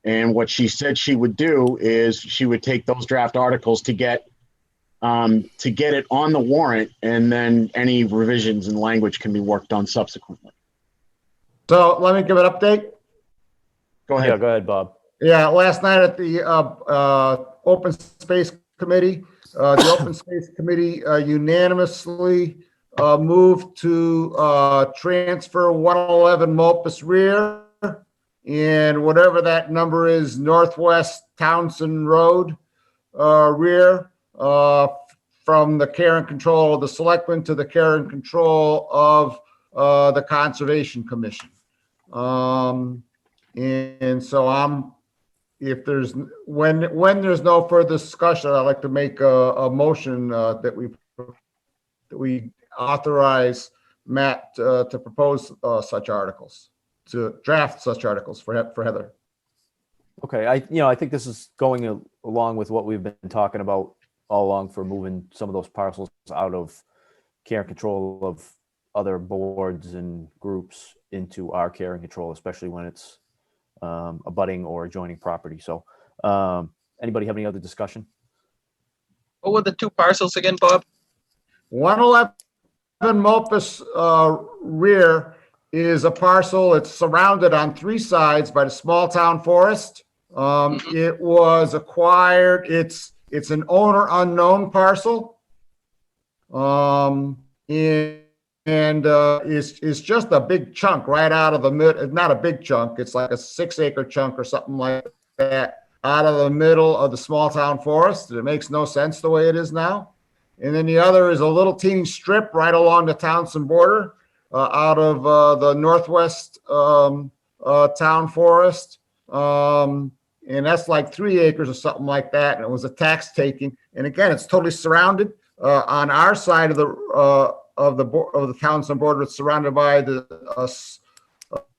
And what she said she would do is she would take those draft articles to get it on the warrant, and then any revisions in language can be worked on subsequently. So let me give an update. Go Yeah, ahead. go ahead, Bob. Yeah, last night at the Open Space Committee, the Open Space Committee unanimously moved to transfer 111 Mulpus Rear and whatever that number is, Northwest Townsend Road rear, from the care and control of the selectmen to the care and control of the Conservation Commission. And so if there's, when there's no further discussion, I'd like to make a motion that we authorize Matt to propose such articles, to draft such articles for Heather. Okay, I think this is going along with what we've been talking about all along for moving some of those parcels out of care and control of other boards and groups into our care and control, especially when it's abutting or adjoining property. So, anybody have any other discussion? What were the two parcels again, Bob? 111 Mulpus Rear is a parcel. It's surrounded on three sides by the small town forest. It was acquired. It's an owner unknown parcel. It's just a big chunk right out of the middle. Not a big chunk. It's like a 6-acre chunk or something like that out of the middle of the small town forest. It makes no sense the way it is now. And then the other is a little teeny strip right along the Townsend border out of the northwest town forest. And that's like 3 acres or something like that. And it was a tax taking. And again, it's totally surrounded on our side of the Townsend border. It's surrounded by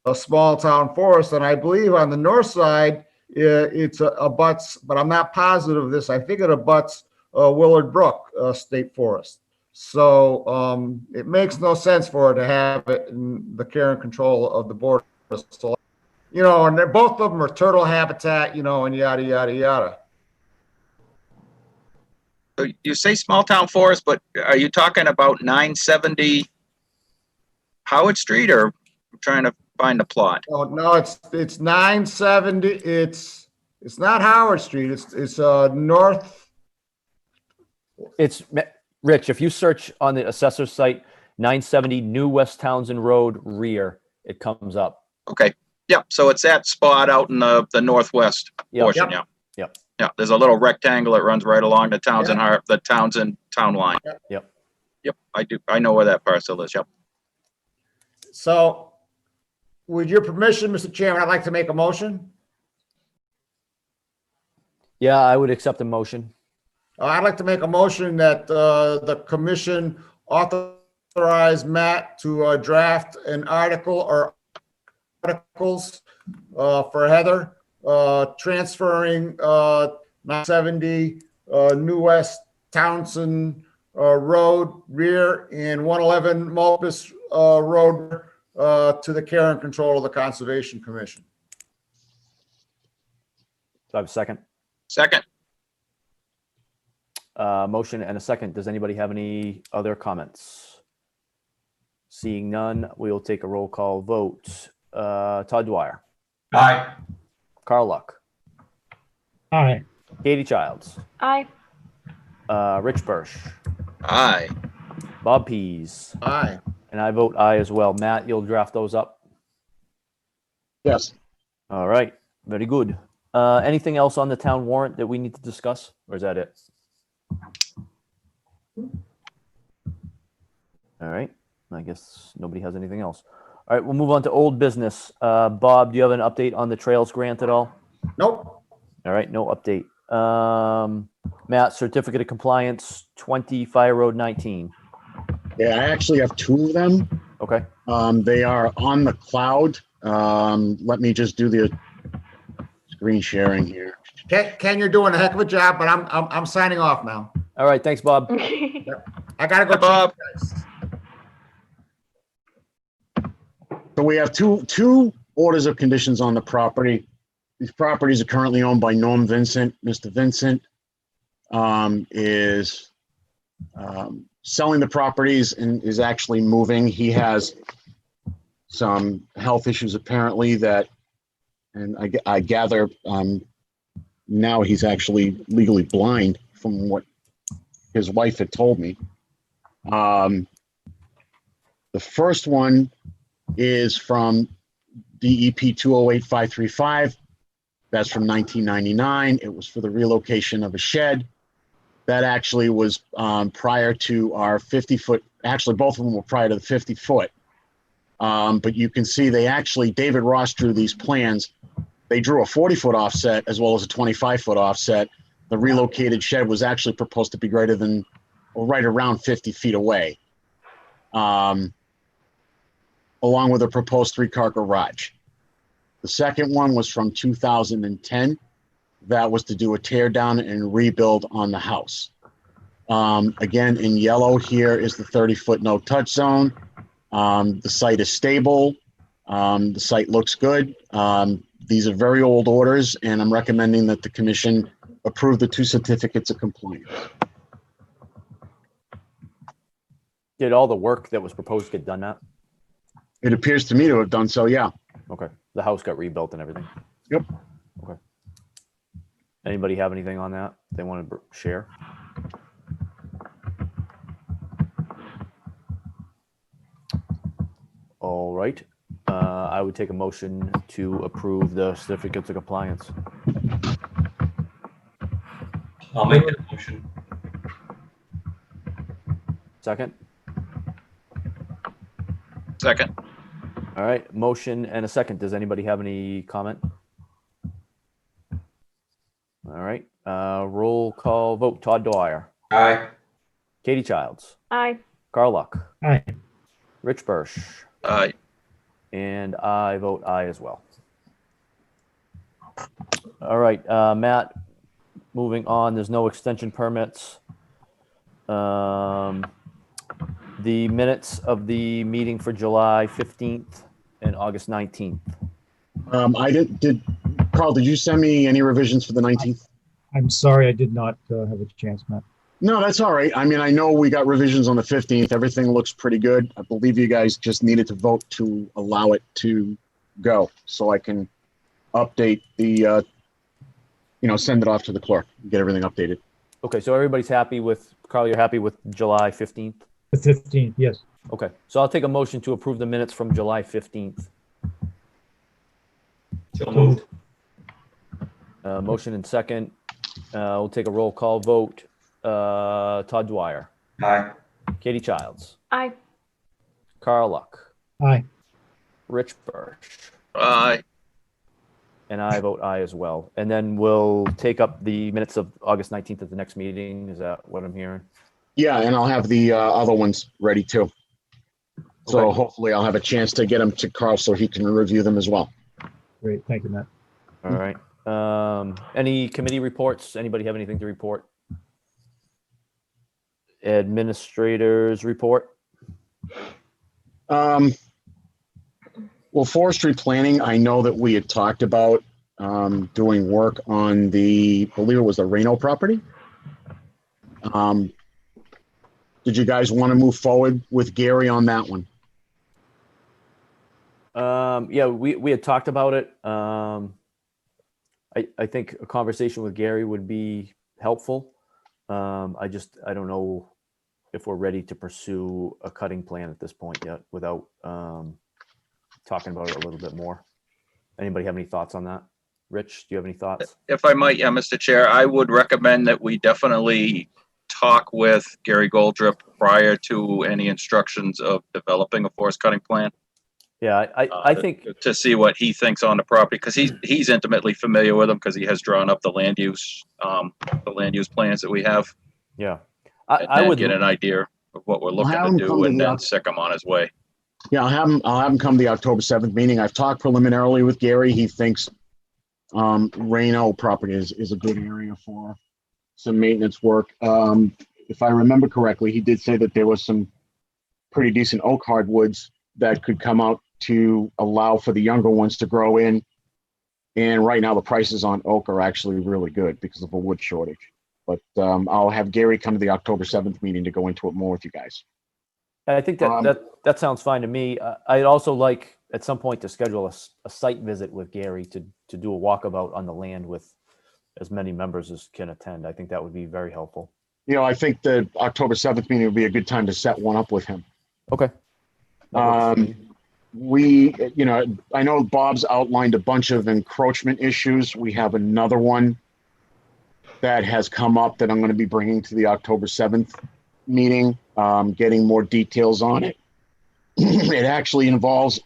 a small town forest. And I believe on the north side, it's abuts, but I'm not positive of this. I think it abuts Willard Brook State Forest. So it makes no sense for it to have it in the care and control of the border. So, and both of them are turtle habitat, and yada, yada, yada. So you say small town forest, but are you talking about 970 Howard Street, or I'm trying to find the plot? Oh, no, it's 970. It's not Howard Street. It's north. It's Rich. If you search on the assessor's site, 970 New West Townsend Road rear, it comes up. Okay. Yep. So it's that spot out in the northwest portion. Yep. Yeah. Yeah. There's a little rectangle that runs right along the Townsend the Townsend town line. Yep. Yep. I do. I know where that parcel is. Yep. So, with your permission, Mr. Chairman, I'd like to make a motion. Yeah, I would accept the motion. I'd like to make a motion that the commission authorize Matt to draft an article or articles for Heather, transferring 970 New West Townsend Road rear and 111 Mulpus Road to the care and control of the Conservation Commission. Do I have a second? Second. Motion and a second. Does anybody have any other comments? Seeing none, we will take a roll call vote. Todd Dwyer. Aye. Carl Luck. Aye. Katie Childs. Aye. Rich Birsch. Aye. Bob Pease. Aye. And I vote aye as well. Matt, you'll draft those up? Yes. All right. Very good. Anything else on the town warrant that we need to discuss, or is that it? All right. I guess nobody has anything else. All right, we'll move on to old business. Bob, do you have an update on the trails grant at all? Nope. All right, no update. Matt, certificate of compliance, 20 Fire Road 19. Yeah, I actually have two of them. Okay. They are on the cloud. Let me just do the screen sharing here. Ken, you're doing a heck of a job, but I'm signing off now. All right, thanks, Bob. I gotta go. Bob. So we have two orders of conditions on the property. These properties are currently owned by Norm Vincent. Mr. Vincent is selling the properties and is actually moving. He has some health issues apparently that, and I gather now he's actually legally blind from what his wife had told me. The first one is from DEP 208535. That's from 1999. It was for the relocation of a shed. That actually was prior to our 50-foot, actually both of them were prior to the 50-foot. But you can see David Ross drew these plans. They drew a 40-foot offset as well as a 25-foot offset. The relocated shed was actually proposed to be greater than, or right around 50 feet away, along with a proposed 3-car garage. The second one was from 2010. That was to do a tear down and rebuild on the house. Again, in yellow here is the 30-foot no-touch zone. The site is stable. The site looks good. These are very old orders, and I'm recommending that the commission approve the 2 certificates of compliance. Did all the work that was proposed get done now? It appears to me to have done so, yeah. Okay. The house got rebuilt and everything. Yep. Okay. Anybody have anything on that they want to share? All right. I would take a motion to approve the certificates of compliance. I'll make that motion. Second? Second. All right. Motion and a second. Does anybody have any comment? All right. Roll call vote. Todd Dwyer. Aye. Katie Childs. Aye. Carl Luck. Aye. Rich Birsch. Aye. And I vote aye as well. All right, Matt, moving on, there's no extension permits. The minutes of the meeting for July 15th and August 19th. Carl, did you send me any revisions for the 19th? I'm sorry, I did not have a chance, Matt. No, that's all right. I mean, I know we got revisions on the 15th. Everything looks pretty good. I believe you guys just needed to vote to allow it to go so I can update the, send it off to the clerk, and get everything updated. Okay, so everybody's happy with, Carl, you're happy with July 15th? The 15th, yes. Okay, so I'll take a motion to approve the minutes from July 15th. So moved. Motion and second. We'll take a roll call vote. Todd Dwyer. Aye. Katie Childs. Aye. Carl Luck. Aye. Rich Birsch. Aye. And I vote aye as well. And then we'll take up the minutes of August 19th at the next meeting. Is that what I'm hearing? Yeah, and I'll have the other ones ready too. So Okay. hopefully I'll have a chance to get them to Carl so he can review them as well. Great, thank you, Matt. All right. Any committee reports? Anybody have anything to report? Administrators report? Well, forestry planning, I know that we had talked about doing work on I believe it was the Reno property. Did you guys want to move forward with Gary on that one? Yeah, we had talked about it. I think a conversation with Gary would be helpful. I don't know if we're ready to pursue a cutting plan at this point yet without talking about it a little bit more. Anybody have any thoughts on that? Rich, do you have any thoughts? If I might, yeah, Mr. Chair, I would recommend that we definitely talk with Gary Goldrip prior to any instructions of developing a forest cutting plan. Yeah, I think to see what he thinks on the property, because he's intimately familiar with them because he has drawn up the land use plans that we have. Yeah, I would get an idea of what we're looking to do and then sick him on his way. Yeah, I'll have him come to the October 7th meeting. I've talked preliminarily with Gary. He thinks Reno property is a good area for some maintenance work. If I remember correctly, he did say that there was some pretty decent oak hardwoods that could come out to allow for the younger ones to grow in. And right now the prices on oak are actually really good because of a wood shortage. But I'll have Gary come to the October 7th meeting to go into it more with you guys. I think that sounds fine to me. I'd also like, at some point to schedule a site visit with Gary to do a walkabout on the land with as many members as can attend. I think that would be very helpful. You know, I think the October 7th meeting would be a good time to set one up with him. Okay. That works for me. We, you know, I know Bob's outlined a bunch of encroachment issues. We have another one that has come up that I'm going to be bringing to the October 7th meeting, getting more details on it. It actually involves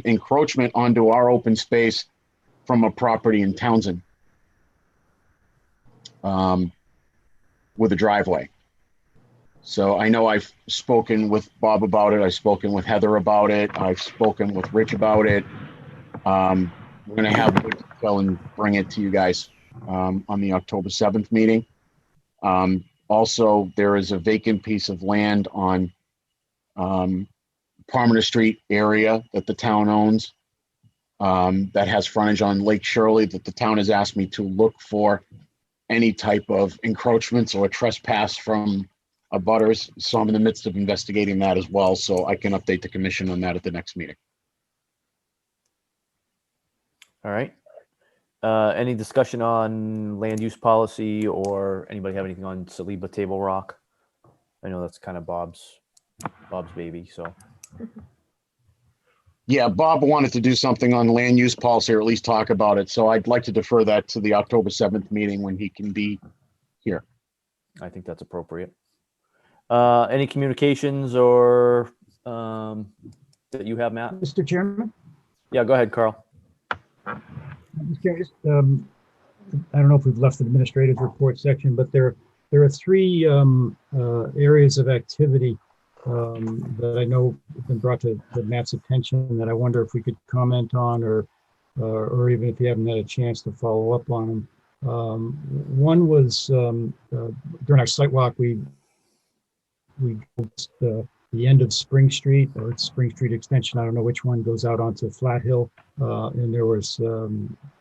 encroachment onto our open space from a property in Townsend with a driveway. So I know I've spoken with Bob about it. I've spoken with Heather about it. I've spoken with Rich about it. We're going to have good detail and bring it to you guys on the October 7th meeting. Also, there is a vacant piece of land on Parmenter Street area that the town owns that has frontage on Lake Shirley that the town has asked me to look for any type of encroachments or trespass from abutters. So I'm in the midst of investigating that as well, so I can update the commission on that at the next meeting. All right. Any discussion on land use policy, or anybody have anything on Saliba Table Rock? I know that's kind of Bob's baby, so. Yeah, Bob wanted to do something on land use policy, or at least talk about it. So I'd like to defer that to the October 7th meeting when he can be here. I think that's appropriate. Any communications or that you have, Matt? Mr. Chairman? Yeah, go ahead, Carl. I'm just curious, I don't know if we've left the administrative report section, but there are three areas of activity that I know have been brought to Matt's attention that I wonder if we could comment on, or even if you haven't had a chance to follow up on them. One was during our site walk, we the end of Spring Street, or it's Spring Street Extension. I don't know which one goes out onto Flat Hill. And there was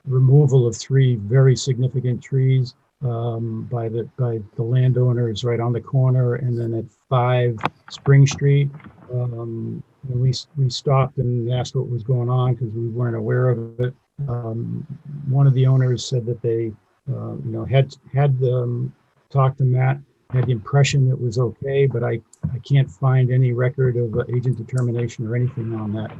removal of three very significant trees by the landowners right on the corner. And then at 5 Spring Street, we stopped and asked what was going on because we weren't aware of it. One of the owners said that they had talked to Matt, had the impression it was okay, but I can't find any record of agent determination or anything on that.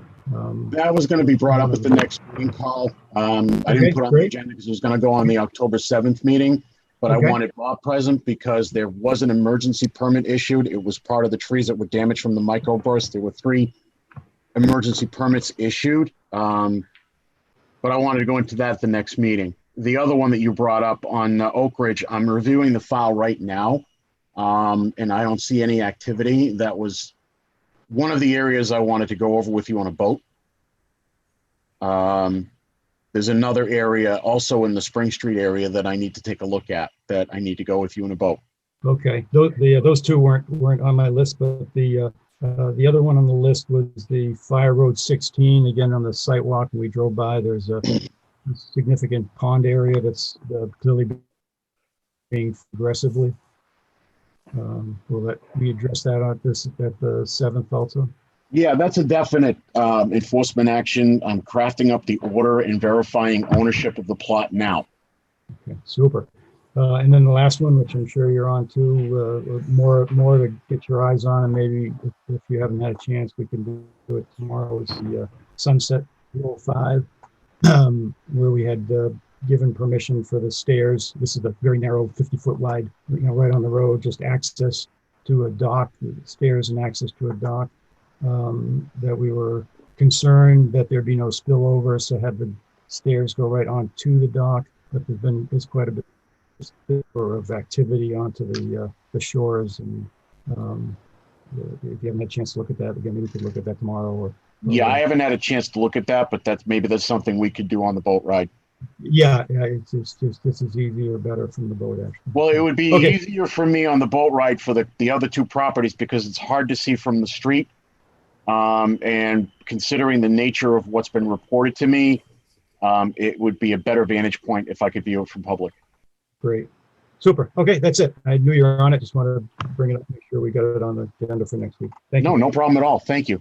That was going to be brought up at the next meeting, Paul. I didn't put on the agenda because it was going to go on the October 7th meeting, but I wanted Bob present because there was an emergency permit issued. It was part of the trees that were damaged from the microburst. There were 3 emergency permits issued, but I wanted to go into that at the next meeting. The other one that you brought up on Oak Ridge, I'm reviewing the file right now, and I don't see any activity. That was one of the areas I wanted to go over with you on a boat. There's another area also in the Spring Street area that I need to take a look at, that I need to go with you in a boat. Okay, those two weren't on my list, but the other one on the list was the Fire Road 16. Again, on the site walk, we drove by. There's a significant pond area that's clearly being aggressively. Will we address that at the 7th also? Yeah, that's a definite enforcement action. I'm crafting up the order and verifying ownership of the plot now. Okay, super. And then the last one, which I'm sure you're on to, more to get your eyes on, and maybe if you haven't had a chance, we can do it tomorrow, is the Sunset Rule 5, where we had given permission for the stairs. This is a very narrow 50-foot wide, right on the road, just access to a dock, stairs and access to a dock. That we were concerned that there'd be no spillover, so had the stairs go right onto the dock. But there's quite a bit of activity onto the shores, and if you haven't had a chance to look at that, again, maybe we could look at that tomorrow. Or yeah, I haven't had a chance to look at that, but that's something we could do on the boat ride. Yeah, it's just this is easier or better from the boat, actually. Well, it would be easier for me on the boat ride for the other 2 properties because it's hard to see from the street. And considering the nature of what's been reported to me, it would be a better vantage point if I could view it from public. Great. Super. Okay, that's it. I knew you were on it. Just wanted to bring it up, make sure we got it on the agenda for next week. Thank you. No problem at all. Thank you.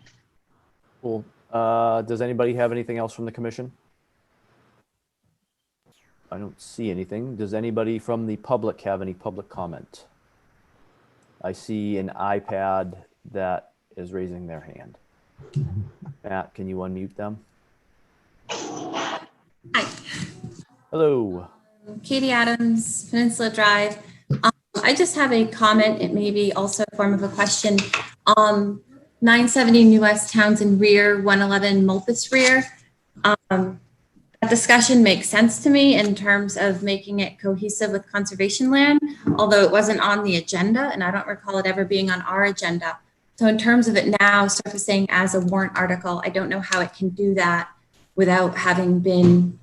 Cool. Does anybody have anything else from the commission? I don't see anything. Does anybody from the public have any public comment? I see an iPad that is raising their hand. Matt, can you unmute them? Hi, Hello. Katie Adams, Peninsula Drive. I just have a comment. It may be also a form of a question. 970 New West Townsend Rear, 111 Mulpus Rear. That discussion makes sense to me in terms of making it cohesive with conservation land, although it wasn't on the agenda, and I don't recall it ever being on our agenda. So in terms of it now surfacing as a warrant article, I don't know how it can do that without having been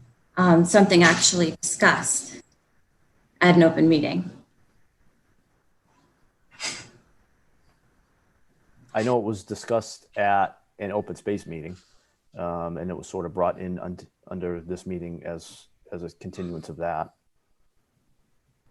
something actually discussed at an open meeting. I know it was discussed at an open space meeting, and it was sort of brought in under this meeting as a continuance of that.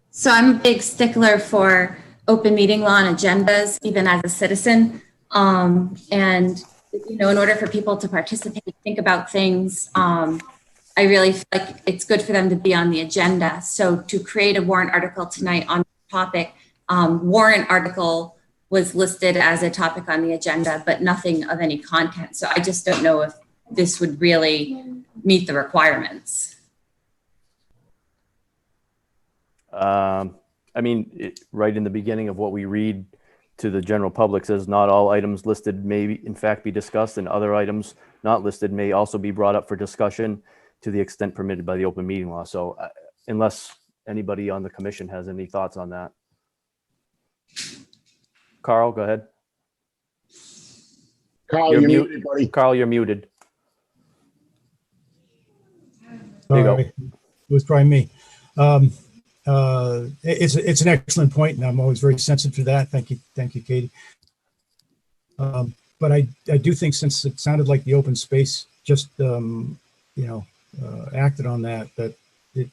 So I'm a big stickler for open meeting law and agendas, even as a citizen. And, you know, in order for people to participate, think about things, I really feel like it's good for them to be on the agenda. So to create a warrant article tonight on the topic, warrant article was listed as a topic on the agenda, but nothing of any content. So I just don't know if this would really meet the requirements. I mean, right in the beginning of what we read to the general public says not all items listed may in fact be discussed, and other items not listed may also be brought up for discussion to the extent permitted by the open meeting law. So unless anybody on the commission has any thoughts on that. Carl, go ahead. Carl, you're muted, buddy. Carl, you're muted. There you go. Sorry. It was probably me. It's an excellent point, and I'm always very sensitive to that. Thank you, Katie. But I do think, since it sounded like the open space just acted on that it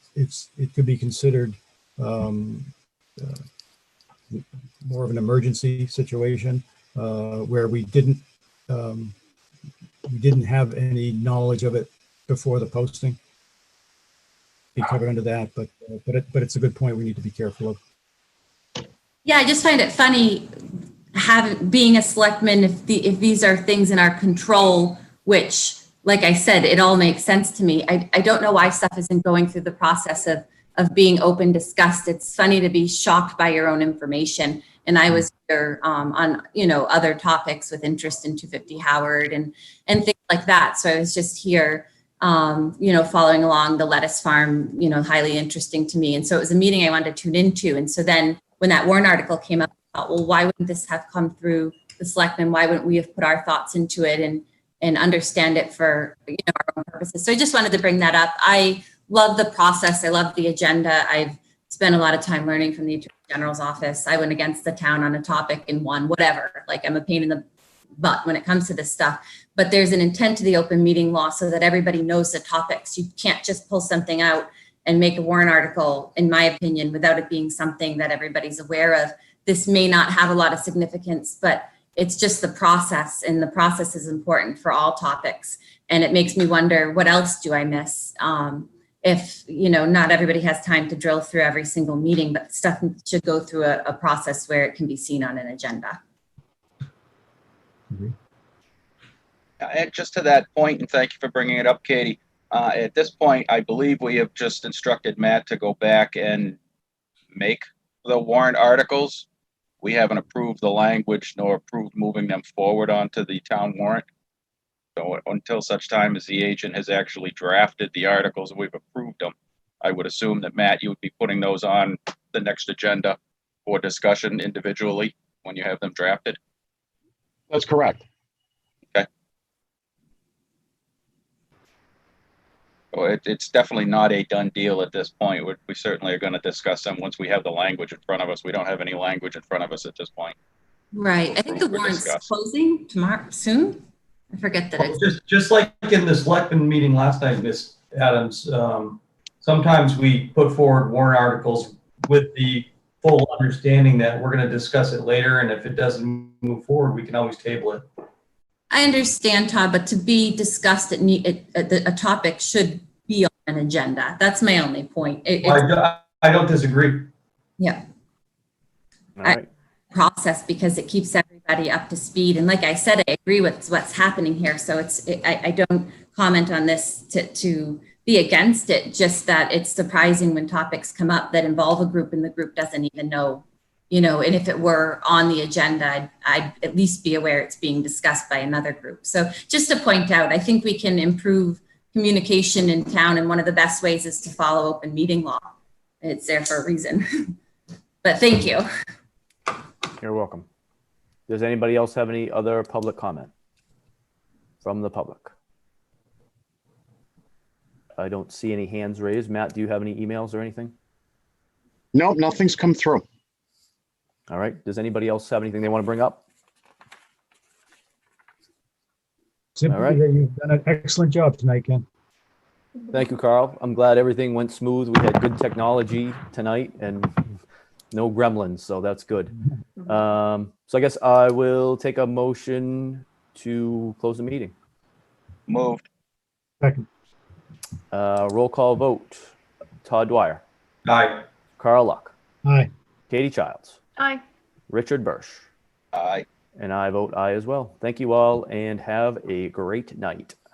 could be considered more of an emergency situation where we didn't have any knowledge of it before the posting. Be covered under that, but it's a good point we need to be careful of. Yeah, I just find it funny being a selectman, if these are things in our control, which, like I said, it all makes sense to me. I don't know why stuff isn't going through the process of being open, discussed. It's funny to be shocked by your own information. And I was here on, other topics with interest in 250 Howard and things like that. So I was just here, following along the lettuce farm, highly interesting to me. And so it was a meeting I wanted to tune into. And so then when that warrant article came up, I thought, well, why wouldn't this have come through the selectmen? Why wouldn't we have put our thoughts into it and understand it for our own purposes? So I just wanted to bring that up. I love the process. I love the agenda. I've spent a lot of time learning from the Attorney General's office. I went against the town on a topic and won, whatever. Like, I'm a pain in the butt when it comes to this stuff. But there's an intent to the open meeting law so that everybody knows the topics. You can't just pull something out and make a warrant article, in my opinion, without it being something that everybody's aware of. This may not have a lot of significance, but it's just the process, and the process is important for all topics. And it makes me wonder, what else do I miss? If, not everybody has time to drill through every single meeting, but stuff should go through a process where it can be seen on an agenda. And just to that point, and thank you for bringing it up, Katie, at this point, I believe we have just instructed Matt to go back and make the warrant articles. We haven't approved the language nor approved moving them forward onto the town warrant. So until such time as the agent has actually drafted the articles and we've approved them, I would assume that, Matt, you would be putting those on the next agenda for discussion individually when you have them drafted. That's correct. Okay. Well, it's definitely not a done deal at this point. We certainly are going to discuss them once we have the language in front of us. We don't have any language in front of us at this point. Right. I think the warrant's closing tomorrow, soon. I forget that. Well, just like in the selectmen meeting last night, Ms. Adams, sometimes we put forward warrant articles with the full understanding that we're going to discuss it later, and if it doesn't move forward, we can always table it. I understand, Todd, but to be discussed, a topic should be on an agenda. That's my only point. I don't disagree. Yeah. All right. Process because it keeps everybody up to speed. And like I said, I agree with what's happening here. So I don't comment on this to be against it, just that it's surprising when topics come up that involve a group and the group doesn't even know, and if it were on the agenda, I'd at least be aware it's being discussed by another group. So just to point out, I think we can improve communication in town, and one of the best ways is to follow open meeting law. It's there for a reason. But thank you. You're welcome. Does anybody else have any other public comment from the public? I don't see any hands raised. Matt, do you have any emails or anything? No, nothing's come through. All right. Does anybody else have anything they want to bring up? Simply All right. that you've done an excellent job tonight, Ken. Thank you, Carl. I'm glad everything went smooth. We had good technology tonight and no gremlins, so that's good. So I guess I will take a motion to close the meeting. Moved. Second. Roll call vote. Todd Dwyer. Aye. Carl Luck. Aye. Katie Childs. Aye. Richard Birsch. Aye. And I vote aye as well. Thank you all and have a great night.